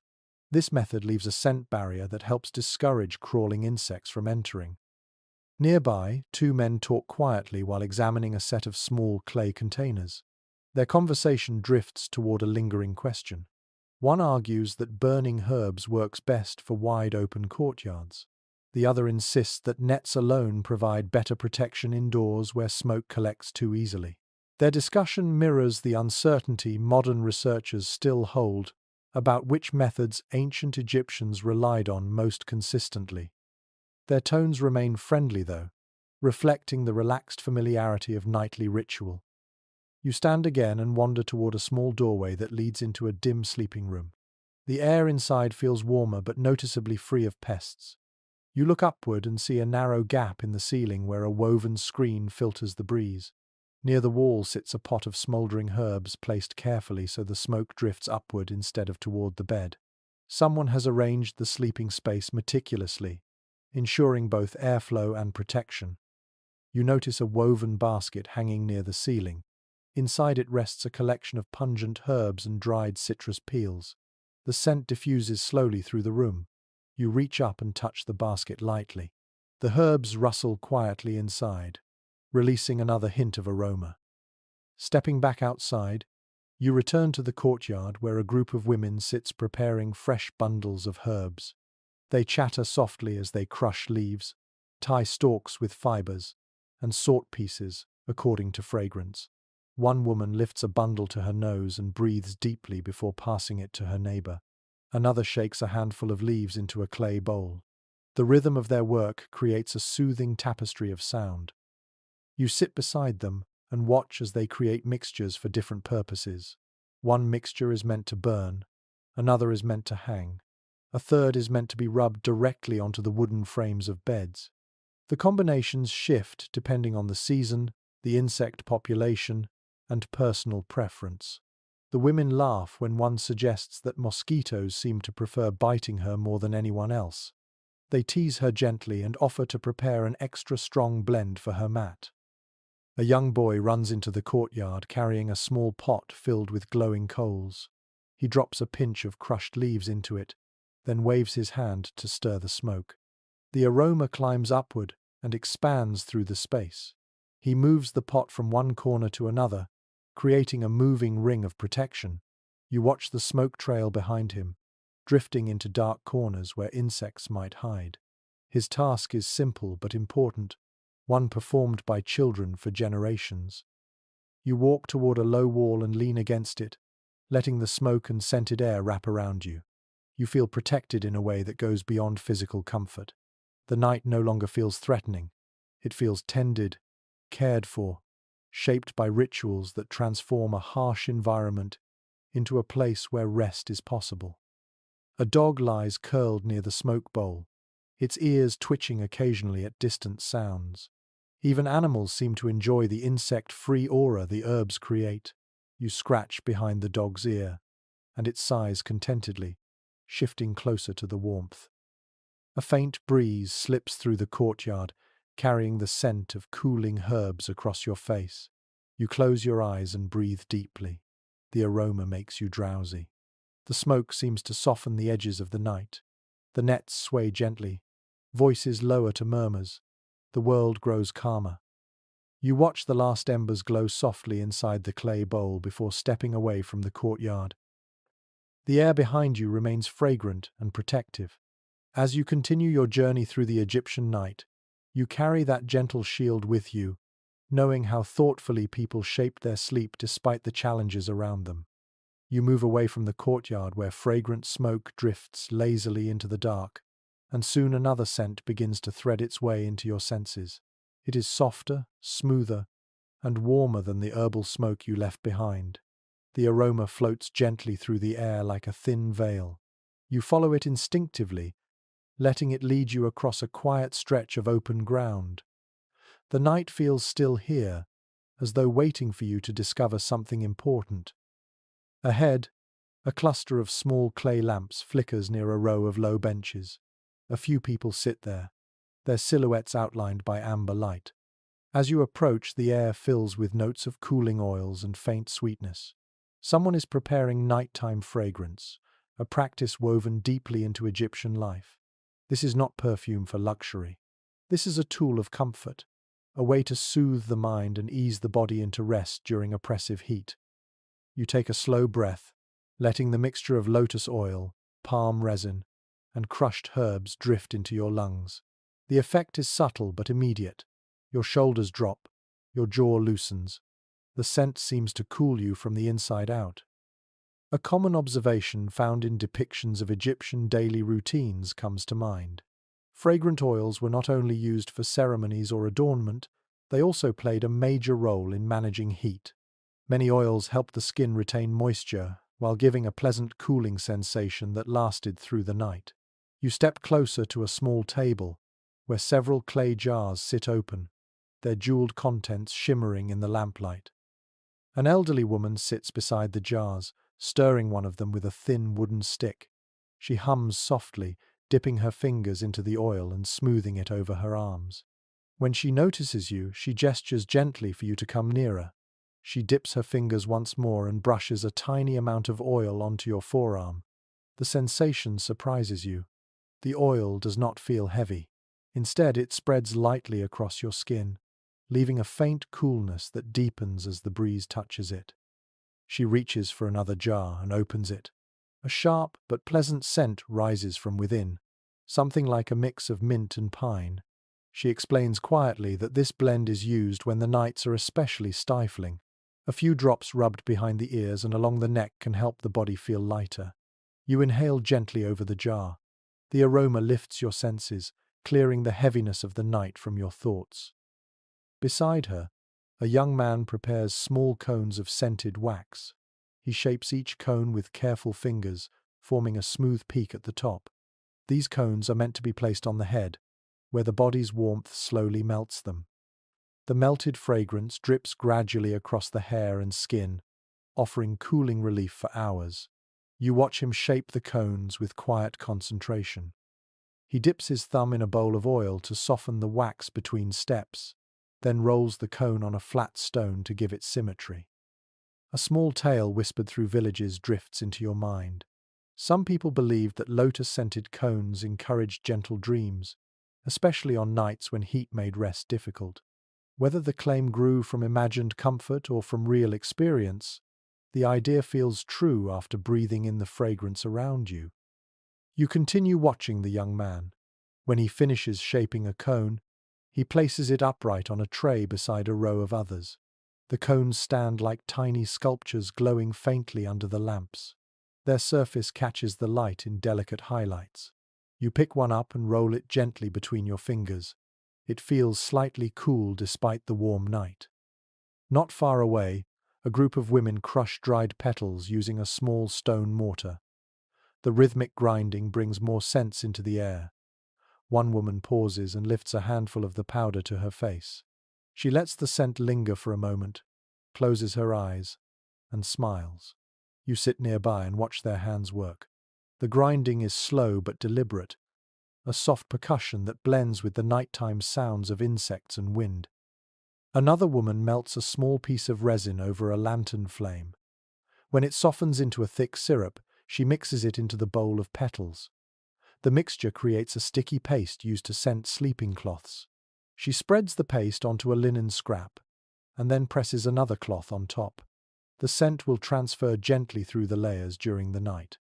This method leaves a scent barrier that helps discourage crawling insects from entering. Nearby, two men talk quietly while examining a set of small clay containers. Their conversation drifts toward a lingering question. One argues that burning herbs works best for wide-open courtyards. The other insists that nets alone provide better protection indoors where smoke collects too easily. Their discussion mirrors the uncertainty modern researchers still hold about which methods ancient Egyptians relied on most consistently. Their tones remain friendly, though, reflecting the relaxed familiarity of nightly ritual. You stand again and wander toward a small doorway that leads into a dim sleeping room. The air inside feels warmer but noticeably free of pests. You look upward and see a narrow gap in the ceiling where a woven screen filters the breeze. Near the wall sits a pot of smoldering herbs placed carefully so the smoke drifts upward instead of toward the bed. Someone has arranged the sleeping space meticulously, ensuring both airflow and protection. You notice a woven basket hanging near the ceiling. Inside it rests a collection of pungent herbs and dried citrus peels. The scent diffuses slowly through the room. You reach up and touch the basket lightly. The herbs rustle quietly inside, releasing another hint of aroma. Stepping back outside, you return to the courtyard where a group of women sits preparing fresh bundles of herbs. They chatter softly as they crush leaves, tie stalks with fibers, and sort pieces according to fragrance. One woman lifts a bundle to her nose and breathes deeply before passing it to her neighbor. Another shakes a handful of leaves into a clay bowl. The rhythm of their work creates a soothing tapestry of sound. You sit beside them and watch as they create mixtures for different purposes. One mixture is meant to burn, another is meant to hang, a third is meant to be rubbed directly onto the wooden frames of beds. The combinations shift depending on the season, the insect population, and personal preference. The women laugh when one suggests that mosquitoes seem to prefer biting her more than anyone else. They tease her gently and offer to prepare an extra strong blend for her mat. A young boy runs into the courtyard carrying a small pot filled with glowing coals. He drops a pinch of crushed leaves into it, then waves his hand to stir the smoke. The aroma climbs upward and expands through the space. He moves the pot from one corner to another, creating a moving ring of protection. You watch the smoke trail behind him, drifting into dark corners where insects might hide. His task is simple but important, one performed by children for generations. You walk toward a low wall and lean against it, letting the smoke and scented air wrap around you. You feel protected in a way that goes beyond physical comfort. The night no longer feels threatening. It feels tended, cared for, shaped by rituals that transform a harsh environment into a place where rest is possible. A dog lies curled near the smoke bowl, its ears twitching occasionally at distant sounds. Even animals seem to enjoy the insect-free aura the herbs create. You scratch behind the dog's ear, and it sighs contentedly, shifting closer to the warmth. A faint breeze slips through the courtyard, carrying the scent of cooling herbs across your face. You close your eyes and breathe deeply. The aroma makes you drowsy. The smoke seems to soften the edges of the night. The nets sway gently, voices lower to murmurs. The world grows calmer. You watch the last embers glow softly inside the clay bowl before stepping away from the courtyard. The air behind you remains fragrant and protective. As you continue your journey through the Egyptian night, you carry that gentle shield with you, knowing how thoughtfully people shaped their sleep despite the challenges around them. You move away from the courtyard where fragrant smoke drifts lazily into the dark, and soon another scent begins to thread its way into your senses. It is softer, smoother, and warmer than the herbal smoke you left behind. The aroma floats gently through the air like a thin veil. You follow it instinctively, letting it lead you across a quiet stretch of open ground. The night feels still here, as though waiting for you to discover something important. Ahead, a cluster of small clay lamps flickers near a row of low benches. A few people sit there, their silhouettes outlined by amber light. As you approach, the air fills with notes of cooling oils and faint sweetness. Someone is preparing nighttime fragrance, a practice woven deeply into Egyptian life. This is not perfume for luxury. This is a tool of comfort, a way to soothe the mind and ease the body into rest during oppressive heat. You take a slow breath, letting the mixture of lotus oil, palm resin, and crushed herbs drift into your lungs. The effect is subtle but immediate. Your shoulders drop, your jaw loosens. The scent seems to cool you from the inside out. A common observation found in depictions of Egyptian daily routines comes to mind. Fragrant oils were not only used for ceremonies or adornment, they also played a major role in managing heat. Many oils helped the skin retain moisture, while giving a pleasant cooling sensation that lasted through the night. You step closer to a small table, where several clay jars sit open, their jeweled contents shimmering in the lamplight. An elderly woman sits beside the jars, stirring one of them with a thin wooden stick. She hums softly, dipping her fingers into the oil and smoothing it over her arms. When she notices you, she gestures gently for you to come nearer. She dips her fingers once more and brushes a tiny amount of oil onto your forearm. The sensation surprises you. The oil does not feel heavy. Instead, it spreads lightly across your skin, leaving a faint coolness that deepens as the breeze touches it. She reaches for another jar and opens it. A sharp but pleasant scent rises from within, something like a mix of mint and pine. She explains quietly that this blend is used when the nights are especially stifling. A few drops rubbed behind the ears and along the neck can help the body feel lighter. You inhale gently over the jar. The aroma lifts your senses, clearing the heaviness of the night from your thoughts. Beside her, a young man prepares small cones of scented wax. He shapes each cone with careful fingers, forming a smooth peak at the top. These cones are meant to be placed on the head, where the body's warmth slowly melts them. The melted fragrance drips gradually across the hair and skin, offering cooling relief for hours. You watch him shape the cones with quiet concentration. He dips his thumb in a bowl of oil to soften the wax between steps, then rolls the cone on a flat stone to give it symmetry. A small tale whispered through villages drifts into your mind. Some people believed that lotus-scented cones encouraged gentle dreams, especially on nights when heat made rest difficult. Whether the claim grew from imagined comfort or from real experience, The idea feels true after breathing in the fragrance around you. You continue watching the young man. When he finishes shaping a cone, he places it upright on a tray beside a row of others. The cones stand like tiny sculptures glowing faintly under the lamps. Their surface catches the light in delicate highlights. You pick one up and roll it gently between your fingers. It feels slightly cool despite the warm night. Not far away, a group of women crush dried petals using a small stone mortar. The rhythmic grinding brings more scents into the air. One woman pauses and lifts a handful of the powder to her face. She lets the scent linger for a moment, closes her eyes, and smiles. You sit nearby and watch their hands work. The grinding is slow but deliberate, a soft percussion that blends with the nighttime sounds of insects and wind. Another woman melts a small piece of resin over a lantern flame. When it softens into a thick syrup, she mixes it into the bowl of petals. The mixture creates a sticky paste used to scent sleeping cloths. She spreads the paste onto a linen scrap, and then presses another cloth on top. The scent will transfer gently through the layers during the night.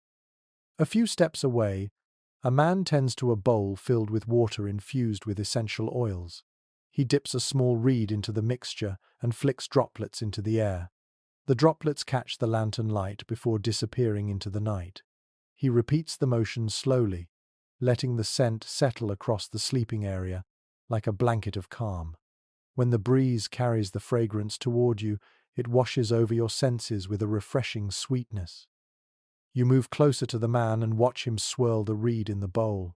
A few steps away, a man tends to a bowl filled with water infused with essential oils. He dips a small reed into the mixture and flicks droplets into the air. The droplets catch the lantern light before disappearing into the night. He repeats the motion slowly, letting the scent settle across the sleeping area like a blanket of calm. When the breeze carries the fragrance toward you, it washes over your senses with a refreshing sweetness. You move closer to the man and watch him swirl the reed in the bowl.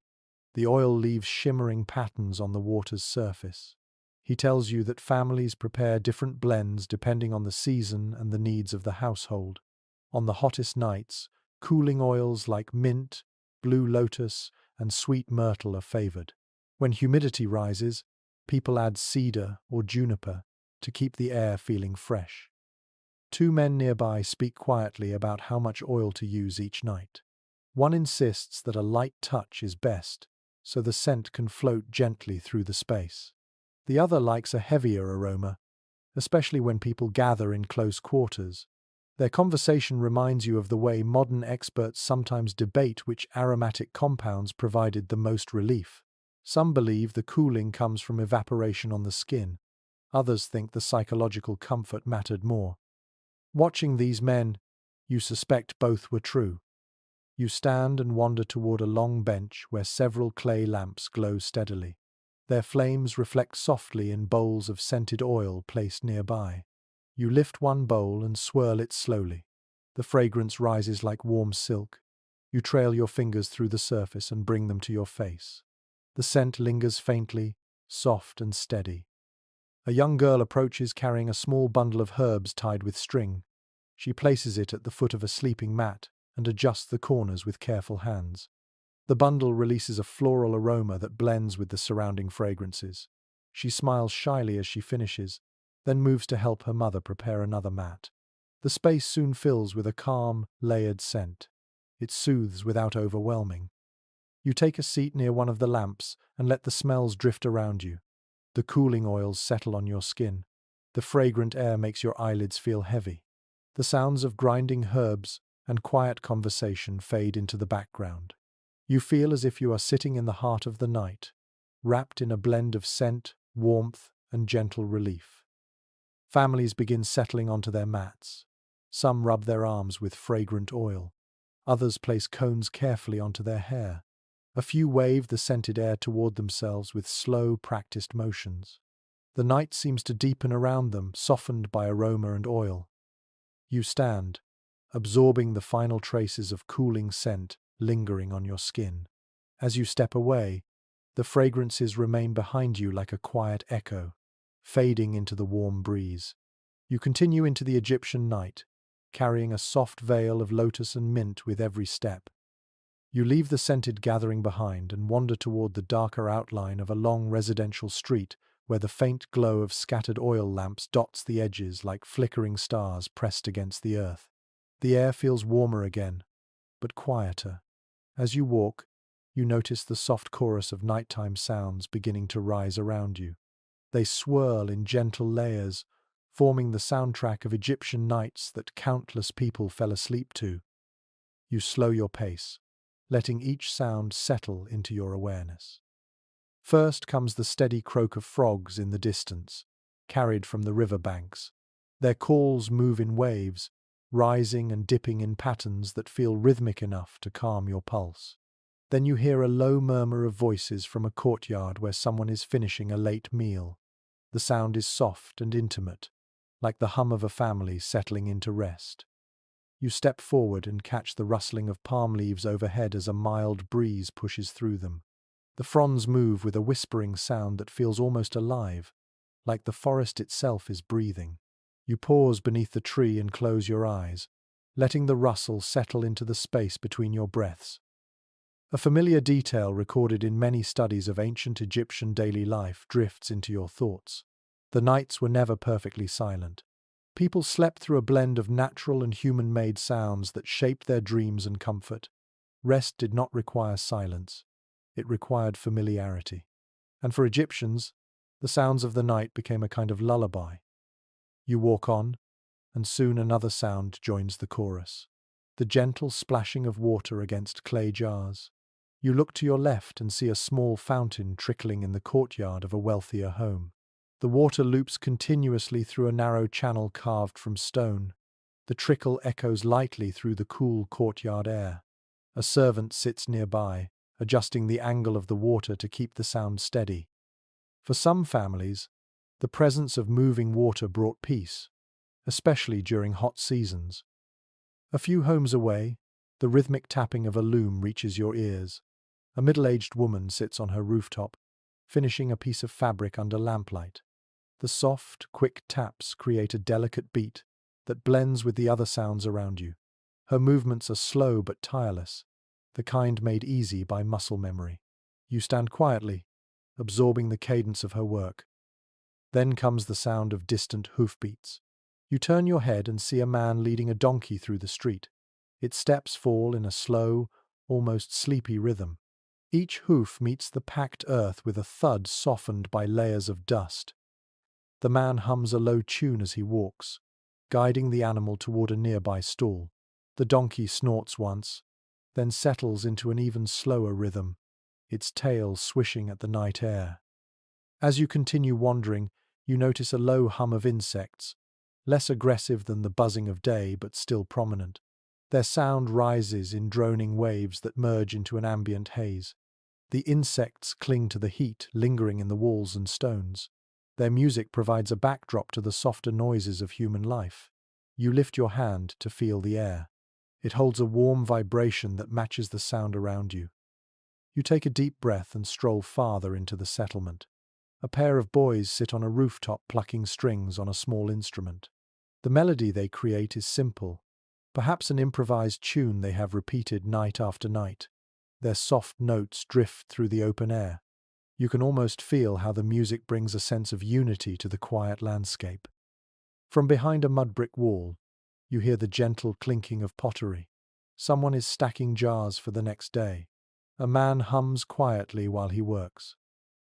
The oil leaves shimmering patterns on the water's surface. He tells you that families prepare different blends depending on the season and the needs of the household. On the hottest nights, cooling oils like mint, blue lotus, and sweet myrtle are favored. When humidity rises, people add cedar or juniper to keep the air feeling fresh. Two men nearby speak quietly about how much oil to use each night. One insists that a light touch is best, so the scent can float gently through the space. The other likes a heavier aroma, especially when people gather in close quarters. Their conversation reminds you of the way modern experts sometimes debate which aromatic compounds provided the most relief. Some believe the cooling comes from evaporation on the skin. Others think the psychological comfort mattered more. Watching these men, you suspect both were true. You stand and wander toward a long bench where several clay lamps glow steadily. Their flames reflect softly in bowls of scented oil placed nearby. You lift one bowl and swirl it slowly. The fragrance rises like warm silk. You trail your fingers through the surface and bring them to your face. The scent lingers faintly, soft and steady. A young girl approaches carrying a small bundle of herbs tied with string. She places it at the foot of a sleeping mat and adjusts the corners with careful hands. The bundle releases a floral aroma that blends with the surrounding fragrances. She smiles shyly as she finishes, then moves to help her mother prepare another mat. The space soon fills with a calm, layered scent. It soothes without overwhelming. You take a seat near one of the lamps and let the smells drift around you. The cooling oils settle on your skin. The fragrant air makes your eyelids feel heavy. The sounds of grinding herbs and quiet conversation fade into the background. You feel as if you are sitting in the heart of the night, wrapped in a blend of scent, warmth, and gentle relief. Families begin settling onto their mats. Some rub their arms with fragrant oil. Others place cones carefully onto their hair. A few wave the scented air toward themselves with slow, practiced motions. The night seems to deepen around them, softened by aroma and oil. You stand, absorbing the final traces of cooling scent lingering on your skin. As you step away, the fragrances remain behind you like a quiet echo, fading into the warm breeze. You continue into the Egyptian night, carrying a soft veil of lotus and mint with every step. You leave the scented gathering behind and wander toward the darker outline of a long residential street where the faint glow of scattered oil lamps dots the edges like flickering stars pressed against the earth. The air feels warmer again, but quieter. As you walk, you notice the soft chorus of nighttime sounds beginning to rise around you. They swirl in gentle layers, forming the soundtrack of Egyptian nights that countless people fell asleep to. You slow your pace, letting each sound settle into your awareness. First comes the steady croak of frogs in the distance, carried from the river banks. Their calls move in waves, rising and dipping in patterns that feel rhythmic enough to calm your pulse. Then you hear a low murmur of voices from a courtyard where someone is finishing a late meal. The sound is soft and intimate, like the hum of a family settling into rest. You step forward and catch the rustling of palm leaves overhead as a mild breeze pushes through them. The fronds move with a whispering sound that feels almost alive, like the forest itself is breathing. You pause beneath the tree and close your eyes, letting the rustle settle into the space between your breaths. A familiar detail recorded in many studies of ancient Egyptian daily life drifts into your thoughts. The nights were never perfectly silent. People slept through a blend of natural and human-made sounds that shaped their dreams and comfort. Rest did not require silence. It required familiarity. And for Egyptians, the sounds of the night became a kind of lullaby. You walk on, and soon another sound joins the chorus. The gentle splashing of water against clay jars. You look to your left and see a small fountain trickling in the courtyard of a wealthier home. The water loops continuously through a narrow channel carved from stone. The trickle echoes lightly through the cool courtyard air. A servant sits nearby, adjusting the angle of the water to keep the sound steady. For some families, the presence of moving water brought peace, especially during hot seasons. A few homes away, the rhythmic tapping of a loom reaches your ears. A middle-aged woman sits on her rooftop, finishing a piece of fabric under lamplight. The soft, quick taps create a delicate beat that blends with the other sounds around you. Her movements are slow but tireless, the kind made easy by muscle memory. You stand quietly, absorbing the cadence of her work. Then comes the sound of distant hoofbeats. You turn your head and see a man leading a donkey through the street. Its steps fall in a slow, almost sleepy rhythm. Each hoof meets the packed earth with a thud softened by layers of dust. The man hums a low tune as he walks, guiding the animal toward a nearby stall. The donkey snorts once, then settles into an even slower rhythm, its tail swishing at the night air. As you continue wandering, you notice a low hum of insects, less aggressive than the buzzing of day but still prominent. Their sound rises in droning waves that merge into an ambient haze. The insects cling to the heat, lingering in the walls and stones. Their music provides a backdrop to the softer noises of human life. You lift your hand to feel the air. It holds a warm vibration that matches the sound around you. You take a deep breath and stroll farther into the settlement. A pair of boys sit on a rooftop plucking strings on a small instrument. The melody they create is simple, perhaps an improvised tune they have repeated night after night. Their soft notes drift through the open air. You can almost feel how the music brings a sense of unity to the quiet landscape. From behind a mud brick wall, you hear the gentle clinking of pottery. Someone is stacking jars for the next day. A man hums quietly while he works.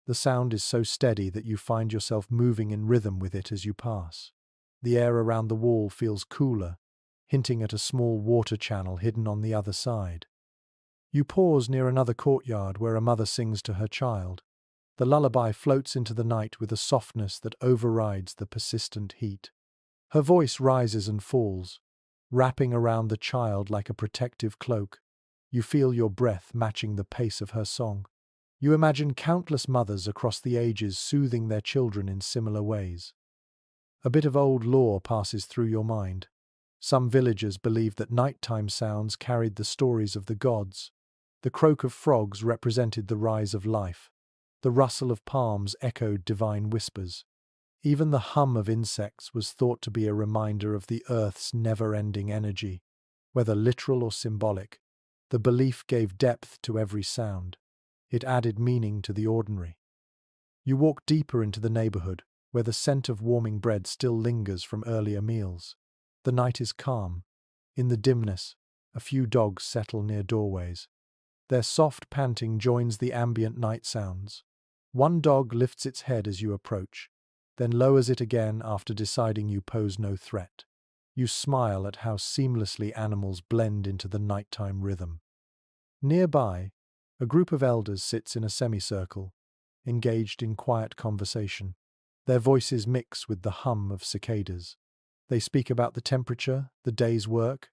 The sound is so steady that you find yourself moving in rhythm with it as you pass. The air around the wall feels cooler, hinting at a small water channel hidden on the other side. You pause near another courtyard where a mother sings to her child. The lullaby floats into the night with a softness that overrides the persistent heat. Her voice rises and falls, wrapping around the child like a protective cloak. You feel your breath matching the pace of her song. You imagine countless mothers across the ages soothing their children in similar ways. A bit of old lore passes through your mind. Some villagers believed that nighttime sounds carried the stories of the gods. The croak of frogs represented the rise of life. The rustle of palms echoed divine whispers. Even the hum of insects was thought to be a reminder of the earth's never-ending energy. Whether literal or symbolic, the belief gave depth to every sound. It added meaning to the ordinary. You walk deeper into the neighborhood, where the scent of warming bread still lingers from earlier meals. The night is calm. In the dimness, a few dogs settle near doorways. Their soft panting joins the ambient night sounds. One dog lifts its head as you approach, then lowers it again after deciding you pose no threat. You smile at how seamlessly animals blend into the nighttime rhythm. Nearby, a group of elders sits in a semicircle, engaged in quiet conversation. Their voices mix with the hum of cicadas. They speak about the temperature, the day's work,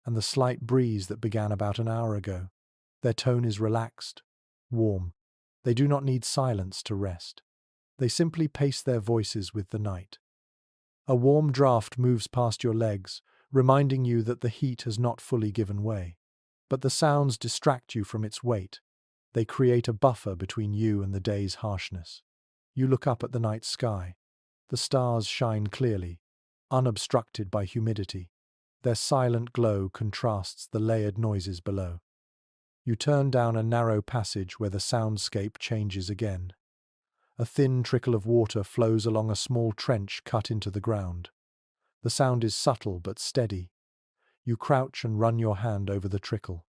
and the slight breeze that began about an hour ago. Their tone is relaxed, warm. They do not need silence to rest. They simply pace their voices with the night. A warm draft moves past your legs, reminding you that the heat has not fully given way. But the sounds distract you from its weight. They create a buffer between you and the day's harshness. You look up at the night sky. The stars shine clearly, unobstructed by humidity. Their silent glow contrasts the layered noises below. You turn down a narrow passage where the soundscape changes again. A thin trickle of water flows along a small trench cut into the ground. The sound is subtle but steady. You crouch and run your hand over the trickle.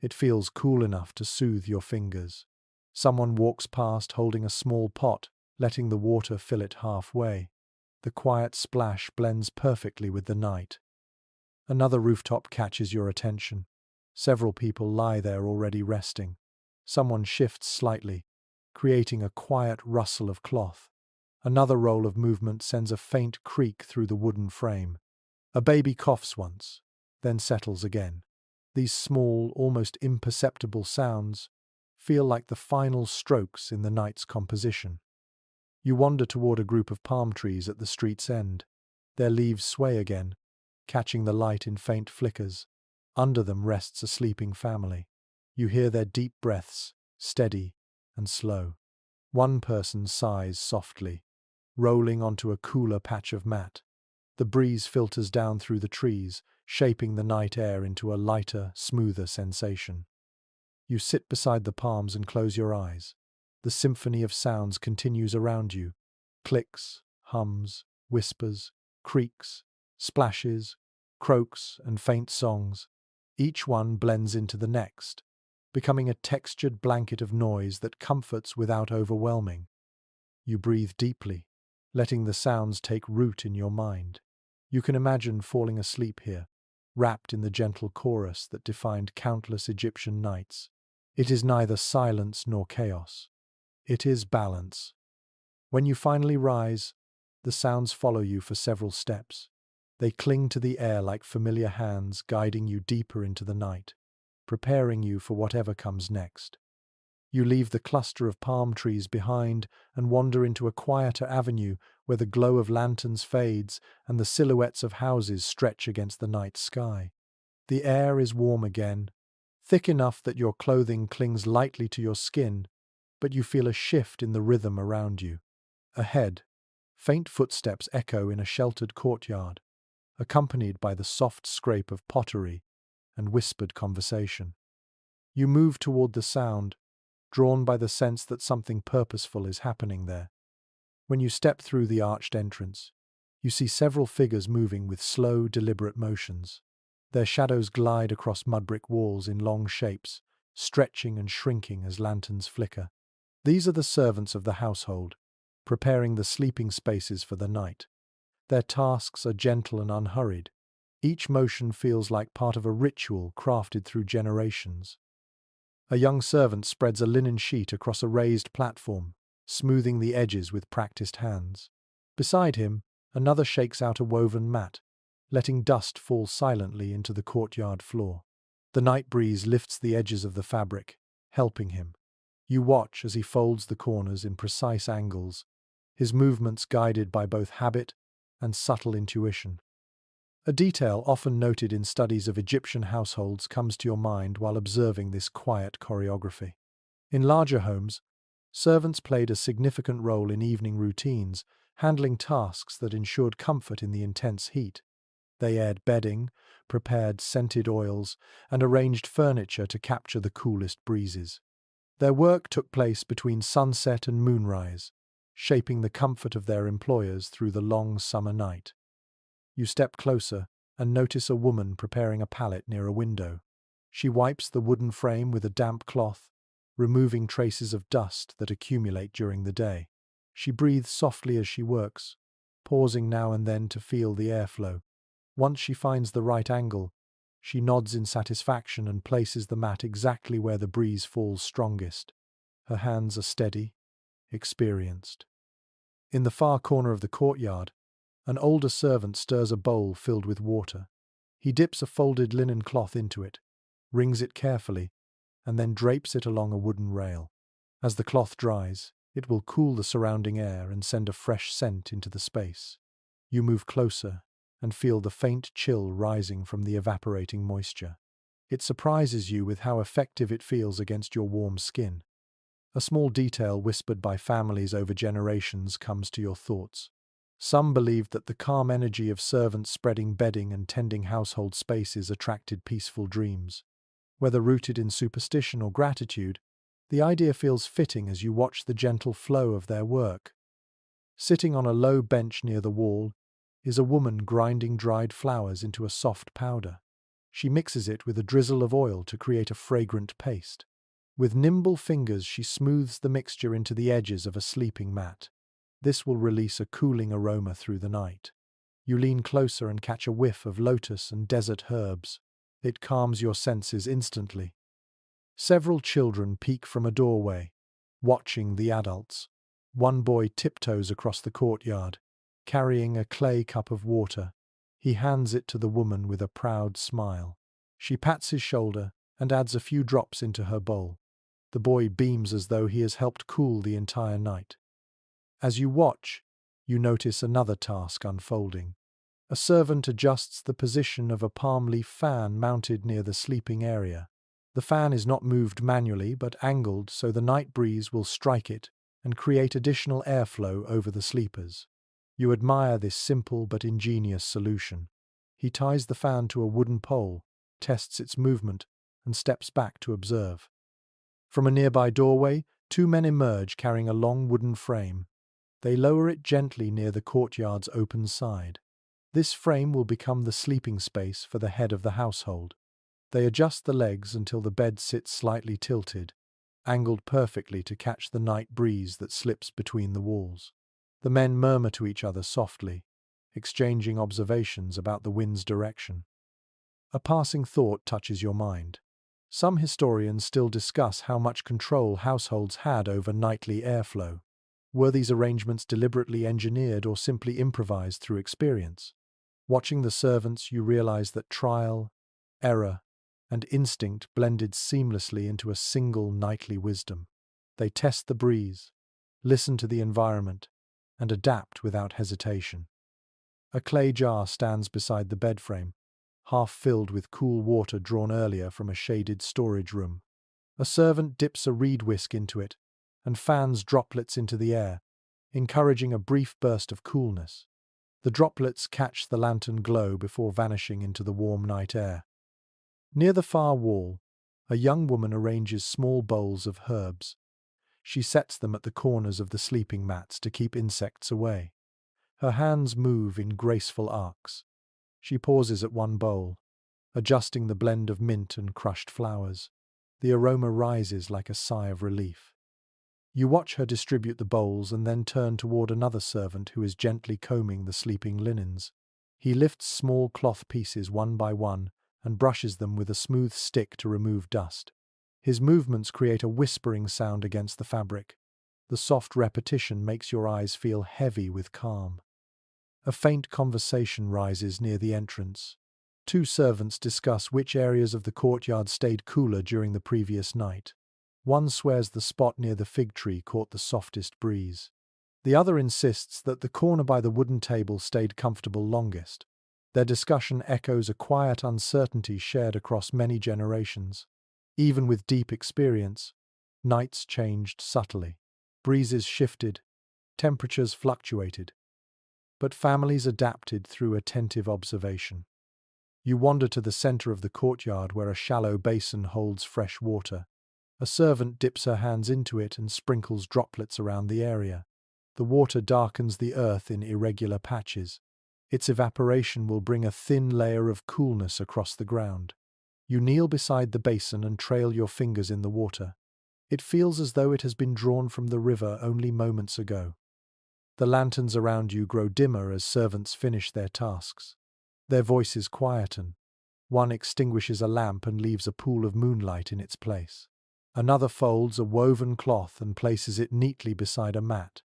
It feels cool enough to soothe your fingers. Someone walks past holding a small pot, letting the water fill it halfway. The quiet splash blends perfectly with the night. Another rooftop catches your attention. Several people lie there already resting. Someone shifts slightly, creating a quiet rustle of cloth. Another roll of movement sends a faint creak through the wooden frame. A baby coughs once, then settles again. These small, almost imperceptible sounds feel like the final strokes in the night's composition. You wander toward a group of palm trees at the street's end. Their leaves sway again, catching the light in faint flickers. Under them rests a sleeping family. You hear their deep breaths, steady and slow. One person sighs softly, rolling onto a cooler patch of mat. The breeze filters down through the trees, shaping the night air into a lighter, smoother sensation. You sit beside the palms and close your eyes. The symphony of sounds continues around you. Clicks, hums, whispers, creaks, splashes, croaks, and faint songs. Each one blends into the next, becoming a textured blanket of noise that comforts without overwhelming. You breathe deeply, letting the sounds take root in your mind. You can imagine falling asleep here, wrapped in the gentle chorus that defined countless Egyptian nights. It is neither silence nor chaos. It is balance. When you finally rise, the sounds follow you for several steps. They cling to the air like familiar hands, guiding you deeper into the night, preparing you for whatever comes next. You leave the cluster of palm trees behind and wander into a quieter avenue where the glow of lanterns fades and the silhouettes of houses stretch against the night sky. The air is warm again, thick enough that your clothing clings lightly to your skin, but you feel a shift in the rhythm around you. Ahead, faint footsteps echo in a sheltered courtyard, accompanied by the soft scrape of pottery and whispered conversation. You move toward the sound, drawn by the sense that something purposeful is happening there. When you step through the arched entrance, you see several figures moving with slow, deliberate motions. Their shadows glide across mud-brick walls in long shapes, stretching and shrinking as lanterns flicker. These are the servants of the household, preparing the sleeping spaces for the night. Their tasks are gentle and unhurried. Each motion feels like part of a ritual crafted through generations. A young servant spreads a linen sheet across a raised platform, smoothing the edges with practiced hands. Beside him, another shakes out a woven mat, letting dust fall silently into the courtyard floor. The night breeze lifts the edges of the fabric, helping him. You watch as he folds the corners in precise angles, his movements guided by both habit and subtle intuition. A detail often noted in studies of Egyptian households comes to your mind while observing this quiet choreography. In larger homes, servants played a significant role in evening routines, handling tasks that ensured comfort in the intense heat. They aired bedding, prepared scented oils, and arranged furniture to capture the coolest breezes. Their work took place between sunset and moonrise, shaping the comfort of their employers through the long summer night. You step closer and notice a woman preparing a pallet near a window. She wipes the wooden frame with a damp cloth, removing traces of dust that accumulate during the day. She breathes softly as she works, pausing now and then to feel the airflow. Once she finds the right angle, she nods in satisfaction and places the mat exactly where the breeze falls strongest. Her hands are steady, experienced. In the far corner of the courtyard, an older servant stirs a bowl filled with water. He dips a folded linen cloth into it, wrings it carefully, and then drapes it along a wooden rail. As the cloth dries, it will cool the surrounding air and send a fresh scent into the space. You move closer and feel the faint chill rising from the evaporating moisture. It surprises you with how effective it feels against your warm skin. A small detail whispered by families over generations comes to your thoughts. Some believed that the calm energy of servants spreading bedding and tending household spaces attracted peaceful dreams. Whether rooted in superstition or gratitude, the idea feels fitting as you watch the gentle flow of their work. Sitting on a low bench near the wall is a woman grinding dried flowers into a soft powder. She mixes it with a drizzle of oil to create a fragrant paste. With nimble fingers, she smooths the mixture into the edges of a sleeping mat. This will release a cooling aroma through the night. You lean closer and catch a whiff of lotus and desert herbs. It calms your senses instantly. Several children peek from a doorway, watching the adults. One boy tiptoes across the courtyard, carrying a clay cup of water. He hands it to the woman with a proud smile. She pats his shoulder and adds a few drops into her bowl. The boy beams as though he has helped cool the entire night. As you watch, you notice another task unfolding. A servant adjusts the position of a palm leaf fan mounted near the sleeping area. The fan is not moved manually but angled so the night breeze will strike it and create additional airflow over the sleepers. You admire this simple but ingenious solution. He ties the fan to a wooden pole, tests its movement, and steps back to observe. From a nearby doorway, two men emerge carrying a long wooden frame. They lower it gently near the courtyard's open side. This frame will become the sleeping space for the head of the household. They adjust the legs until the bed sits slightly tilted, angled perfectly to catch the night breeze that slips between the walls. The men murmur to each other softly, exchanging observations about the wind's direction. A passing thought touches your mind. Some historians still discuss how much control households had over nightly airflow. Were these arrangements deliberately engineered or simply improvised through experience? Watching the servants, you realize that trial, error, and instinct blended seamlessly into a single nightly wisdom. They test the breeze, listen to the environment, and adapt without hesitation. A clay jar stands beside the bed frame, half filled with cool water drawn earlier from a shaded storage room. A servant dips a reed whisk into it and fans droplets into the air, encouraging a brief burst of coolness. The droplets catch the lantern glow before vanishing into the warm night air. Near the far wall, a young woman arranges small bowls of herbs. She sets them at the corners of the sleeping mats to keep insects away. Her hands move in graceful arcs. She pauses at one bowl, adjusting the blend of mint and crushed flowers. The aroma rises like a sigh of relief. You watch her distribute the bowls and then turn toward another servant who is gently combing the sleeping linens. He lifts small cloth pieces one by one and brushes them with a smooth stick to remove dust. His movements create a whispering sound against the fabric. The soft repetition makes your eyes feel heavy with calm. A faint conversation rises near the entrance. Two servants discuss which areas of the courtyard stayed cooler during the previous night. One swears the spot near the fig tree caught the softest breeze. The other insists that the corner by the wooden table stayed comfortable longest. Their discussion echoes a quiet uncertainty shared across many generations. Even with deep experience, nights changed subtly. Breezes shifted, temperatures fluctuated. But families adapted through attentive observation. You wander to the center of the courtyard where a shallow basin holds fresh water. A servant dips her hands into it and sprinkles droplets around the area. The water darkens the earth in irregular patches. Its evaporation will bring a thin layer of coolness across the ground. You kneel beside the basin and trail your fingers in the water. It feels as though it has been drawn from the river only moments ago. The lanterns around you grow dimmer as servants finish their tasks. Their voices quieten. One extinguishes a lamp and leaves a pool of moonlight in its place. Another folds a woven cloth and places it neatly beside a mat.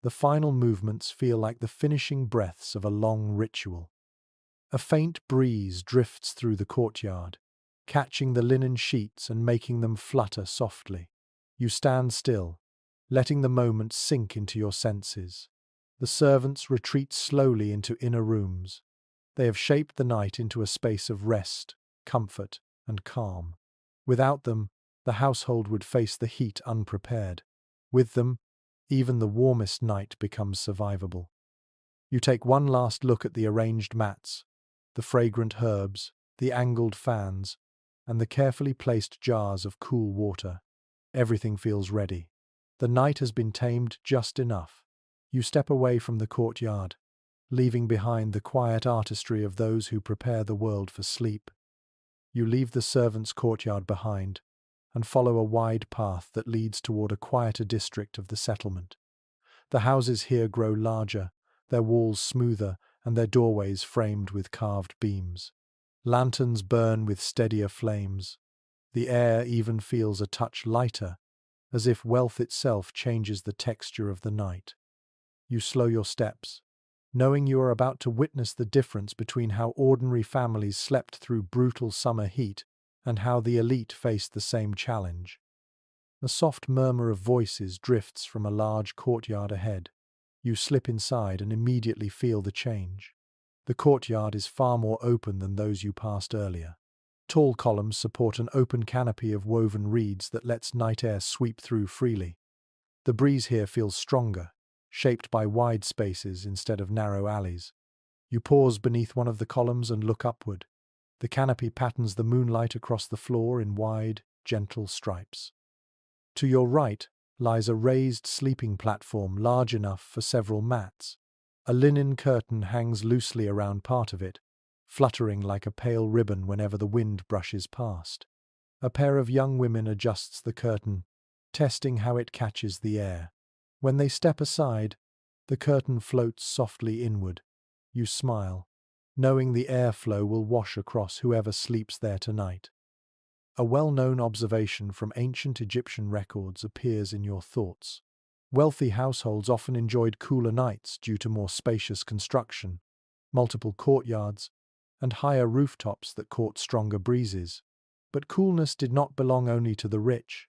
The final movements feel like the finishing breaths of a long ritual. A faint breeze drifts through the courtyard, catching the linen sheets and making them flutter softly. You stand still, letting the moment sink into your senses. The servants retreat slowly into inner rooms. They have shaped the night into a space of rest, comfort, and calm. Without them, the household would face the heat unprepared. With them, even the warmest night becomes survivable. You take one last look at the arranged mats, the fragrant herbs, the angled fans, and the carefully placed jars of cool water. Everything feels ready. The night has been tamed just enough. You step away from the courtyard, leaving behind the quiet artistry of those who prepare the world for sleep. You leave the servants' courtyard behind and follow a wide path that leads toward a quieter district of the settlement. The houses here grow larger, their walls smoother, and their doorways framed with carved beams. Lanterns burn with steadier flames. The air even feels a touch lighter, as if wealth itself changes the texture of the night. You slow your steps, knowing you are about to witness the difference between how ordinary families slept through brutal summer heat and how the elite faced the same challenge. A soft murmur of voices drifts from a large courtyard ahead. You slip inside and immediately feel the change. The courtyard is far more open than those you passed earlier. Tall columns support an open canopy of woven reeds that lets night air sweep through freely. The breeze here feels stronger, shaped by wide spaces instead of narrow alleys. You pause beneath one of the columns and look upward. The canopy patterns the moonlight across the floor in wide, gentle stripes. To your right lies a raised sleeping platform large enough for several mats. A linen curtain hangs loosely around part of it, fluttering like a pale ribbon whenever the wind brushes past. A pair of young women adjusts the curtain, testing how it catches the air. When they step aside, the curtain floats softly inward. You smile, knowing the airflow will wash across whoever sleeps there tonight. A well-known observation from ancient Egyptian records appears in your thoughts. Wealthy households often enjoyed cooler nights due to more spacious construction, multiple courtyards, and higher rooftops that caught stronger breezes. But coolness did not belong only to the rich.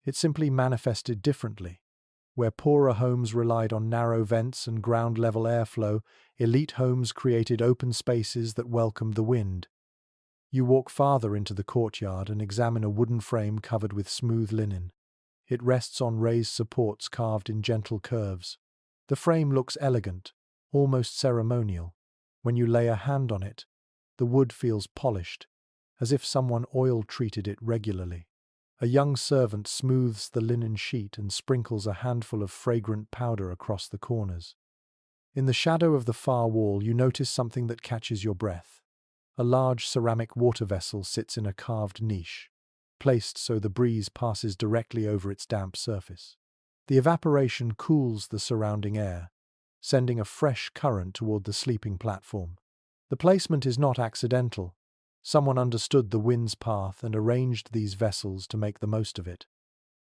It simply manifested differently. Where poorer homes relied on narrow vents and ground-level airflow, elite homes created open spaces that welcomed the wind. You walk farther into the courtyard and examine a wooden frame covered with smooth linen. It rests on raised supports carved in gentle curves. The frame looks elegant, almost ceremonial. When you lay a hand on it, the wood feels polished, as if someone oil-treated it regularly. A young servant smooths the linen sheet and sprinkles a handful of fragrant powder across the corners. In the shadow of the far wall, you notice something that catches your breath. A large ceramic water vessel sits in a carved niche, placed so the breeze passes directly over its damp surface. The evaporation cools the surrounding air, sending a fresh current toward the sleeping platform. The placement is not accidental. Someone understood the wind's path and arranged these vessels to make the most of it.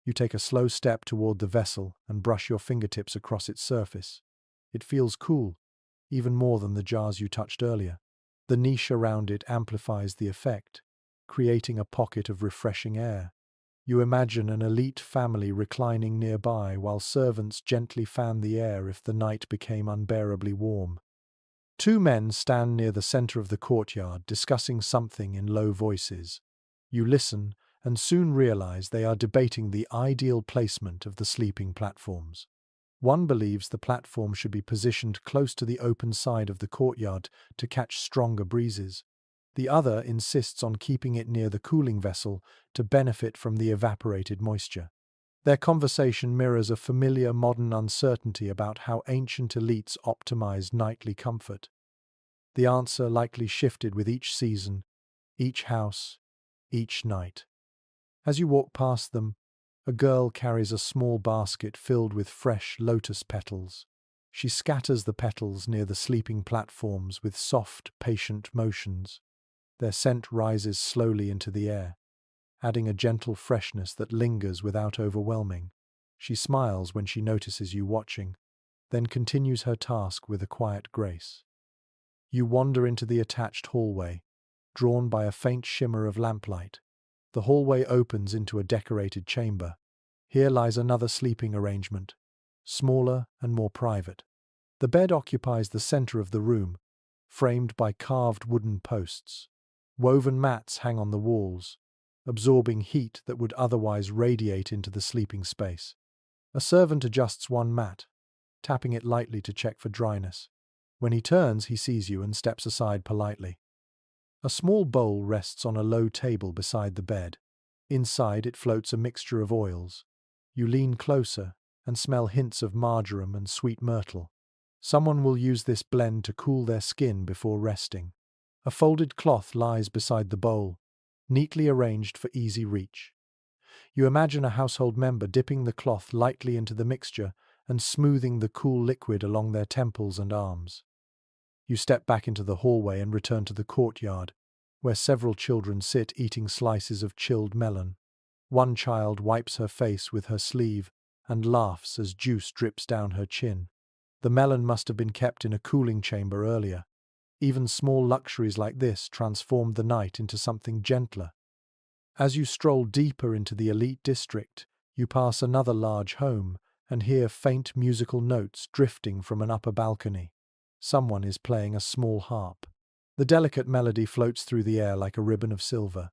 You take a slow step toward the vessel and brush your fingertips across its surface. It feels cool, even more than the jars you touched earlier. The niche around it amplifies the effect, creating a pocket of refreshing air. You imagine an elite family reclining nearby while servants gently fan the air if the night became unbearably warm. Two men stand near the center of the courtyard discussing something in low voices. You listen and soon realize they are debating the ideal placement of the sleeping platforms. One believes the platform should be positioned close to the open side of the courtyard to catch stronger breezes. The other insists on keeping it near the cooling vessel to benefit from the evaporated moisture. Their conversation mirrors a familiar modern uncertainty about how ancient elites optimized nightly comfort. The answer likely shifted with each season, each house, each night. As you walk past them, a girl carries a small basket filled with fresh lotus petals. She scatters the petals near the sleeping platforms with soft, patient motions. Their scent rises slowly into the air, adding a gentle freshness that lingers without overwhelming. She smiles when she notices you watching, then continues her task with a quiet grace. You wander into the attached hallway, drawn by a faint shimmer of lamplight. The hallway opens into a decorated chamber. Here lies another sleeping arrangement, smaller and more private. The bed occupies the center of the room, framed by carved wooden posts. Woven mats hang on the walls, absorbing heat that would otherwise radiate into the sleeping space. A servant adjusts one mat, tapping it lightly to check for dryness. When he turns, he sees you and steps aside politely. A small bowl rests on a low table beside the bed. Inside it floats a mixture of oils. You lean closer and smell hints of marjoram and sweet myrtle. Someone will use this blend to cool their skin before resting. A folded cloth lies beside the bowl, neatly arranged for easy reach. You imagine a household member dipping the cloth lightly into the mixture and smoothing the cool liquid along their temples and arms. You step back into the hallway and return to the courtyard, where several children sit eating slices of chilled melon. One child wipes her face with her sleeve and laughs as juice drips down her chin. The melon must have been kept in a cooling chamber earlier. Even small luxuries like this transformed the night into something gentler. As you stroll deeper into the elite district, you pass another large home and hear faint musical notes drifting from an upper balcony. Someone is playing a small harp. The delicate melody floats through the air like a ribbon of silver.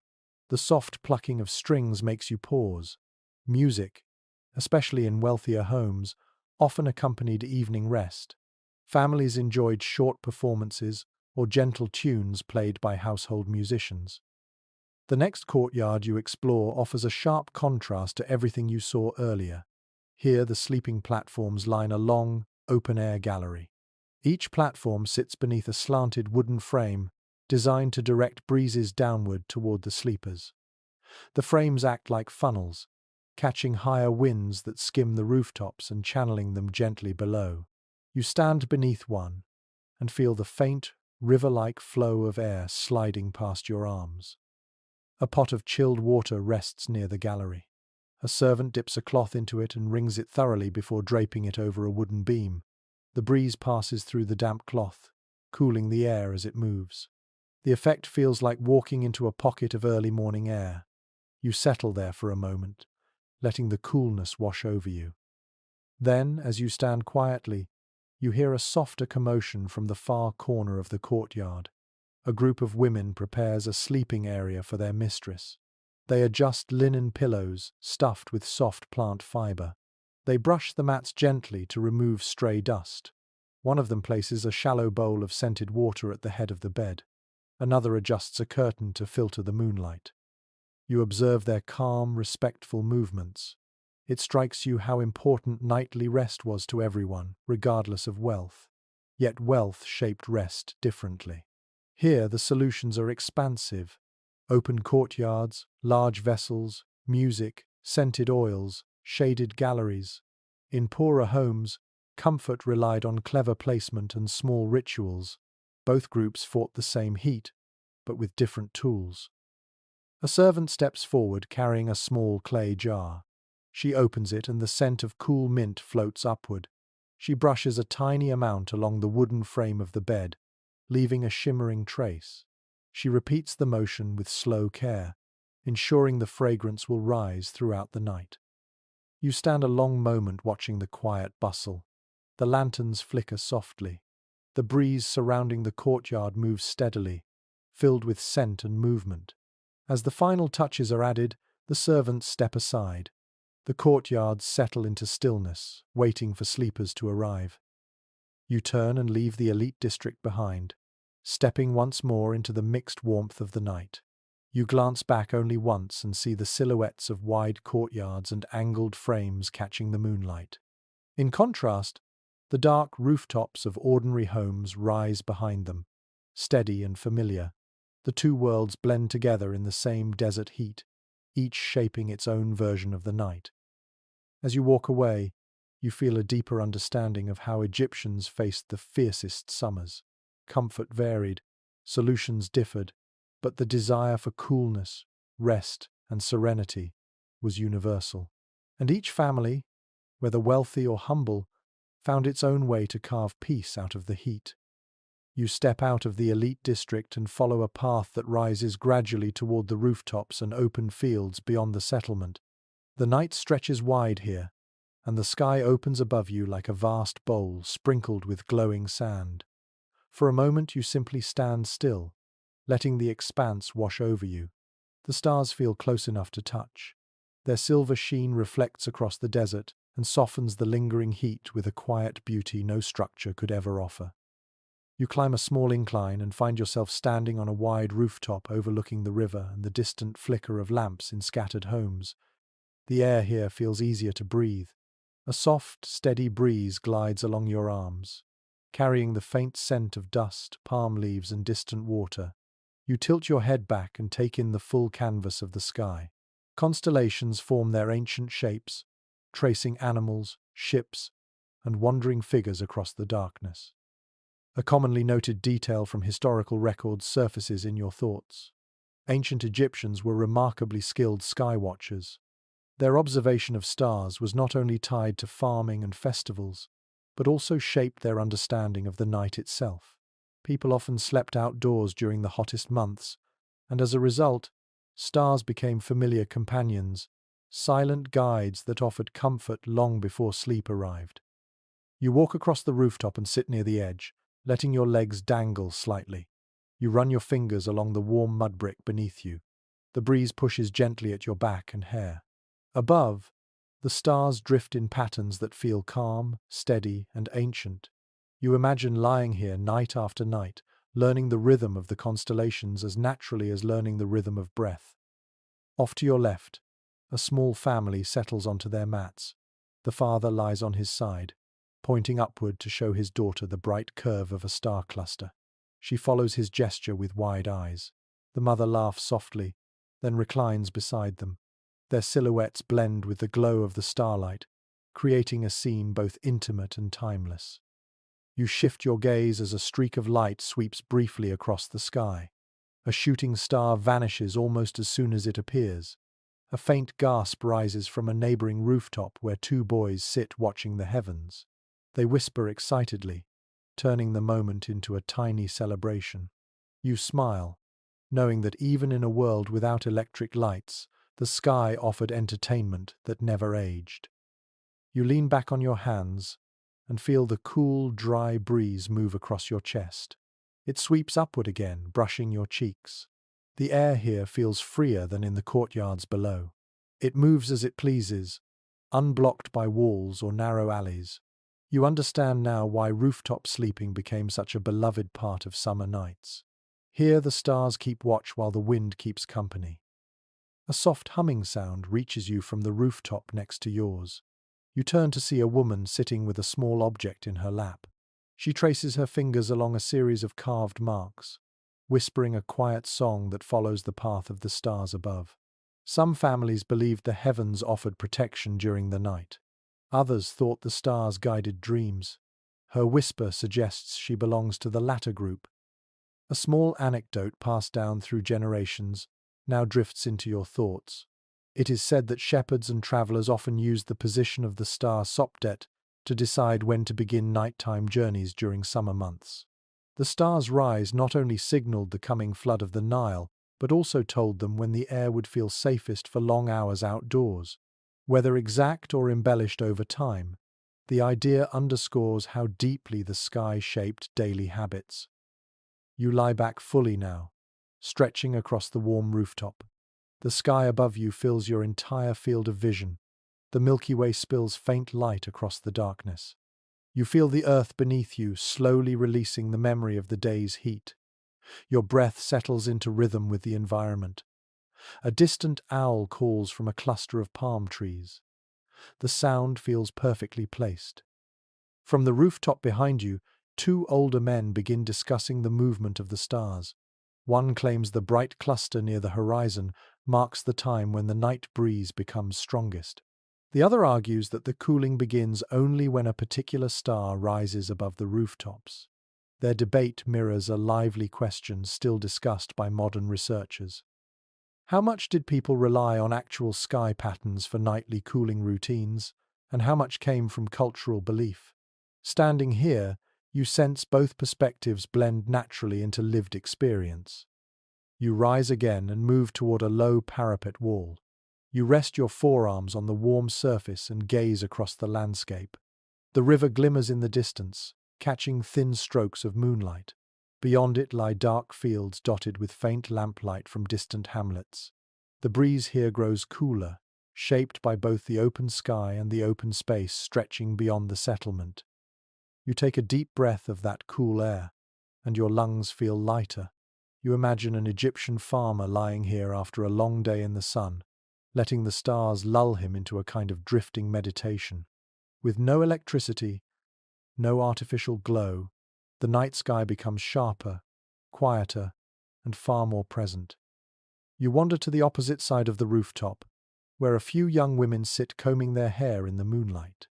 The soft plucking of strings makes you pause. Music, especially in wealthier homes, often accompanied evening rest. Families enjoyed short performances or gentle tunes played by household musicians. The next courtyard you explore offers a sharp contrast to everything you saw earlier. Here the sleeping platforms line a long, open-air gallery. Each platform sits beneath a slanted wooden frame designed to direct breezes downward toward the sleepers. The frames act like funnels, catching higher winds that skim the rooftops and channeling them gently below. You stand beneath one and feel the faint, river-like flow of air sliding past your arms. A pot of chilled water rests near the gallery. A servant dips a cloth into it and wrings it thoroughly before draping it over a wooden beam. The breeze passes through the damp cloth, cooling the air as it moves. The effect feels like walking into a pocket of early morning air. You settle there for a moment, letting the coolness wash over you. Then, as you stand quietly, you hear a softer commotion from the far corner of the courtyard. A group of women prepares a sleeping area for their mistress. They adjust linen pillows stuffed with soft plant fiber. They brush the mats gently to remove stray dust. One of them places a shallow bowl of scented water at the head of the bed. Another adjusts a curtain to filter the moonlight. You observe their calm, respectful movements. It strikes you how important nightly rest was to everyone, regardless of wealth. Yet wealth shaped rest differently. Here the solutions are expansive. Open courtyards, large vessels, music, scented oils, shaded galleries. In poorer homes, comfort relied on clever placement and small rituals. Both groups fought the same heat, but with different tools. A servant steps forward carrying a small clay jar. She opens it and the scent of cool mint floats upward. She brushes a tiny amount along the wooden frame of the bed, leaving a shimmering trace. She repeats the motion with slow care, ensuring the fragrance will rise throughout the night. You stand a long moment watching the quiet bustle. The lanterns flicker softly. The breeze surrounding the courtyard moves steadily, filled with scent and movement. As the final touches are added, the servants step aside. The courtyards settle into stillness, waiting for sleepers to arrive. You turn and leave the elite district behind, stepping once more into the mixed warmth of the night. You glance back only once and see the silhouettes of wide courtyards and angled frames catching the moonlight. In contrast, the dark rooftops of ordinary homes rise behind them, steady and familiar. The two worlds blend together in the same desert heat, each shaping its own version of the night. As you walk away, you feel a deeper understanding of how Egyptians faced the fiercest summers. Comfort varied, solutions differed, but the desire for coolness, rest, and serenity was universal. And each family, whether wealthy or humble, found its own way to carve peace out of the heat. You step out of the elite district and follow a path that rises gradually toward the rooftops and open fields beyond the settlement. The night stretches wide here, and the sky opens above you like a vast bowl sprinkled with glowing sand. For a moment you simply stand still, letting the expanse wash over you. The stars feel close enough to touch. Their silver sheen reflects across the desert and softens the lingering heat with a quiet beauty no structure could ever offer. You climb a small incline and find yourself standing on a wide rooftop overlooking the river and the distant flicker of lamps in scattered homes. The air here feels easier to breathe. A soft, steady breeze glides along your arms, carrying the faint scent of dust, palm leaves, and distant water. You tilt your head back and take in the full canvas of the sky. Constellations form their ancient shapes, tracing animals, ships, and wandering figures across the darkness. A commonly noted detail from historical records surfaces in your thoughts. Ancient Egyptians were remarkably skilled sky watchers. Their observation of stars was not only tied to farming and festivals, but also shaped their understanding of the night itself. People often slept outdoors during the hottest months, and as a result, stars became familiar companions, silent guides that offered comfort long before sleep arrived. You walk across the rooftop and sit near the edge, letting your legs dangle slightly. You run your fingers along the warm mud brick beneath you. The breeze pushes gently at your back and hair. Above, the stars drift in patterns that feel calm, steady, and ancient. You imagine lying here night after night, learning the rhythm of the constellations as naturally as learning the rhythm of breath. Off to your left, a small family settles onto their mats. The father lies on his side, pointing upward to show his daughter the bright curve of a star cluster. She follows his gesture with wide eyes. The mother laughs softly, then reclines beside them. Their silhouettes blend with the glow of the starlight, creating a scene both intimate and timeless. You shift your gaze as a streak of light sweeps briefly across the sky. A shooting star vanishes almost as soon as it appears. A faint gasp rises from a neighboring rooftop where two boys sit watching the heavens. They whisper excitedly, turning the moment into a tiny celebration. You smile, knowing that even in a world without electric lights, the sky offered entertainment that never aged. You lean back on your hands and feel the cool, dry breeze move across your chest. It sweeps upward again, brushing your cheeks. The air here feels freer than in the courtyards below. It moves as it pleases, unblocked by walls or narrow alleys. You understand now why rooftop sleeping became such a beloved part of summer nights. Here the stars keep watch while the wind keeps company. A soft humming sound reaches you from the rooftop next to yours. You turn to see a woman sitting with a small object in her lap. She traces her fingers along a series of carved marks, whispering a quiet song that follows the path of the stars above. Some families believed the heavens offered protection during the night. Others thought the stars guided dreams. Her whisper suggests she belongs to the latter group. A small anecdote passed down through generations now drifts into your thoughts. It is said that shepherds and travelers often used the position of the star Sopdet to decide when to begin nighttime journeys during summer months. The star's rise not only signaled the coming flood of the Nile, but also told them when the air would feel safest for long hours outdoors. Whether exact or embellished over time, the idea underscores how deeply the sky shaped daily habits. You lie back fully now, stretching across the warm rooftop. The sky above you fills your entire field of vision. The Milky Way spills faint light across the darkness. You feel the earth beneath you slowly releasing the memory of the day's heat. Your breath settles into rhythm with the environment. A distant owl calls from a cluster of palm trees. The sound feels perfectly placed. From the rooftop behind you, two older men begin discussing the movement of the stars. One claims the bright cluster near the horizon marks the time when the night breeze becomes strongest. The other argues that the cooling begins only when a particular star rises above the rooftops. Their debate mirrors a lively question still discussed by modern researchers. How much did people rely on actual sky patterns for nightly cooling routines, and how much came from cultural belief? Standing here, you sense both perspectives blend naturally into lived experience. You rise again and move toward a low parapet wall. You rest your forearms on the warm surface and gaze across the landscape. The river glimmers in the distance, catching thin strokes of moonlight. Beyond it lie dark fields dotted with faint lamplight from distant hamlets. The breeze here grows cooler, shaped by both the open sky and the open space stretching beyond the settlement. You take a deep breath of that cool air, and your lungs feel lighter. You imagine an Egyptian farmer lying here after a long day in the sun, letting the stars lull him into a kind of drifting meditation. With no electricity, no artificial glow, the night sky becomes sharper, quieter, and far more present. You wander to the opposite side of the rooftop, where a few young women sit combing their hair in the moonlight.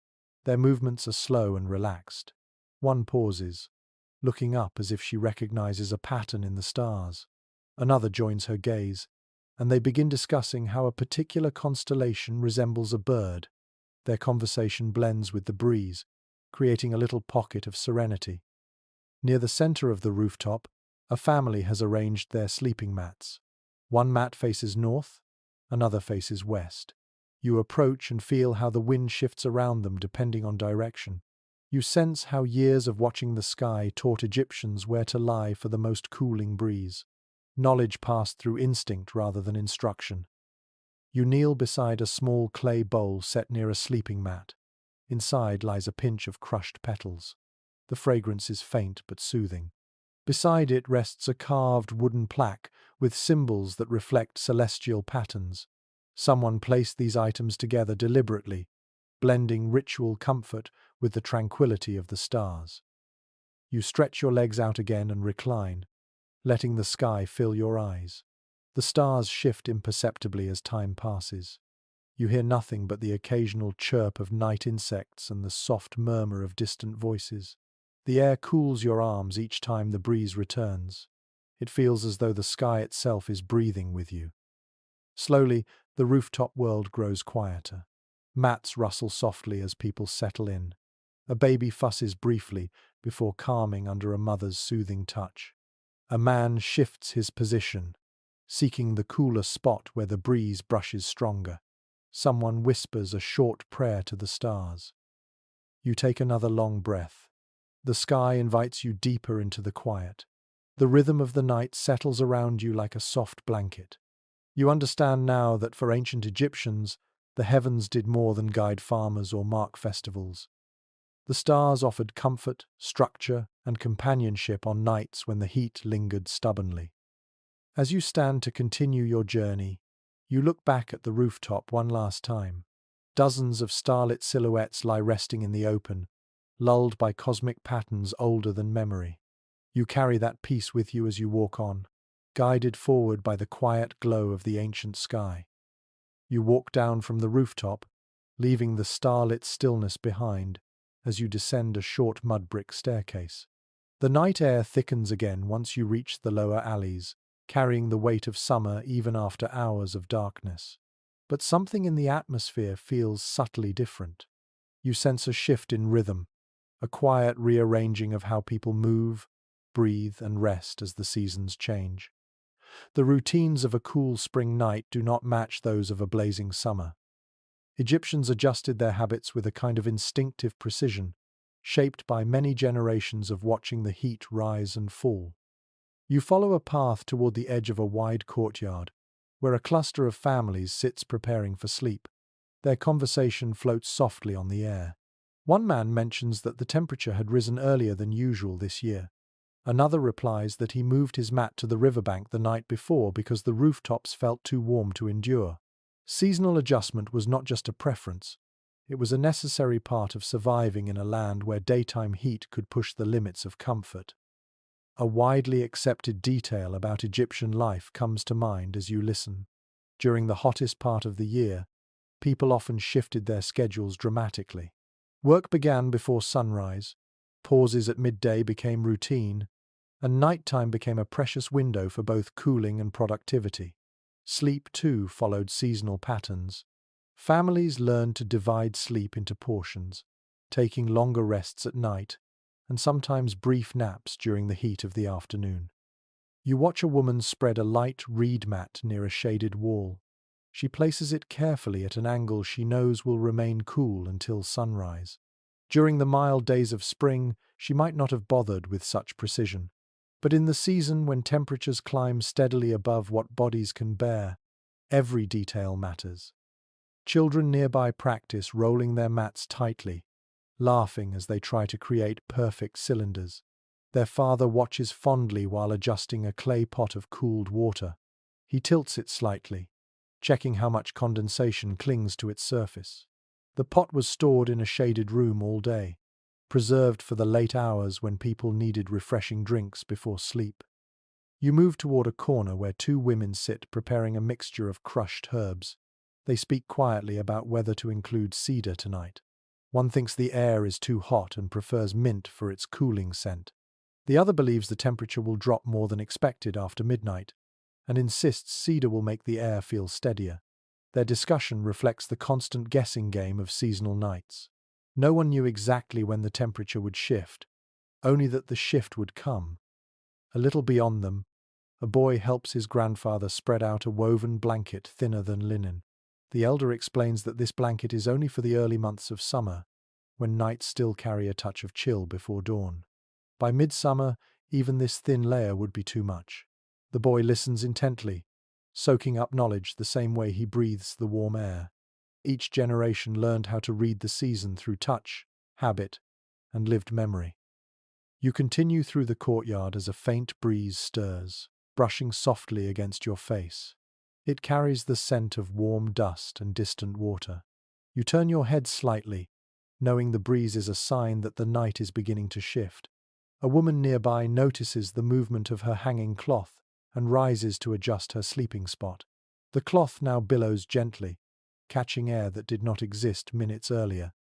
Their movements are slow and relaxed. One pauses, looking up as if she recognizes a pattern in the stars. Another joins her gaze, and they begin discussing how a particular constellation resembles a bird. Their conversation blends with the breeze, creating a little pocket of serenity. Near the center of the rooftop, a family has arranged their sleeping mats. One mat faces north, another faces west. You approach and feel how the wind shifts around them depending on direction. You sense how years of watching the sky taught Egyptians where to lie for the most cooling breeze. Knowledge passed through instinct rather than instruction. You kneel beside a small clay bowl set near a sleeping mat. Inside lies a pinch of crushed petals. The fragrance is faint but soothing. Beside it rests a carved wooden plaque with symbols that reflect celestial patterns. Someone placed these items together deliberately, blending ritual comfort with the tranquility of the stars. You stretch your legs out again and recline, letting the sky fill your eyes. The stars shift imperceptibly as time passes. You hear nothing but the occasional chirp of night insects and the soft murmur of distant voices. The air cools your arms each time the breeze returns. It feels as though the sky itself is breathing with you. Slowly, the rooftop world grows quieter. Mats rustle softly as people settle in. A baby fusses briefly before calming under a mother's soothing touch. A man shifts his position, seeking the cooler spot where the breeze brushes stronger. Someone whispers a short prayer to the stars. You take another long breath. The sky invites you deeper into the quiet. The rhythm of the night settles around you like a soft blanket. You understand now that for ancient Egyptians, the heavens did more than guide farmers or mark festivals. The stars offered comfort, structure, and companionship on nights when the heat lingered stubbornly. As you stand to continue your journey, you look back at the rooftop one last time. Dozens of starlit silhouettes lie resting in the open, lulled by cosmic patterns older than memory. You carry that peace with you as you walk on, guided forward by the quiet glow of the ancient sky. You walk down from the rooftop, leaving the starlit stillness behind as you descend a short mud brick staircase. The night air thickens again once you reach the lower alleys, carrying the weight of summer even after hours of darkness. But something in the atmosphere feels subtly different. You sense a shift in rhythm, a quiet rearranging of how people move, breathe, and rest as the seasons change. The routines of a cool spring night do not match those of a blazing summer. Egyptians adjusted their habits with a kind of instinctive precision, shaped by many generations of watching the heat rise and fall. You follow a path toward the edge of a wide courtyard, where a cluster of families sits preparing for sleep. Their conversation floats softly on the air. One man mentions that the temperature had risen earlier than usual this year. Another replies that he moved his mat to the riverbank the night before because the rooftops felt too warm to endure. Seasonal adjustment was not just a preference, it was a necessary part of surviving in a land where daytime heat could push the limits of comfort. A widely accepted detail about Egyptian life comes to mind as you listen. During the hottest part of the year, people often shifted their schedules dramatically. Work began before sunrise, pauses at midday became routine, and nighttime became a precious window for both cooling and productivity. Sleep, too, followed seasonal patterns. Families learned to divide sleep into portions, taking longer rests at night and sometimes brief naps during the heat of the afternoon. You watch a woman spread a light reed mat near a shaded wall. She places it carefully at an angle she knows will remain cool until sunrise. During the mild days of spring, she might not have bothered with such precision. But in the season when temperatures climb steadily above what bodies can bear, every detail matters. Children nearby practice rolling their mats tightly, laughing as they try to create perfect cylinders. Their father watches fondly while adjusting a clay pot of cooled water. He tilts it slightly, checking how much condensation clings to its surface. The pot was stored in a shaded room all day, preserved for the late hours when people needed refreshing drinks before sleep. You move toward a corner where two women sit preparing a mixture of crushed herbs. They speak quietly about whether to include cedar tonight. One thinks the air is too hot and prefers mint for its cooling scent. The other believes the temperature will drop more than expected after midnight, and insists cedar will make the air feel steadier. Their discussion reflects the constant guessing game of seasonal nights. No one knew exactly when the temperature would shift, only that the shift would come. A little beyond them, a boy helps his grandfather spread out a woven blanket thinner than linen. The elder explains that this blanket is only for the early months of summer, when nights still carry a touch of chill before dawn. By midsummer, even this thin layer would be too much. The boy listens intently, soaking up knowledge the same way he breathes the warm air. Each generation learned how to read the season through touch, habit, and lived memory. You continue through the courtyard as a faint breeze stirs, brushing softly against your face. It carries the scent of warm dust and distant water. You turn your head slightly, knowing the breeze is a sign that the night is beginning to shift. A woman nearby notices the movement of her hanging cloth and rises to adjust her sleeping spot. The cloth now billows gently, catching air that did not exist minutes earlier.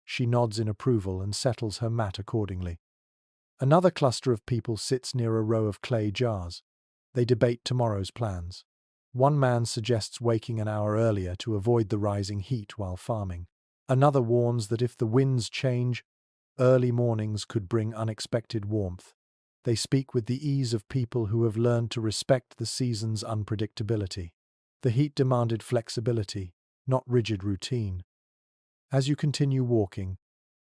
She nods in approval and settles her mat accordingly. Another cluster of people sits near a row of clay jars. They debate tomorrow's plans. One man suggests waking an hour earlier to avoid the rising heat while farming. Another warns that if the winds change, early mornings could bring unexpected warmth. They speak with the ease of people who have learned to respect the season's unpredictability. The heat demanded flexibility, not rigid routine. As you continue walking,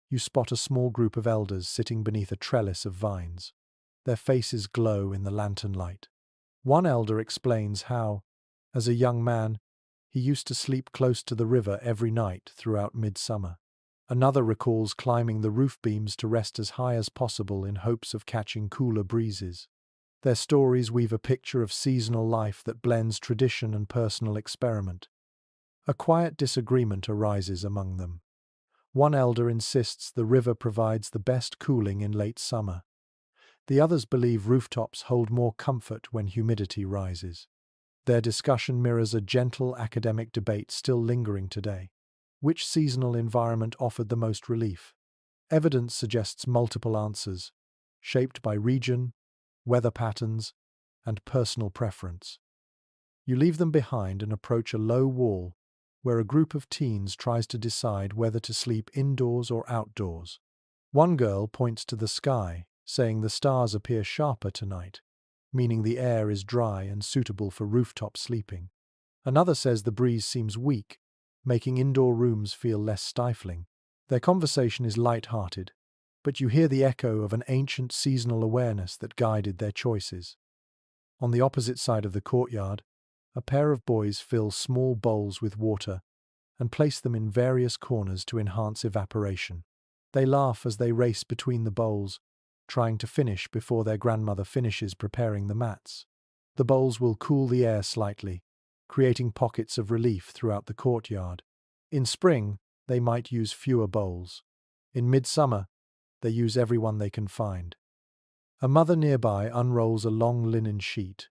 you spot a small group of elders sitting beneath a trellis of vines. Their faces glow in the lantern light. One elder explains how, as a young man, he used to sleep close to the river every night throughout midsummer. Another recalls climbing the roof beams to rest as high as possible in hopes of catching cooler breezes. Their stories weave a picture of seasonal life that blends tradition and personal experiment. A quiet disagreement arises among them. One elder insists the river provides the best cooling in late summer. The others believe rooftops hold more comfort when humidity rises. Their discussion mirrors a gentle academic debate still lingering today. Which seasonal environment offered the most relief? Evidence suggests multiple answers, shaped by region, weather patterns, and personal preference. You leave them behind and approach a low wall where a group of teens tries to decide whether to sleep indoors or outdoors. One girl points to the sky, saying the stars appear sharper tonight, meaning the air is dry and suitable for rooftop sleeping. Another says the breeze seems weak, making indoor rooms feel less stifling. Their conversation is light-hearted, but you hear the echo of an ancient seasonal awareness that guided their choices. On the opposite side of the courtyard, a pair of boys fill small bowls with water and place them in various corners to enhance evaporation. They laugh as they race between the bowls, trying to finish before their grandmother finishes preparing the mats. The bowls will cool the air slightly, creating pockets of relief throughout the courtyard. In spring, they might use fewer bowls. In midsummer, they use every one they can find. A mother nearby unrolls a long linen sheet.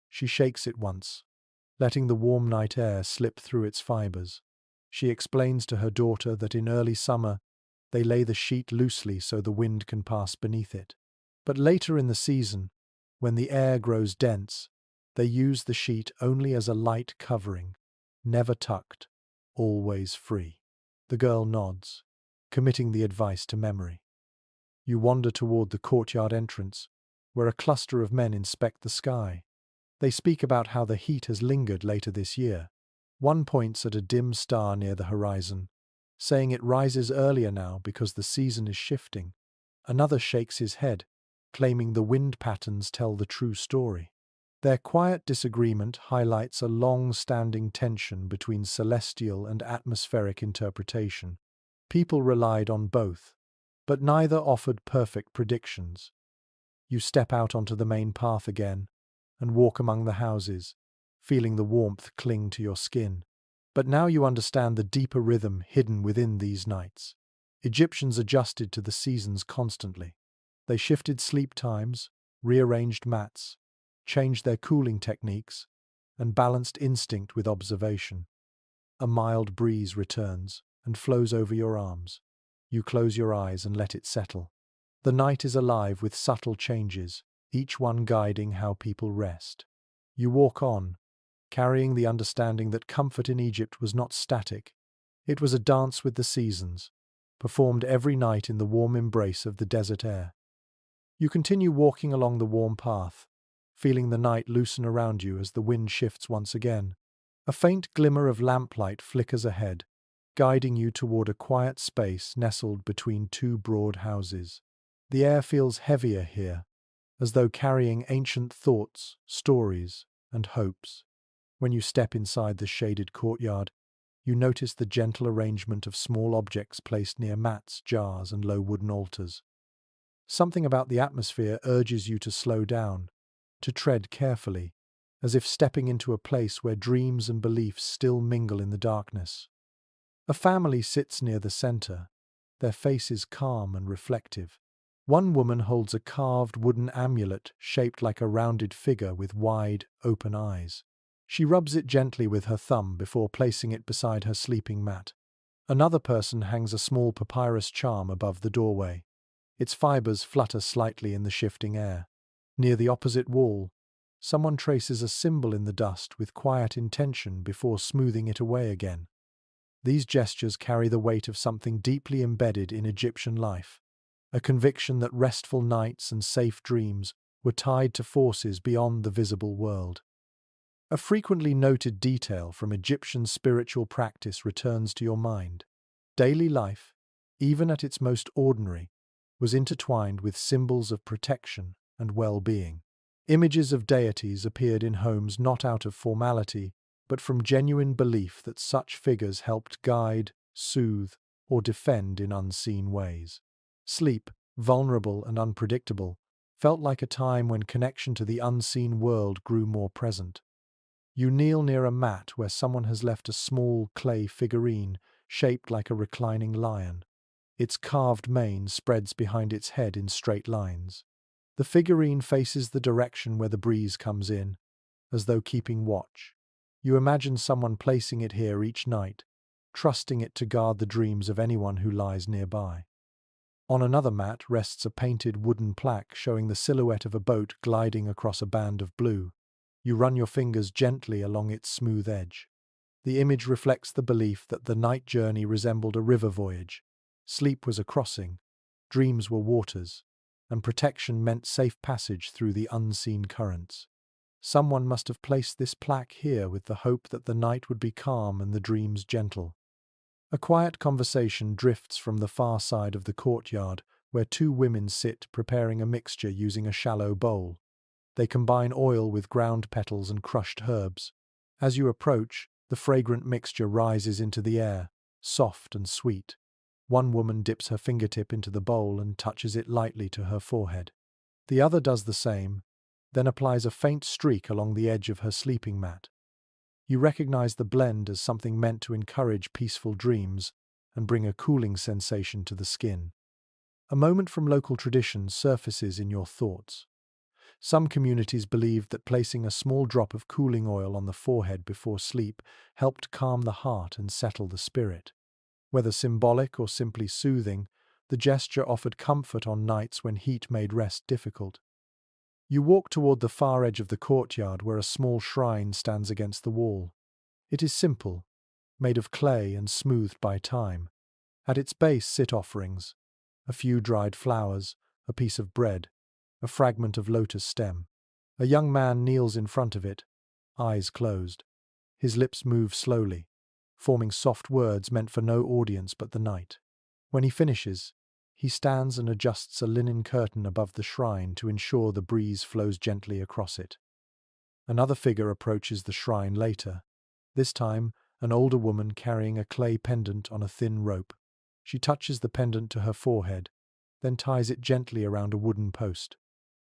She shakes it once, letting the warm night air slip through its fibers. She explains to her daughter that in early summer they lay the sheet loosely so the wind can pass beneath it. But later in the season, when the air grows dense, they use the sheet only as a light covering, never tucked, always free. The girl nods, committing the advice to memory. You wander toward the courtyard entrance, where a cluster of men inspect the sky. They speak about how the heat has lingered later this year. One points at a dim star near the horizon, saying it rises earlier now because the season is shifting. Another shakes his head, claiming the wind patterns tell the true story. Their quiet disagreement highlights a long-standing tension between celestial and atmospheric interpretation. People relied on both, but neither offered perfect predictions. You step out onto the main path again and walk among the houses, feeling the warmth cling to your skin. But now you understand the deeper rhythm hidden within these nights. Egyptians adjusted to the seasons constantly. They shifted sleep times, rearranged mats, changed their cooling techniques, and balanced instinct with observation. A mild breeze returns and flows over your arms. You close your eyes and let it settle. The night is alive with subtle changes, each one guiding how people rest. You walk on, carrying the understanding that comfort in Egypt was not static. It was a dance with the seasons, performed every night in the warm embrace of the desert air. You continue walking along the warm path, feeling the night loosen around you as the wind shifts once again. A faint glimmer of lamplight flickers ahead, guiding you toward a quiet space nestled between two broad houses. The air feels heavier here, as though carrying ancient thoughts, stories, and hopes. When you step inside the shaded courtyard, you notice the gentle arrangement of small objects placed near mats, jars, and low wooden altars. Something about the atmosphere urges you to slow down, to tread carefully, as if stepping into a place where dreams and beliefs still mingle in the darkness. A family sits near the center, their faces calm and reflective. One woman holds a carved wooden amulet shaped like a rounded figure with wide, open eyes. She rubs it gently with her thumb before placing it beside her sleeping mat. Another person hangs a small papyrus charm above the doorway. Its fibers flutter slightly in the shifting air. Near the opposite wall, someone traces a symbol in the dust with quiet intention before smoothing it away again. These gestures carry the weight of something deeply embedded in Egyptian life, a conviction that restful nights and safe dreams were tied to forces beyond the visible world. A frequently noted detail from Egyptian spiritual practice returns to your mind. Daily life, even at its most ordinary, was intertwined with symbols of protection and well-being. Images of deities appeared in homes not out of formality, but from genuine belief that such figures helped guide, soothe, or defend in unseen ways. Sleep, vulnerable and unpredictable, felt like a time when connection to the unseen world grew more present. You kneel near a mat where someone has left a small clay figurine shaped like a reclining lion. Its carved mane spreads behind its head in straight lines. The figurine faces the direction where the breeze comes in, as though keeping watch. You imagine someone placing it here each night, trusting it to guard the dreams of anyone who lies nearby. On another mat rests a painted wooden plaque showing the silhouette of a boat gliding across a band of blue. You run your fingers gently along its smooth edge. The image reflects the belief that the night journey resembled a river voyage. Sleep was a crossing, dreams were waters, and protection meant safe passage through the unseen currents. Someone must have placed this plaque here with the hope that the night would be calm and the dreams gentle. A quiet conversation drifts from the far side of the courtyard, where two women sit preparing a mixture using a shallow bowl. They combine oil with ground petals and crushed herbs. As you approach, the fragrant mixture rises into the air, soft and sweet. One woman dips her fingertip into the bowl and touches it lightly to her forehead. The other does the same, then applies a faint streak along the edge of her sleeping mat. You recognize the blend as something meant to encourage peaceful dreams and bring a cooling sensation to the skin. A moment from local tradition surfaces in your thoughts. Some communities believed that placing a small drop of cooling oil on the forehead before sleep helped calm the heart and settle the spirit. Whether symbolic or simply soothing, the gesture offered comfort on nights when heat made rest difficult. You walk toward the far edge of the courtyard where a small shrine stands against the wall. It is simple, made of clay and smoothed by time. At its base sit offerings, a few dried flowers, a piece of bread, a fragment of lotus stem. A young man kneels in front of it, eyes closed. His lips move slowly, forming soft words meant for no audience but the night. When he finishes, he stands and adjusts a linen curtain above the shrine to ensure the breeze flows gently across it. Another figure approaches the shrine later, this time an older woman carrying a clay pendant on a thin rope. She touches the pendant to her forehead, then ties it gently around a wooden post.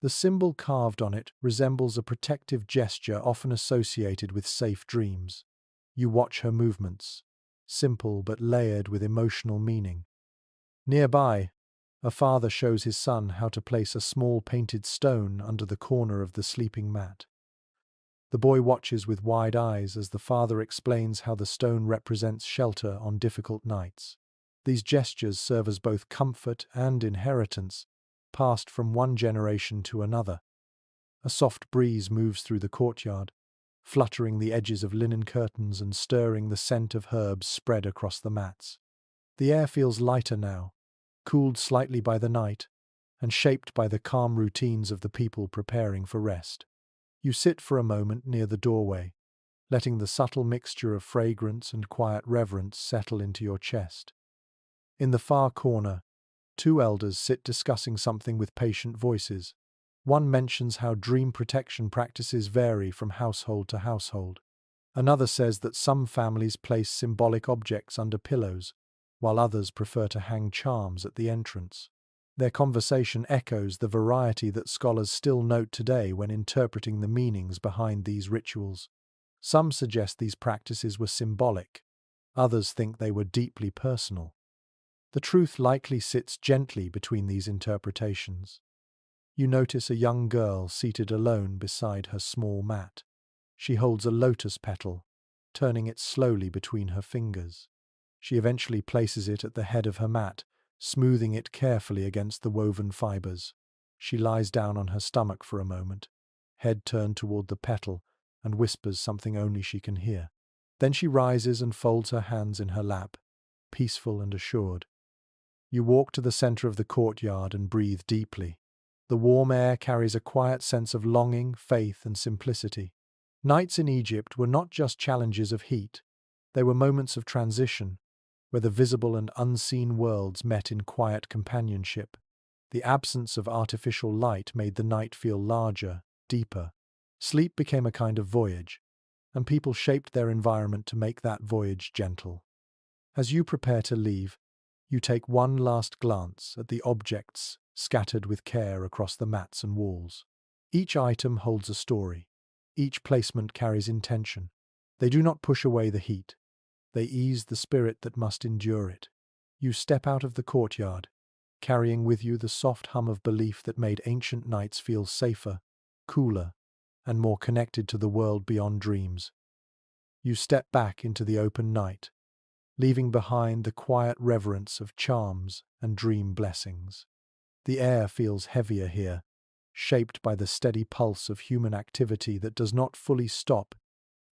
The symbol carved on it resembles a protective gesture often associated with safe dreams. You watch her movements, simple but layered with emotional meaning. Nearby, a father shows his son how to place a small painted stone under the corner of the sleeping mat. The boy watches with wide eyes as the father explains how the stone represents shelter on difficult nights. These gestures serve as both comfort and inheritance, passed from one generation to another. A soft breeze moves through the courtyard, fluttering the edges of linen curtains and stirring the scent of herbs spread across the mats. The air feels lighter now, cooled slightly by the night, and shaped by the calm routines of the people preparing for rest. You sit for a moment near the doorway, letting the subtle mixture of fragrance and quiet reverence settle into your chest. In the far corner, two elders sit discussing something with patient voices. One mentions how dream protection practices vary from household to household. Another says that some families place symbolic objects under pillows, while others prefer to hang charms at the entrance. Their conversation echoes the variety that scholars still note today when interpreting the meanings behind these rituals. Some suggest these practices were symbolic, others think they were deeply personal. The truth likely sits gently between these interpretations. You notice a young girl seated alone beside her small mat. She holds a lotus petal, turning it slowly between her fingers. She eventually places it at the head of her mat, smoothing it carefully against the woven fibers. She lies down on her stomach for a moment, head turned toward the petal, and whispers something only she can hear. Then she rises and folds her hands in her lap, peaceful and assured. You walk to the center of the courtyard and breathe deeply. The warm air carries a quiet sense of longing, faith, and simplicity. Nights in Egypt were not just challenges of heat, they were moments of transition, where the visible and unseen worlds met in quiet companionship. The absence of artificial light made the night feel larger, deeper. Sleep became a kind of voyage, and people shaped their environment to make that voyage gentle. As you prepare to leave, you take one last glance at the objects scattered with care across the mats and walls. Each item holds a story. Each placement carries intention. They do not push away the heat. They ease the spirit that must endure it. You step out of the courtyard, carrying with you the soft hum of belief that made ancient nights feel safer, cooler, and more connected to the world beyond dreams. You step back into the open night, leaving behind the quiet reverence of charms and dream blessings. The air feels heavier here, shaped by the steady pulse of human activity that does not fully stop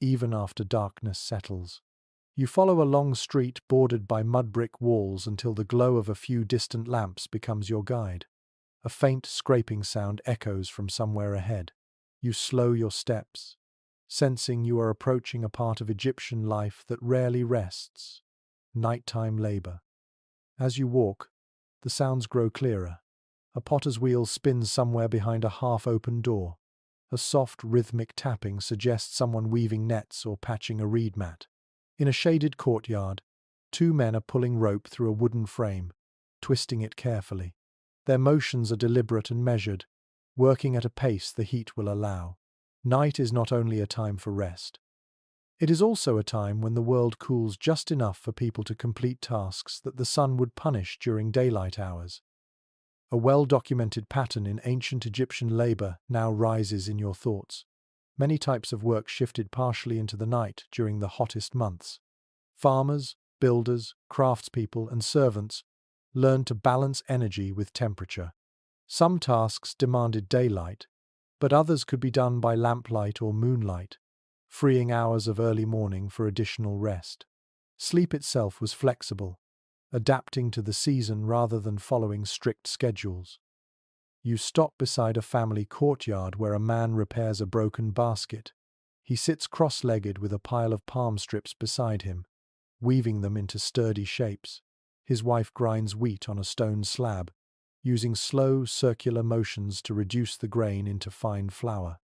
even after darkness settles. You follow a long street bordered by mud-brick walls until the glow of a few distant lamps becomes your guide. A faint scraping sound echoes from somewhere ahead. You slow your steps, sensing you are approaching a part of Egyptian life that rarely rests: nighttime labor. As you walk, the sounds grow clearer. A potter's wheel spins somewhere behind a half-open door. A soft, rhythmic tapping suggests someone weaving nets or patching a reed mat. In a shaded courtyard, two men are pulling rope through a wooden frame, twisting it carefully. Their motions are deliberate and measured, working at a pace the heat will allow. Night is not only a time for rest. It is also a time when the world cools just enough for people to complete tasks that the sun would punish during daylight hours. A well-documented pattern in ancient Egyptian labor now rises in your thoughts. Many types of work shifted partially into the night during the hottest months. Farmers, builders, craftspeople, and servants learned to balance energy with temperature. Some tasks demanded daylight, but others could be done by lamplight or moonlight, freeing hours of early morning for additional rest. Sleep itself was flexible, adapting to the season rather than following strict schedules. You stop beside a family courtyard where a man repairs a broken basket. He sits cross-legged with a pile of palm strips beside him, weaving them into sturdy shapes. His wife grinds wheat on a stone slab, using slow, circular motions to reduce the grain into fine flour.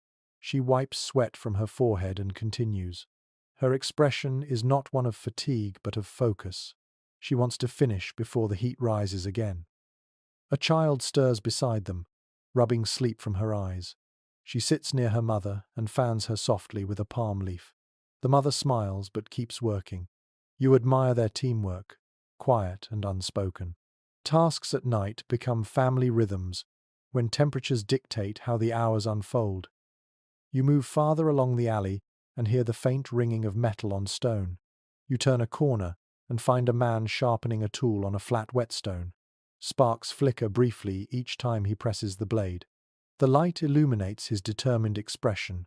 She wipes sweat from her forehead and continues. Her expression is not one of fatigue but of focus. She wants to finish before the heat rises again. A child stirs beside them, rubbing sleep from her eyes. She sits near her mother and fans her softly with a palm leaf. The mother smiles but keeps working. You admire their teamwork, quiet and unspoken. Tasks at night become family rhythms when temperatures dictate how the hours unfold. You move farther along the alley and hear the faint ringing of metal on stone. You turn a corner and find a man sharpening a tool on a flat whetstone. Sparks flicker briefly each time he presses the blade. The light illuminates his determined expression.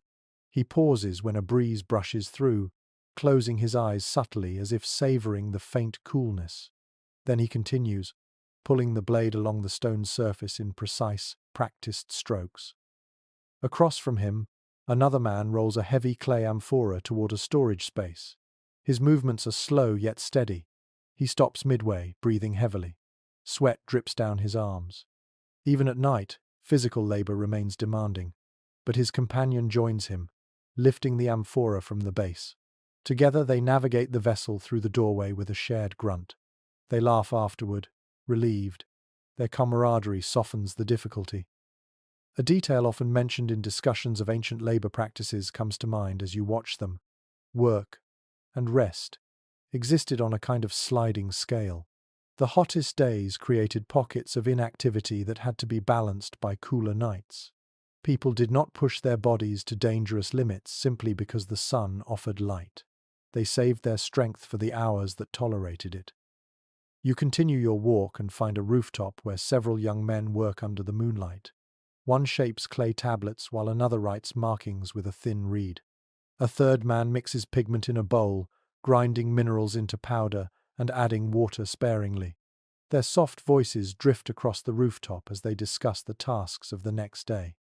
He pauses when a breeze brushes through, closing his eyes subtly as if savoring the faint coolness. Then he continues, pulling the blade along the stone surface in precise, practiced strokes. Across from him, another man rolls a heavy clay amphora toward a storage space. His movements are slow yet steady. He stops midway, breathing heavily. Sweat drips down his arms. Even at night, physical labor remains demanding, but his companion joins him, lifting the amphora from the base. Together they navigate the vessel through the doorway with a shared grunt. They laugh afterward, relieved. Their camaraderie softens the difficulty. A detail often mentioned in discussions of ancient labor practices comes to mind as you watch them. Work and rest existed on a kind of sliding scale. The hottest days created pockets of inactivity that had to be balanced by cooler nights. People did not push their bodies to dangerous limits simply because the sun offered light. They saved their strength for the hours that tolerated it. You continue your walk and find a rooftop where several young men work under the moonlight. One shapes clay tablets while another writes markings with a thin reed. A third man mixes pigment in a bowl, grinding minerals into powder and adding water sparingly. Their soft voices drift across the rooftop as they discuss the tasks of the next day.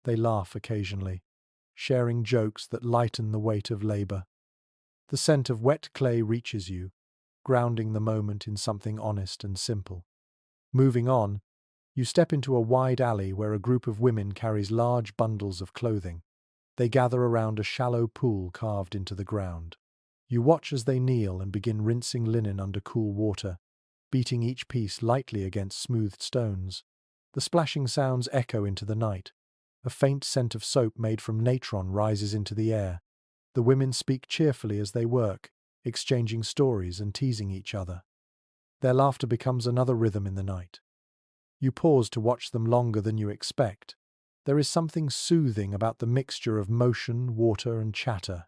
They laugh occasionally, sharing jokes that lighten the weight of labor. The scent of wet clay reaches you, grounding the moment in something honest and simple. Moving on, you step into a wide alley where a group of women carries large bundles of clothing. They gather around a shallow pool carved into the ground. You watch as they kneel and begin rinsing linen under cool water, beating each piece lightly against smoothed stones. The splashing sounds echo into the night. A faint scent of soap made from natron rises into the air. The women speak cheerfully as they work, exchanging stories and teasing each other. Their laughter becomes another rhythm in the night. You pause to watch them longer than you expect. There is something soothing about the mixture of motion, water, and chatter.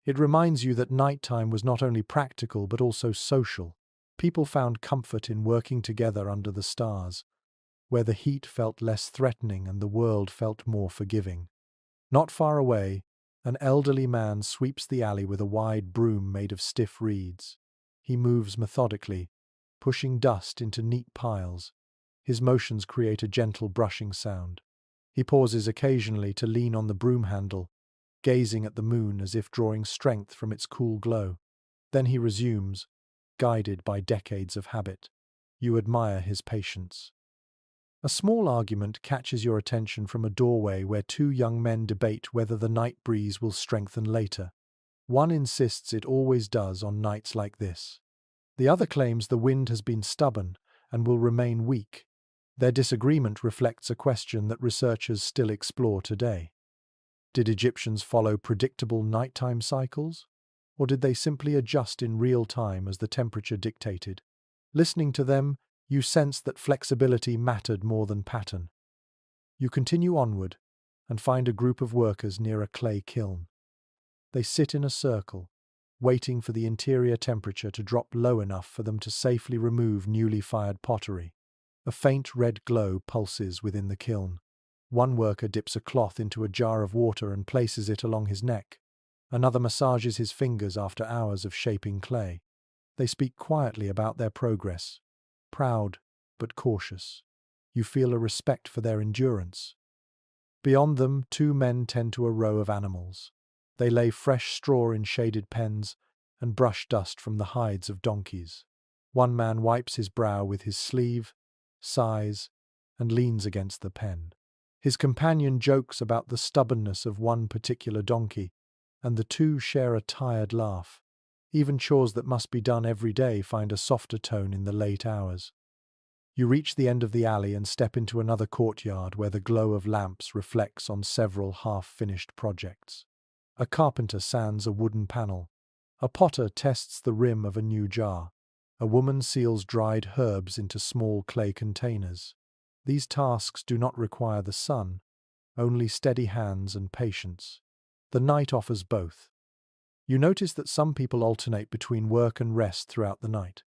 It reminds you that nighttime was not only practical but also social. People found comfort in working together under the stars, where the heat felt less threatening and the world felt more forgiving. Not far away, an elderly man sweeps the alley with a wide broom made of stiff reeds. He moves methodically, pushing dust into neat piles. His motions create a gentle brushing sound. He pauses occasionally to lean on the broom handle, gazing at the moon as if drawing strength from its cool glow. Then he resumes, guided by decades of habit. You admire his patience. A small argument catches your attention from a doorway where two young men debate whether the night breeze will strengthen later. One insists it always does on nights like this. The other claims the wind has been stubborn and will remain weak. Their disagreement reflects a question that researchers still explore today. Did Egyptians follow predictable nighttime cycles? Or did they simply adjust in real time as the temperature dictated? Listening to them, You sensed that flexibility mattered more than pattern. You continue onward and find a group of workers near a clay kiln. They sit in a circle, waiting for the interior temperature to drop low enough for them to safely remove newly fired pottery. A faint red glow pulses within the kiln. One worker dips a cloth into a jar of water and places it along his neck. Another massages his fingers after hours of shaping clay. They speak quietly about their progress, proud but cautious. You feel a respect for their endurance. Beyond them, two men tend to a row of animals. They lay fresh straw in shaded pens and brush dust from the hides of donkeys. One man wipes his brow with his sleeve, sighs, and leans against the pen. His companion jokes about the stubbornness of one particular donkey, and the two share a tired laugh. Even chores that must be done every day find a softer tone in the late hours. You reach the end of the alley and step into another courtyard where the glow of lamps reflects on several half-finished projects. A carpenter sands a wooden panel. A potter tests the rim of a new jar. A woman seals dried herbs into small clay containers. These tasks do not require the sun, only steady hands and patience. The night offers both. You notice that some people alternate between work and rest throughout the night.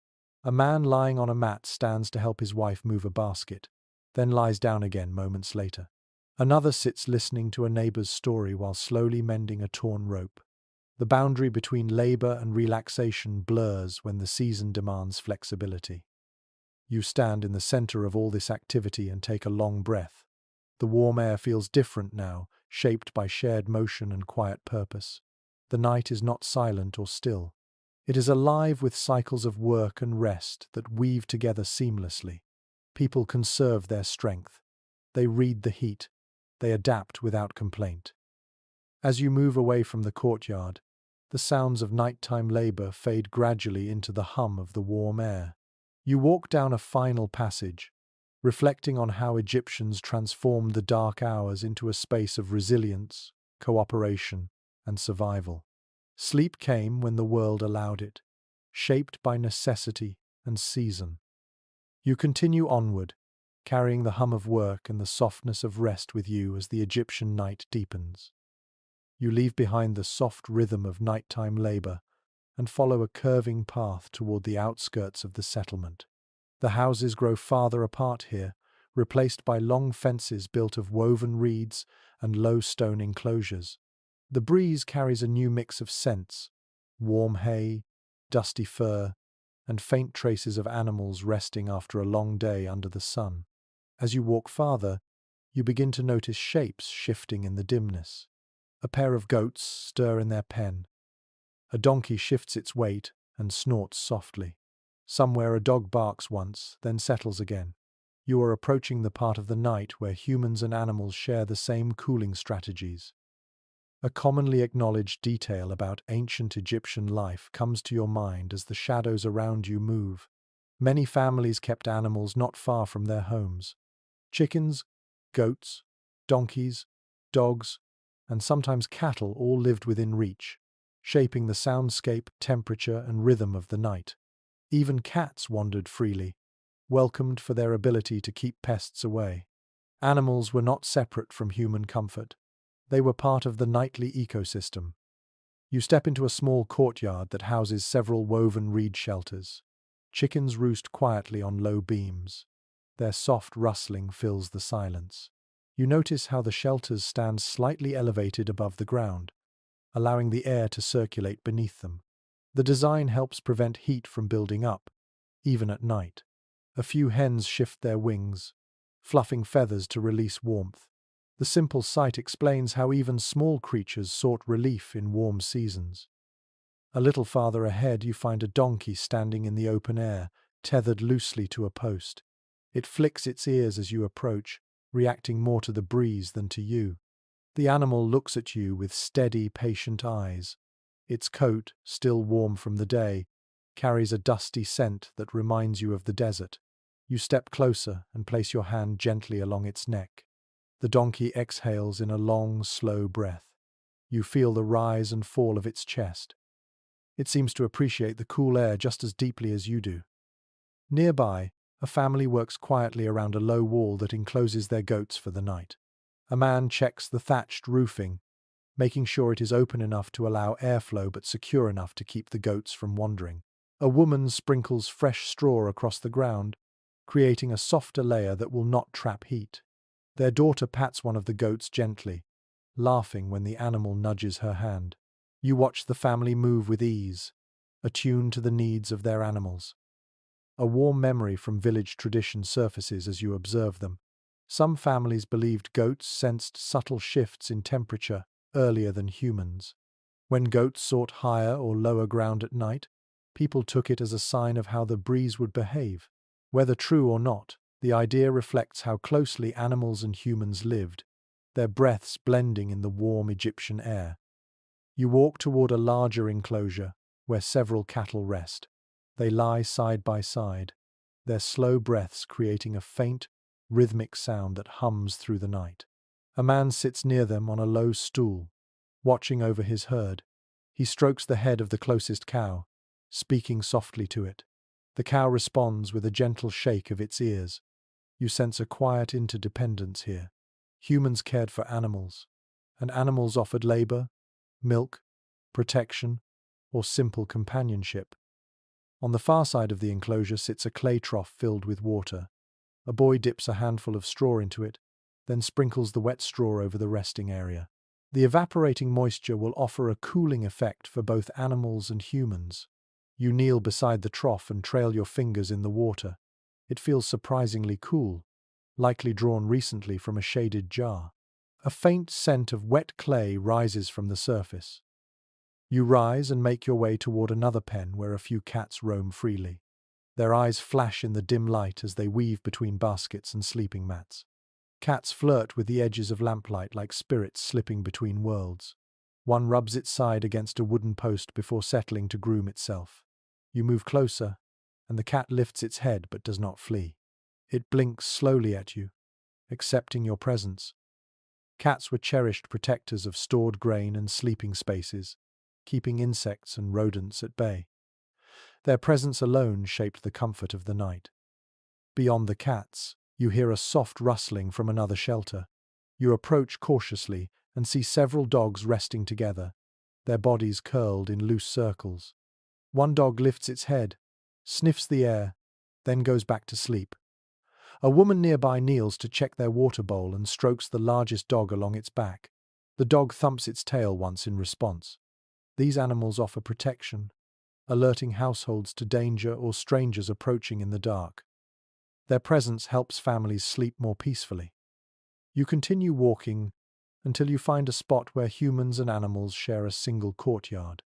A man lying on a mat stands to help his wife move a basket, then lies down again moments later. Another sits listening to a neighbor's story while slowly mending a torn rope. The boundary between labor and relaxation blurs when the season demands flexibility. You stand in the center of all this activity and take a long breath. The warm air feels different now, shaped by shared motion and quiet purpose. The night is not silent or still. It is alive with cycles of work and rest that weave together seamlessly. People conserve their strength. They read the heat. They adapt without complaint. As you move away from the courtyard, the sounds of nighttime labor fade gradually into the hum of the warm air. You walk down a final passage, reflecting on how Egyptians transformed the dark hours into a space of resilience, cooperation, and survival. Sleep came when the world allowed it, shaped by necessity and season. You continue onward, carrying the hum of work and the softness of rest with you as the Egyptian night deepens. You leave behind the soft rhythm of nighttime labor and follow a curving path toward the outskirts of the settlement. The houses grow farther apart here, replaced by long fences built of woven reeds and low stone enclosures. The breeze carries a new mix of scents: warm hay, dusty fur, and faint traces of animals resting after a long day under the sun. As you walk farther, you begin to notice shapes shifting in the dimness. A pair of goats stir in their pen. A donkey shifts its weight and snorts softly. Somewhere a dog barks once, then settles again. You are approaching the part of the night where humans and animals share the same cooling strategies. A commonly acknowledged detail about ancient Egyptian life comes to your mind as the shadows around you move. Many families kept animals not far from their homes. Chickens, goats, donkeys, dogs, and sometimes cattle all lived within reach, shaping the soundscape, temperature, and rhythm of the night. Even cats wandered freely, welcomed for their ability to keep pests away. Animals were not separate from human comfort. They were part of the nightly ecosystem. You step into a small courtyard that houses several woven reed shelters. Chickens roost quietly on low beams. Their soft rustling fills the silence. You notice how the shelters stand slightly elevated above the ground, allowing the air to circulate beneath them. The design helps prevent heat from building up, even at night. A few hens shift their wings, fluffing feathers to release warmth. The simple sight explains how even small creatures sought relief in warm seasons. A little farther ahead, you find a donkey standing in the open air, tethered loosely to a post. It flicks its ears as you approach, reacting more to the breeze than to you. The animal looks at you with steady, patient eyes. Its coat, still warm from the day, carries a dusty scent that reminds you of the desert. You step closer and place your hand gently along its neck. The donkey exhales in a long, slow breath. You feel the rise and fall of its chest. It seems to appreciate the cool air just as deeply as you do. Nearby, A family works quietly around a low wall that encloses their goats for the night. A man checks the thatched roofing, making sure it is open enough to allow airflow but secure enough to keep the goats from wandering. A woman sprinkles fresh straw across the ground, creating a softer layer that will not trap heat. Their daughter pats one of the goats gently, laughing when the animal nudges her hand. You watch the family move with ease, attuned to the needs of their animals. A warm memory from village tradition surfaces as you observe them. Some families believed goats sensed subtle shifts in temperature earlier than humans. When goats sought higher or lower ground at night, people took it as a sign of how the breeze would behave. Whether true or not, the idea reflects how closely animals and humans lived, their breaths blending in the warm Egyptian air. You walk toward a larger enclosure where several cattle rest. They lie side by side, their slow breaths creating a faint, rhythmic sound that hums through the night. A man sits near them on a low stool, watching over his herd. He strokes the head of the closest cow, speaking softly to it. The cow responds with a gentle shake of its ears. You sense a quiet interdependence here. Humans cared for animals, and animals offered labor, milk, protection, or simple companionship. On the far side of the enclosure sits a clay trough filled with water. A boy dips a handful of straw into it, then sprinkles the wet straw over the resting area. The evaporating moisture will offer a cooling effect for both animals and humans. You kneel beside the trough and trail your fingers in the water. It feels surprisingly cool, likely drawn recently from a shaded jar. A faint scent of wet clay rises from the surface. You rise and make your way toward another pen where a few cats roam freely. Their eyes flash in the dim light as they weave between baskets and sleeping mats. Cats flirt with the edges of lamplight like spirits slipping between worlds. One rubs its side against a wooden post before settling to groom itself. You move closer, and the cat lifts its head but does not flee. It blinks slowly at you, accepting your presence. Cats were cherished protectors of stored grain and sleeping spaces, keeping insects and rodents at bay. Their presence alone shaped the comfort of the night. Beyond the cats, you hear a soft rustling from another shelter. You approach cautiously and see several dogs resting together, their bodies curled in loose circles. One dog lifts its head, sniffs the air, then goes back to sleep. A woman nearby kneels to check their water bowl and strokes the largest dog along its back. The dog thumps its tail once in response. These animals offer protection, alerting households to danger or strangers approaching in the dark. Their presence helps families sleep more peacefully. You continue walking until you find a spot where humans and animals share a single courtyard.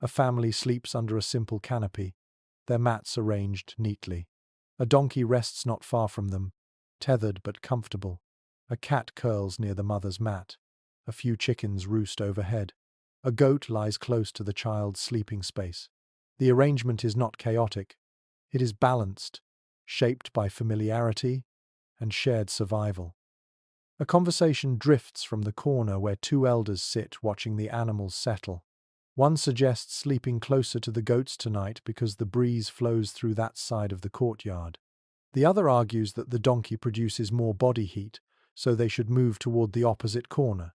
A family sleeps under a simple canopy, their mats arranged neatly. A donkey rests not far from them, tethered but comfortable. A cat curls near the mother's mat. A few chickens roost overhead. A goat lies close to the child's sleeping space. The arrangement is not chaotic. It is balanced, shaped by familiarity and shared survival. A conversation drifts from the corner where two elders sit watching the animals settle. One suggests sleeping closer to the goats tonight because the breeze flows through that side of the courtyard. The other argues that the donkey produces more body heat, so they should move toward the opposite corner.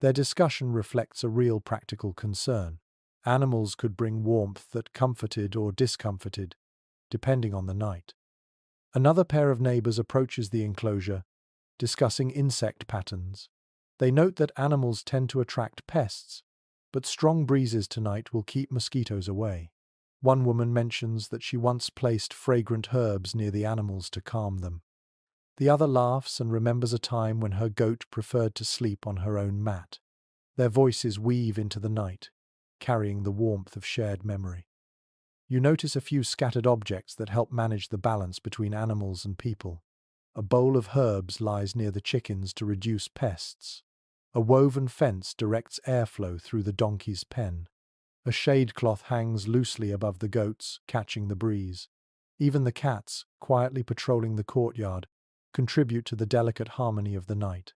Their discussion reflects a real practical concern. Animals could bring warmth that comforted or discomforted, depending on the night. Another pair of neighbors approaches the enclosure, discussing insect patterns. They note that animals tend to attract pests, but strong breezes tonight will keep mosquitoes away. One woman mentions that she once placed fragrant herbs near the animals to calm them. The other laughs and remembers a time when her goat preferred to sleep on her own mat. Their voices weave into the night, carrying the warmth of shared memory. You notice a few scattered objects that help manage the balance between animals and people. A bowl of herbs lies near the chickens to reduce pests. A woven fence directs airflow through the donkey's pen. A shade cloth hangs loosely above the goats, catching the breeze. Even the cats, quietly patrolling the courtyard, contribute to the delicate harmony of the night.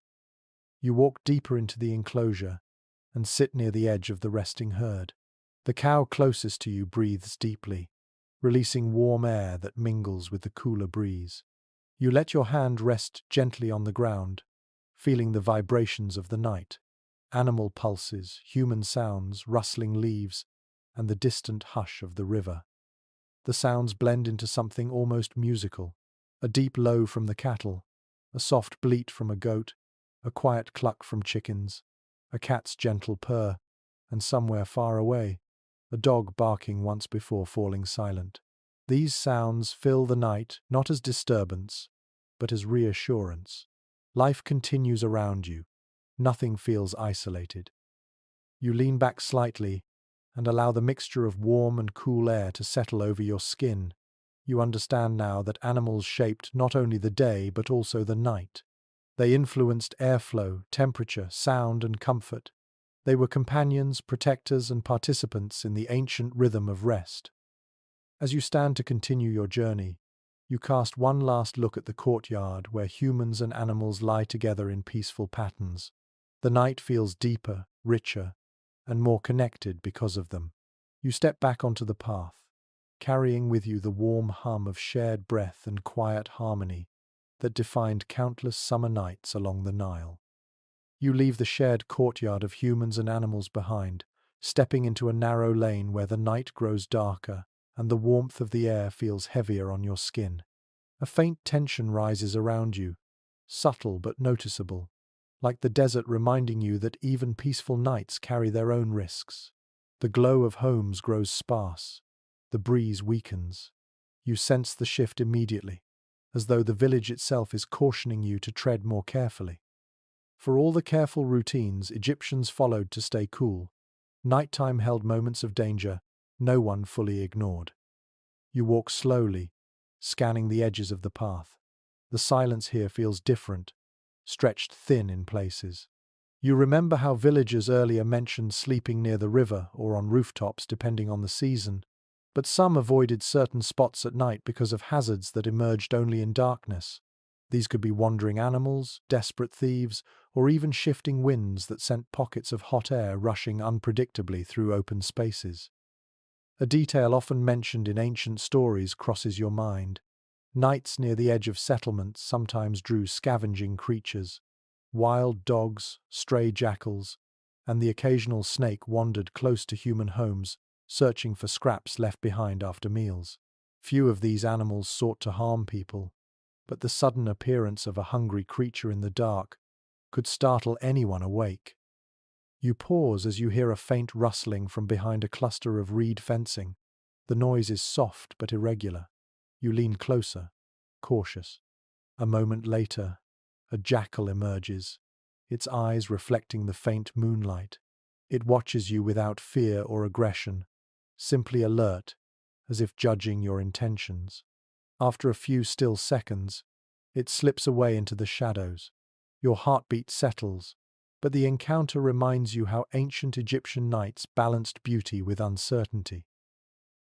You walk deeper into the enclosure and sit near the edge of the resting herd. The cow closest to you breathes deeply, releasing warm air that mingles with the cooler breeze. You let your hand rest gently on the ground, feeling the vibrations of the night. Animal pulses, human sounds, rustling leaves, and the distant hush of the river. The sounds blend into something almost musical. A deep low from the cattle, a soft bleat from a goat, a quiet cluck from chickens, a cat's gentle purr, and somewhere far away, a dog barking once before falling silent. These sounds fill the night not as disturbance, but as reassurance. Life continues around you. Nothing feels isolated. You lean back slightly and allow the mixture of warm and cool air to settle over your skin. You understand now that animals shaped not only the day but also the night. They influenced airflow, temperature, sound, and comfort. They were companions, protectors, and participants in the ancient rhythm of rest. As you stand to continue your journey, you cast one last look at the courtyard where humans and animals lie together in peaceful patterns. The night feels deeper, richer, and more connected because of them. You step back onto the path, carrying with you the warm hum of shared breath and quiet harmony that defined countless summer nights along the Nile. You leave the shared courtyard of humans and animals behind, stepping into a narrow lane where the night grows darker and the warmth of the air feels heavier on your skin. A faint tension rises around you, subtle but noticeable, like the desert reminding you that even peaceful nights carry their own risks. The glow of homes grows sparse. The breeze weakens. You sense the shift immediately, as though the village itself is cautioning you to tread more carefully. For all the careful routines Egyptians followed to stay cool, nighttime held moments of danger no one fully ignored. You walk slowly, scanning the edges of the path. The silence here feels different, stretched thin in places. You remember how villagers earlier mentioned sleeping near the river or on rooftops depending on the season, but some avoided certain spots at night because of hazards that emerged only in darkness. These could be wandering animals, desperate thieves, or even shifting winds that sent pockets of hot air rushing unpredictably through open spaces. A detail often mentioned in ancient stories crosses your mind. Nights near the edge of settlements sometimes drew scavenging creatures. Wild dogs, stray jackals, and the occasional snake wandered close to human homes, searching for scraps left behind after meals. Few of these animals sought to harm people, but the sudden appearance of a hungry creature in the dark could startle anyone awake. You pause as you hear a faint rustling from behind a cluster of reed fencing. The noise is soft but irregular. You lean closer, cautious. A moment later, a jackal emerges, its eyes reflecting the faint moonlight. It watches you without fear or aggression, simply alert, as if judging your intentions. After a few still seconds, it slips away into the shadows. Your heartbeat settles, but the encounter reminds you how ancient Egyptian nights balanced beauty with uncertainty.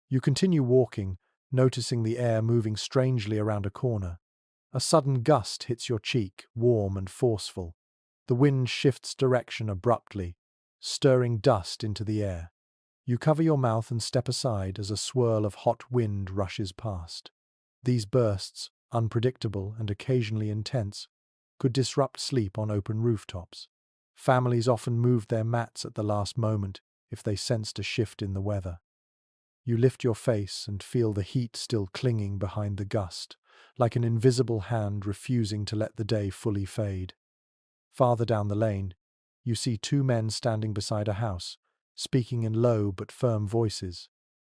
You continue walking, noticing the air moving strangely around a corner. A sudden gust hits your cheek, warm and forceful. The wind shifts direction abruptly, stirring dust into the air. You cover your mouth and step aside as a swirl of hot wind rushes past. These bursts, unpredictable and occasionally intense, could disrupt sleep on open rooftops. Families often moved their mats at the last moment if they sensed a shift in the weather. You lift your face and feel the heat still clinging behind the gust, like an invisible hand refusing to let the day fully fade. Farther down the lane, you see two men standing beside a house, speaking in low but firm voices.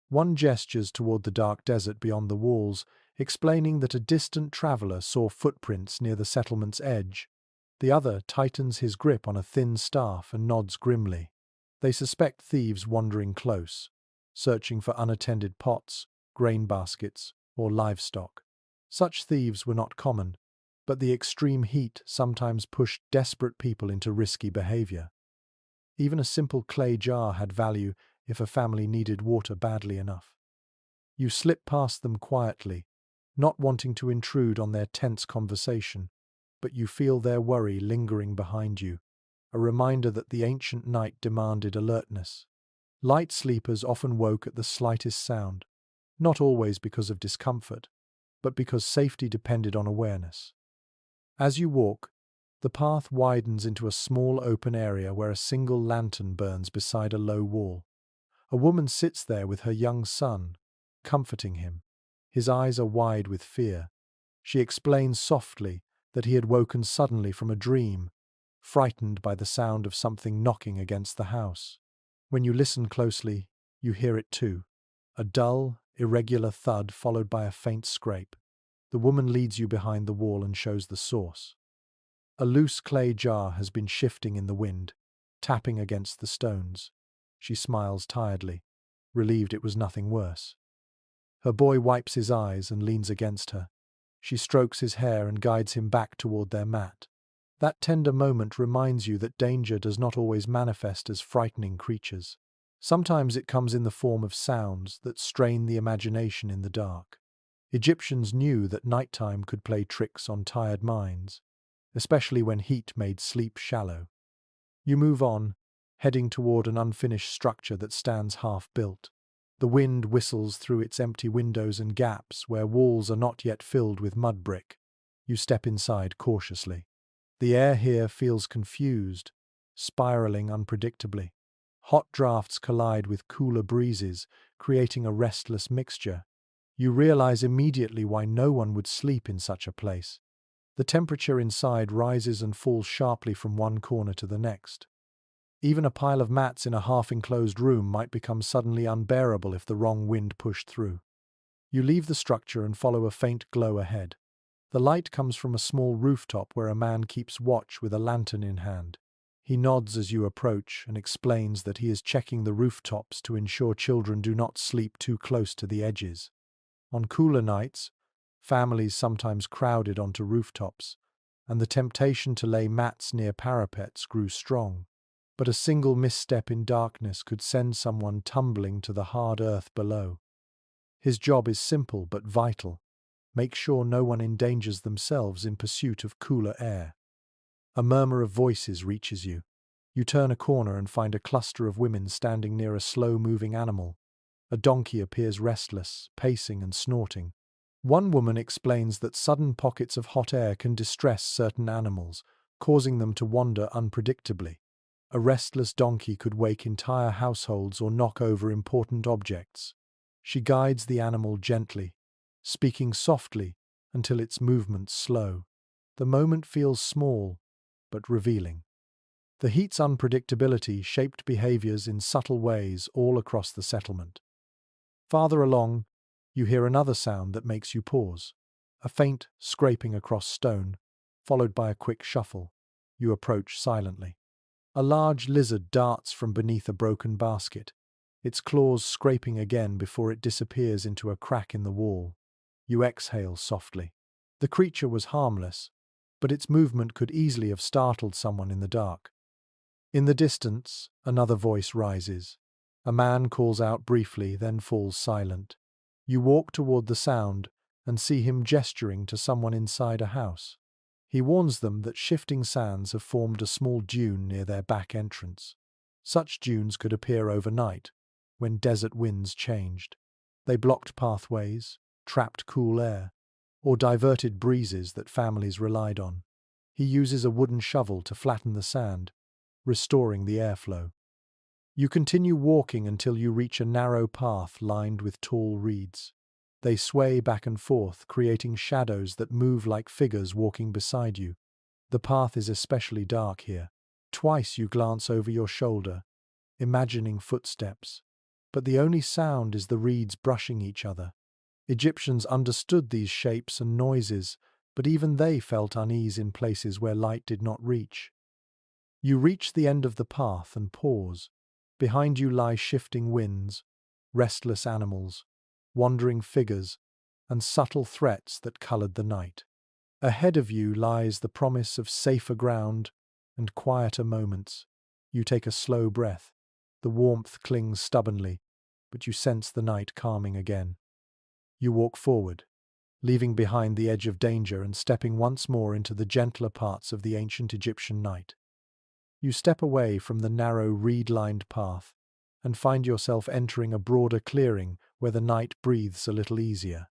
One gestures toward the dark desert beyond the walls, explaining that a distant traveler saw footprints near the settlement's edge. The other tightens his grip on a thin staff and nods grimly. They suspect thieves wandering close, searching for unattended pots, grain baskets, or livestock. Such thieves were not common, but the extreme heat sometimes pushed desperate people into risky behavior. Even a simple clay jar had value if a family needed water badly enough. You slip past them quietly, not wanting to intrude on their tense conversation, but you feel their worry lingering behind you, a reminder that the ancient night demanded alertness. Light sleepers often woke at the slightest sound, not always because of discomfort, but because safety depended on awareness. As you walk, the path widens into a small open area where a single lantern burns beside a low wall. A woman sits there with her young son, comforting him. His eyes are wide with fear. She explains softly that he had woken suddenly from a dream, frightened by the sound of something knocking against the house. When you listen closely, you hear it too. A dull, irregular thud followed by a faint scrape. The woman leads you behind the wall and shows the source. A loose clay jar has been shifting in the wind, tapping against the stones. She smiles tiredly, relieved it was nothing worse. Her boy wipes his eyes and leans against her. She strokes his hair and guides him back toward their mat. That tender moment reminds you that danger does not always manifest as frightening creatures. Sometimes it comes in the form of sounds that strain the imagination in the dark. Egyptians knew that nighttime could play tricks on tired minds, especially when heat made sleep shallow. You move on, heading toward an unfinished structure that stands half-built. The wind whistles through its empty windows and gaps where walls are not yet filled with mud brick. You step inside cautiously. The air here feels confused, spiraling unpredictably. Hot drafts collide with cooler breezes, creating a restless mixture. You realize immediately why no one would sleep in such a place. The temperature inside rises and falls sharply from one corner to the next. Even a pile of mats in a half-enclosed room might become suddenly unbearable if the wrong wind pushed through. You leave the structure and follow a faint glow ahead. The light comes from a small rooftop where a man keeps watch with a lantern in hand. He nods as you approach and explains that he is checking the rooftops to ensure children do not sleep too close to the edges. On cooler nights, families sometimes crowded onto rooftops, and the temptation to lay mats near parapets grew strong. But a single misstep in darkness could send someone tumbling to the hard earth below. His job is simple but vital. Make sure no one endangers themselves in pursuit of cooler air. A murmur of voices reaches you. You turn a corner and find a cluster of women standing near a slow-moving animal. A donkey appears restless, pacing and snorting. One woman explains that sudden pockets of hot air can distress certain animals, causing them to wander unpredictably. A restless donkey could wake entire households or knock over important objects. She guides the animal gently, speaking softly until its movements slow. The moment feels small, but revealing. The heat's unpredictability shaped behaviors in subtle ways all across the settlement. Farther along, you hear another sound that makes you pause. A faint scraping across stone, followed by a quick shuffle. You approach silently. A large lizard darts from beneath a broken basket, its claws scraping again before it disappears into a crack in the wall. You exhale softly. The creature was harmless, but its movement could easily have startled someone in the dark. In the distance, another voice rises. A man calls out briefly, then falls silent. You walk toward the sound and see him gesturing to someone inside a house. He warns them that shifting sands have formed a small dune near their back entrance. Such dunes could appear overnight, when desert winds changed. They blocked pathways, trapped cool air, or diverted breezes that families relied on. He uses a wooden shovel to flatten the sand, restoring the airflow. You continue walking until you reach a narrow path lined with tall reeds. They sway back and forth, creating shadows that move like figures walking beside you. The path is especially dark here. Twice you glance over your shoulder, imagining footsteps. But the only sound is the reeds brushing each other. Egyptians understood these shapes and noises, but even they felt unease in places where light did not reach. You reach the end of the path and pause. Behind you lie shifting winds, restless animals, wandering figures, and subtle threats that colored the night. Ahead of you lies the promise of safer ground and quieter moments. You take a slow breath. The warmth clings stubbornly, but you sense the night calming again. You walk forward, leaving behind the edge of danger and stepping once more into the gentler parts of the ancient Egyptian night. You step away from the narrow reed-lined path and find yourself entering a broader clearing where the night breathes a little easier.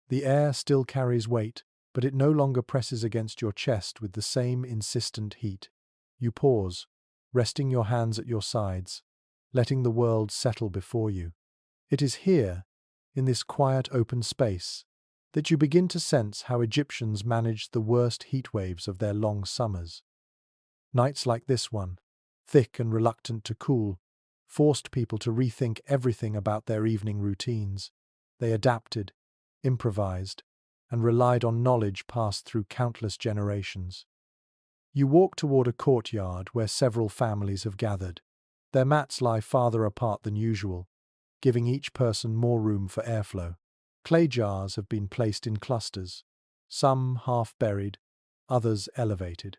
The air still carries weight, but it no longer presses against your chest with the same insistent heat. You pause, resting your hands at your sides, letting the world settle before you. It is here, in this quiet open space, that you begin to sense how Egyptians managed the worst heat waves of their long summers. Nights like this one, thick and reluctant to cool, forced people to rethink everything about their evening routines. They adapted, improvised, and relied on knowledge passed through countless generations. You walk toward a courtyard where several families have gathered. Their mats lie farther apart than usual, giving each person more room for airflow. Clay jars have been placed in clusters, some half buried, others elevated.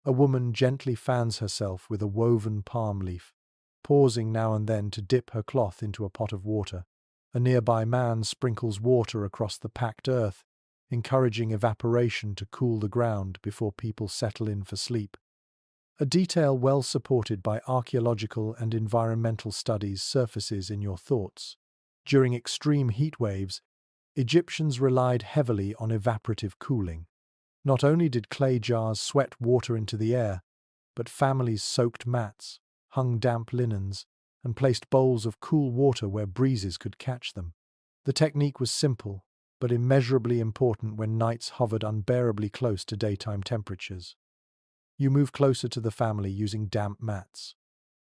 A woman gently fans herself with a woven palm leaf, pausing now and then to dip her cloth into a pot of water. A nearby man sprinkles water across the packed earth, encouraging evaporation to cool the ground before people settle in for sleep. A detail well supported by archaeological and environmental studies surfaces in your thoughts. During extreme heat waves, Egyptians relied heavily on evaporative cooling. Not only did clay jars sweat water into the air, but families soaked mats, hung damp linens, and placed bowls of cool water where breezes could catch them. The technique was simple, but immeasurably important when nights hovered unbearably close to daytime temperatures. You move closer to the family using damp mats.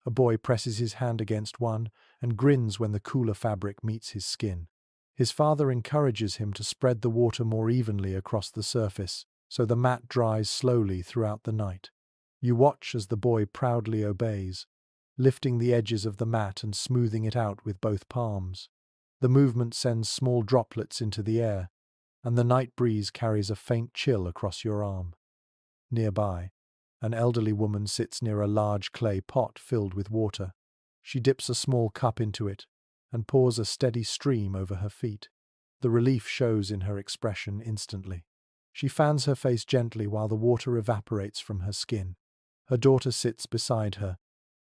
A boy presses his hand against one and grins when the cooler fabric meets his skin. His father encourages him to spread the water more evenly across the surface, so the mat dries slowly throughout the night. You watch as the boy proudly obeys, lifting the edges of the mat and smoothing it out with both palms. The movement sends small droplets into the air, and the night breeze carries a faint chill across your arm. Nearby, an elderly woman sits near a large clay pot filled with water. She dips a small cup into it and pours a steady stream over her feet. The relief shows in her expression instantly. She fans her face gently while the water evaporates from her skin. Her daughter sits beside her,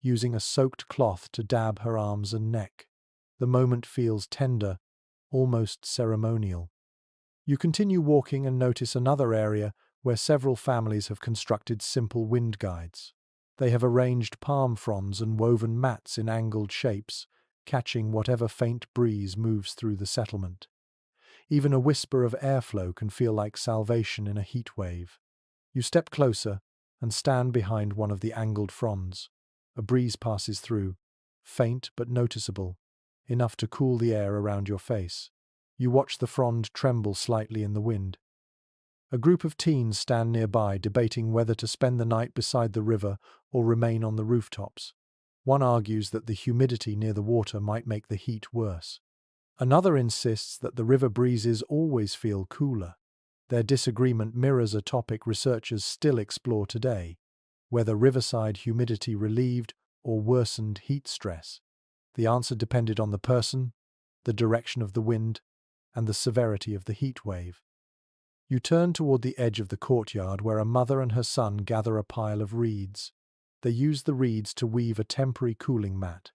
using a soaked cloth to dab her arms and neck. The moment feels tender, almost ceremonial. You continue walking and notice another area where several families have constructed simple wind guides. They have arranged palm fronds and woven mats in angled shapes, catching whatever faint breeze moves through the settlement. Even a whisper of airflow can feel like salvation in a heat wave. You step closer and stand behind one of the angled fronds. A breeze passes through, faint but noticeable, enough to cool the air around your face. You watch the frond tremble slightly in the wind. A group of teens stand nearby debating whether to spend the night beside the river or remain on the rooftops. One argues that the humidity near the water might make the heat worse. Another insists that the river breezes always feel cooler. Their disagreement mirrors a topic researchers still explore today, whether riverside humidity relieved or worsened heat stress. The answer depended on the person, the direction of the wind, and the severity of the heat wave. You turn toward the edge of the courtyard where a mother and her son gather a pile of reeds. They use the reeds to weave a temporary cooling mat.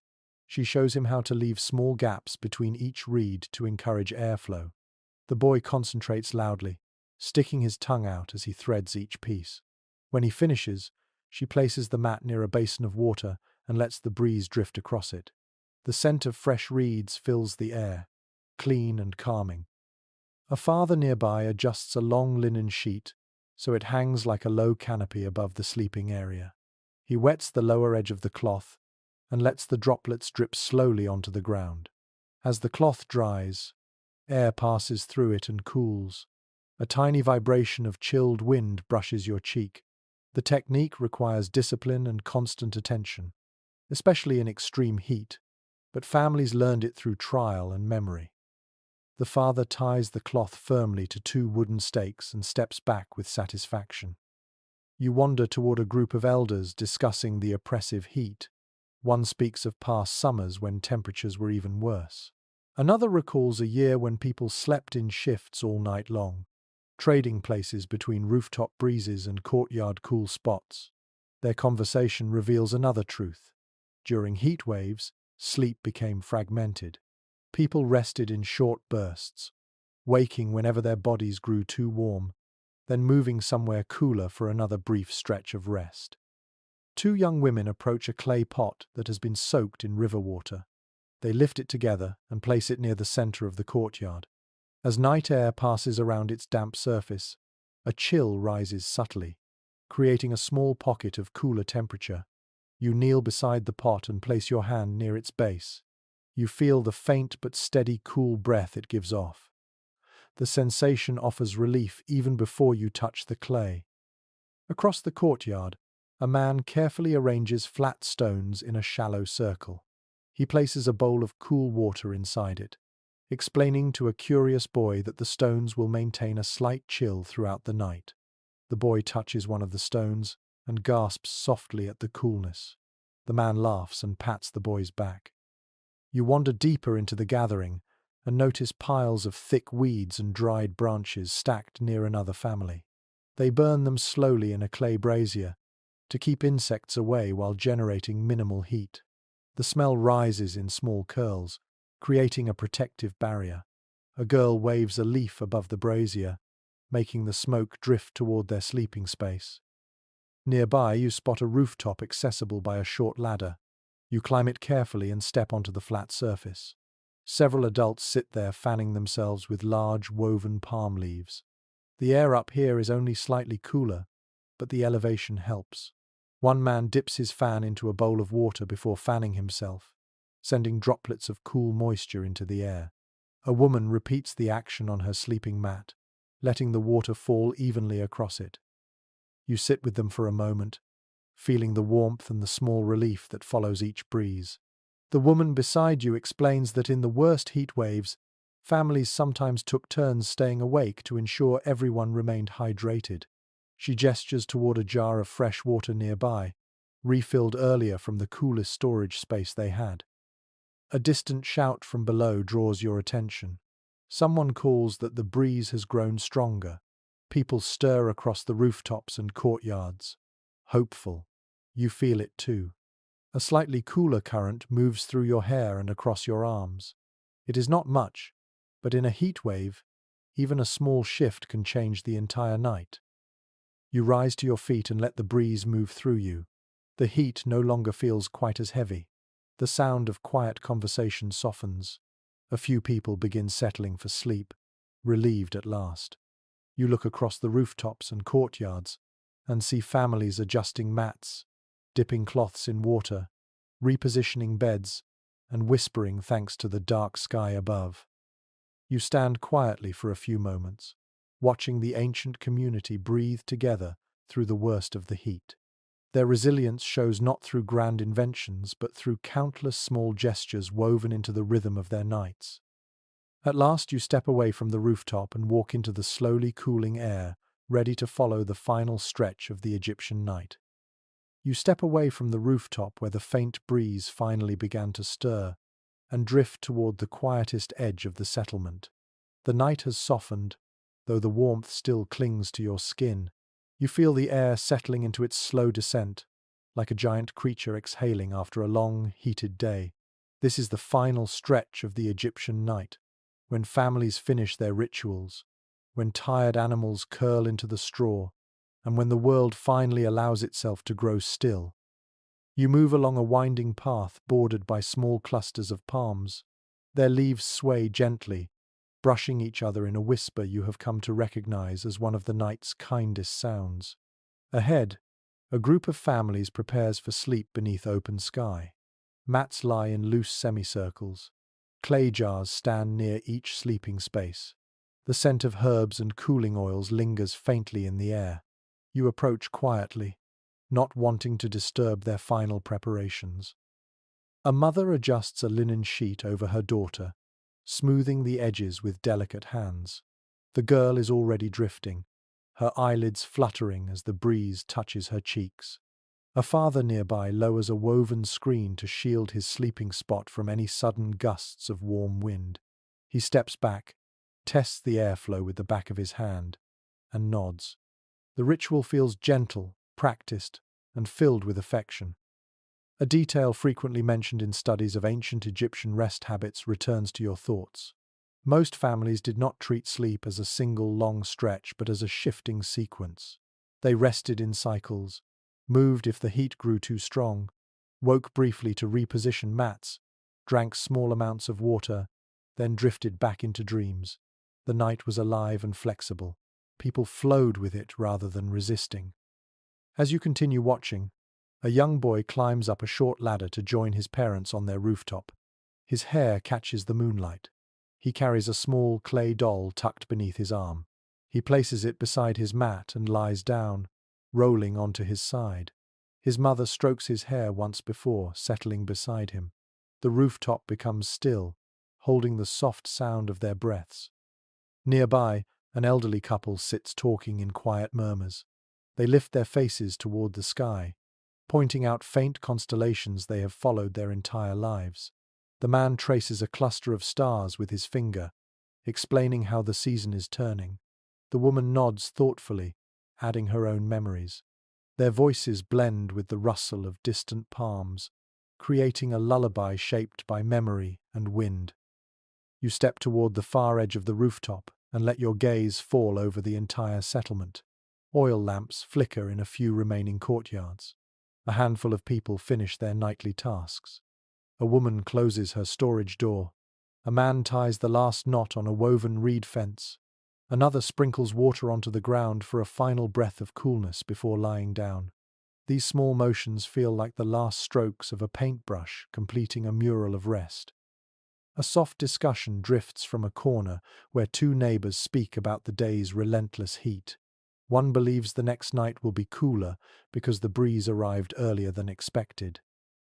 She shows him how to leave small gaps between each reed to encourage airflow. The boy concentrates loudly, sticking his tongue out as he threads each piece. When he finishes, she places the mat near a basin of water and lets the breeze drift across it. The scent of fresh reeds fills the air, clean and calming. A father nearby adjusts a long linen sheet so it hangs like a low canopy above the sleeping area. He wets the lower edge of the cloth and lets the droplets drip slowly onto the ground. As the cloth dries, air passes through it and cools. A tiny vibration of chilled wind brushes your cheek. The technique requires discipline and constant attention, especially in extreme heat, but families learned it through trial and memory. The father ties the cloth firmly to two wooden stakes and steps back with satisfaction. You wander toward a group of elders discussing the oppressive heat. One speaks of past summers when temperatures were even worse. Another recalls a year when people slept in shifts all night long, trading places between rooftop breezes and courtyard cool spots. Their conversation reveals another truth. During heat waves, Sleep became fragmented. People rested in short bursts, waking whenever their bodies grew too warm, then moving somewhere cooler for another brief stretch of rest. Two young women approach a clay pot that has been soaked in river water. They lift it together and place it near the center of the courtyard. As night air passes around its damp surface, a chill rises subtly, creating a small pocket of cooler temperature. You kneel beside the pot and place your hand near its base. You feel the faint but steady cool breath it gives off. The sensation offers relief even before you touch the clay. Across the courtyard, a man carefully arranges flat stones in a shallow circle. He places a bowl of cool water inside it, explaining to a curious boy that the stones will maintain a slight chill throughout the night. The boy touches one of the stones and gasps softly at the coolness. The man laughs and pats the boy's back. You wander deeper into the gathering and notice piles of thick weeds and dried branches stacked near another family. They burn them slowly in a clay brazier to keep insects away while generating minimal heat. The smell rises in small curls, creating a protective barrier. A girl waves a leaf above the brazier, making the smoke drift toward their sleeping space. Nearby, you spot a rooftop accessible by a short ladder. You climb it carefully and step onto the flat surface. Several adults sit there fanning themselves with large woven palm leaves. The air up here is only slightly cooler, but the elevation helps. One man dips his fan into a bowl of water before fanning himself, sending droplets of cool moisture into the air. A woman repeats the action on her sleeping mat, letting the water fall evenly across it. You sit with them for a moment, feeling the warmth and the small relief that follows each breeze. The woman beside you explains that in the worst heat waves, families sometimes took turns staying awake to ensure everyone remained hydrated. She gestures toward a jar of fresh water nearby, refilled earlier from the coolest storage space they had. A distant shout from below draws your attention. Someone calls that the breeze has grown stronger. People stir across the rooftops and courtyards. Hopeful. You feel it too. A slightly cooler current moves through your hair and across your arms. It is not much, but in a heat wave, even a small shift can change the entire night. You rise to your feet and let the breeze move through you. The heat no longer feels quite as heavy. The sound of quiet conversation softens. A few people begin settling for sleep, relieved at last. You look across the rooftops and courtyards and see families adjusting mats, dipping cloths in water, repositioning beds, and whispering thanks to the dark sky above. You stand quietly for a few moments, watching the ancient community breathe together through the worst of the heat. Their resilience shows not through grand inventions, but through countless small gestures woven into the rhythm of their nights. At last you step away from the rooftop and walk into the slowly cooling air, ready to follow the final stretch of the Egyptian night. You step away from the rooftop where the faint breeze finally began to stir, and drift toward the quietest edge of the settlement. The night has softened, though the warmth still clings to your skin. You feel the air settling into its slow descent, like a giant creature exhaling after a long, heated day. This is the final stretch of the Egyptian night, when families finish their rituals, when tired animals curl into the straw, and when the world finally allows itself to grow still. You move along a winding path bordered by small clusters of palms. Their leaves sway gently, brushing each other in a whisper you have come to recognize as one of the night's kindest sounds. Ahead, a group of families prepares for sleep beneath open sky. Mats lie in loose semicircles. Clay jars stand near each sleeping space. The scent of herbs and cooling oils lingers faintly in the air. You approach quietly, not wanting to disturb their final preparations. A mother adjusts a linen sheet over her daughter, smoothing the edges with delicate hands. The girl is already drifting, her eyelids fluttering as the breeze touches her cheeks. A father nearby lowers a woven screen to shield his sleeping spot from any sudden gusts of warm wind. He steps back, tests the airflow with the back of his hand, and nods. The ritual feels gentle, practiced, and filled with affection. A detail frequently mentioned in studies of ancient Egyptian rest habits returns to your thoughts. Most families did not treat sleep as a single long stretch but as a shifting sequence. They rested in cycles, moved if the heat grew too strong, woke briefly to reposition mats, drank small amounts of water, then drifted back into dreams. The night was alive and flexible. People flowed with it rather than resisting. As you continue watching, a young boy climbs up a short ladder to join his parents on their rooftop. His hair catches the moonlight. He carries a small clay doll tucked beneath his arm. He places it beside his mat and lies down, rolling onto his side. His mother strokes his hair once before, settling beside him. The rooftop becomes still, holding the soft sound of their breaths. Nearby, an elderly couple sits talking in quiet murmurs. They lift their faces toward the sky, pointing out faint constellations they have followed their entire lives. The man traces a cluster of stars with his finger, explaining how the season is turning. The woman nods thoughtfully, adding her own memories. Their voices blend with the rustle of distant palms, creating a lullaby shaped by memory and wind. You step toward the far edge of the rooftop and let your gaze fall over the entire settlement. Oil lamps flicker in a few remaining courtyards. A handful of people finish their nightly tasks. A woman closes her storage door. A man ties the last knot on a woven reed fence. Another sprinkles water onto the ground for a final breath of coolness before lying down. These small motions feel like the last strokes of a paintbrush completing a mural of rest. A soft discussion drifts from a corner where two neighbors speak about the day's relentless heat. One believes the next night will be cooler because the breeze arrived earlier than expected.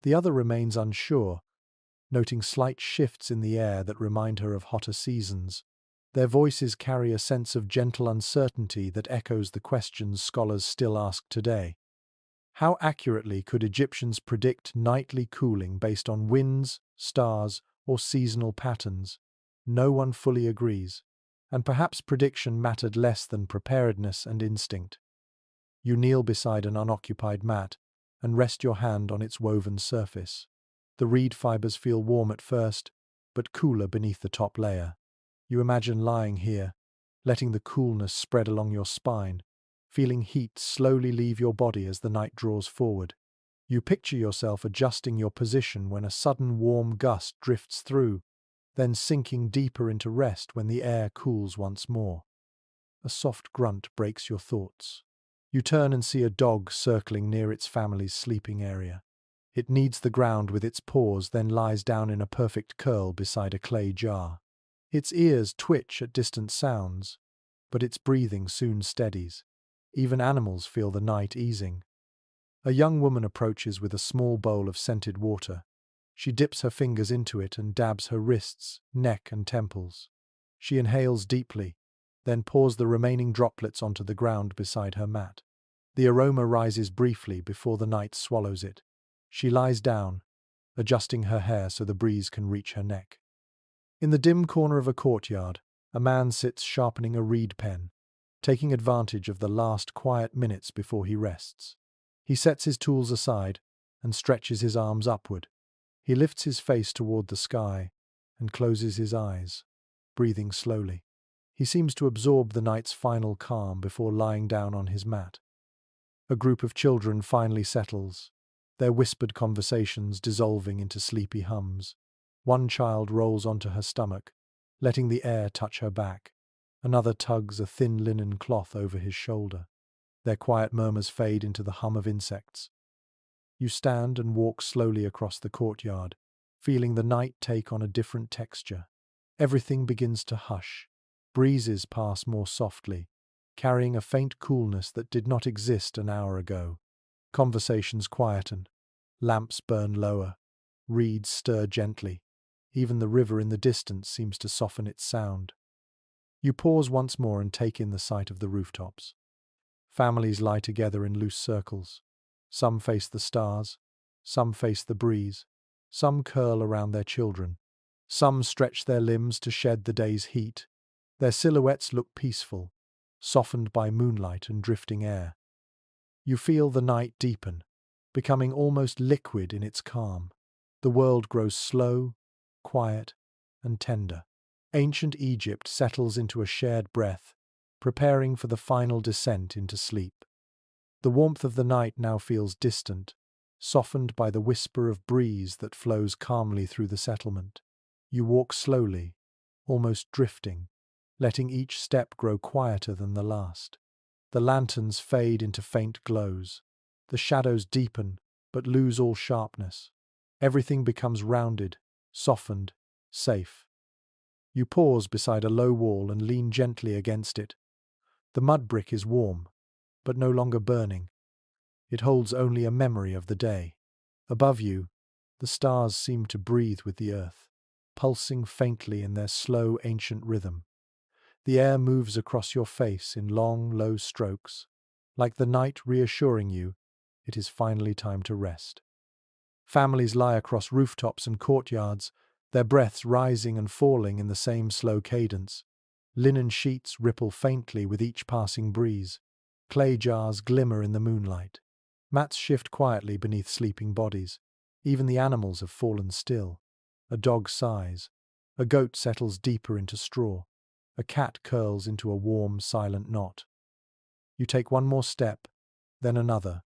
The other remains unsure, noting slight shifts in the air that remind her of hotter seasons. Their voices carry a sense of gentle uncertainty that echoes the questions scholars still ask today. How accurately could Egyptians predict nightly cooling based on winds, stars, or seasonal patterns? No one fully agrees, and perhaps prediction mattered less than preparedness and instinct. You kneel beside an unoccupied mat and rest your hand on its woven surface. The reed fibers feel warm at first, but cooler beneath the top layer. You imagine lying here, letting the coolness spread along your spine, feeling heat slowly leave your body as the night draws forward. You picture yourself adjusting your position when a sudden warm gust drifts through, then sinking deeper into rest when the air cools once more. A soft grunt breaks your thoughts. You turn and see a dog circling near its family's sleeping area. It kneads the ground with its paws, then lies down in a perfect curl beside a clay jar. Its ears twitch at distant sounds, but its breathing soon steadies. Even animals feel the night easing. A young woman approaches with a small bowl of scented water. She dips her fingers into it and dabs her wrists, neck, and temples. She inhales deeply, then pours the remaining droplets onto the ground beside her mat. The aroma rises briefly before the night swallows it. She lies down, adjusting her hair so the breeze can reach her neck. In the dim corner of a courtyard, a man sits sharpening a reed pen, taking advantage of the last quiet minutes before he rests. He sets his tools aside and stretches his arms upward. He lifts his face toward the sky and closes his eyes, breathing slowly. He seems to absorb the night's final calm before lying down on his mat. A group of children finally settles, their whispered conversations dissolving into sleepy hums. One child rolls onto her stomach, letting the air touch her back. Another tugs a thin linen cloth over his shoulder. Their quiet murmurs fade into the hum of insects. You stand and walk slowly across the courtyard, feeling the night take on a different texture. Everything begins to hush. Breezes pass more softly, carrying a faint coolness that did not exist an hour ago. Conversations quieten. Lamps burn lower. Reeds stir gently. Even the river in the distance seems to soften its sound. You pause once more and take in the sight of the rooftops. Families lie together in loose circles. Some face the stars, some face the breeze, some curl around their children. Some stretch their limbs to shed the day's heat. Their silhouettes look peaceful, softened by moonlight and drifting air. You feel the night deepen, becoming almost liquid in its calm. The world grows slow, quiet, and tender. Ancient Egypt settles into a shared breath, preparing for the final descent into sleep. The warmth of the night now feels distant, softened by the whisper of breeze that flows calmly through the settlement. You walk slowly, almost drifting, letting each step grow quieter than the last. The lanterns fade into faint glows. The shadows deepen, but lose all sharpness. Everything becomes rounded, softened, safe. You pause beside a low wall and lean gently against it. The mud brick is warm, but no longer burning. It holds only a memory of the day. Above you, the stars seem to breathe with the earth, pulsing faintly in their slow, ancient rhythm. The air moves across your face in long, low strokes, like the night reassuring you it is finally time to rest. Families lie across rooftops and courtyards, their breaths rising and falling in the same slow cadence. Linen sheets ripple faintly with each passing breeze. Clay jars glimmer in the moonlight. Mats shift quietly beneath sleeping bodies. Even the animals have fallen still. A dog sighs. A goat settles deeper into straw. A cat curls into a warm, silent knot. You take one more step, then another,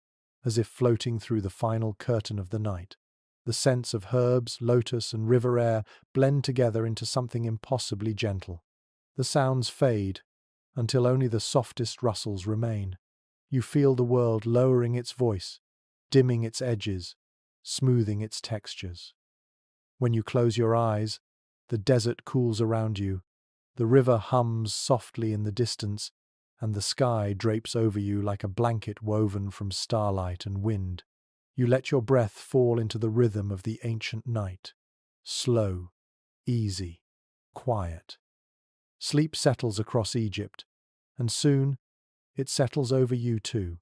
as if floating through the final curtain of the night. The scents of herbs, lotus, and river air blend together into something impossibly gentle. The sounds fade, until only the softest rustles remain. You feel the world lowering its voice, dimming its edges, smoothing its textures. When you close your eyes, the desert cools around you, the river hums softly in the distance, and the sky drapes over you like a blanket woven from starlight and wind. You let your breath fall into the rhythm of the ancient night. Slow, easy, quiet. Sleep settles across Egypt, and soon it settles over you too.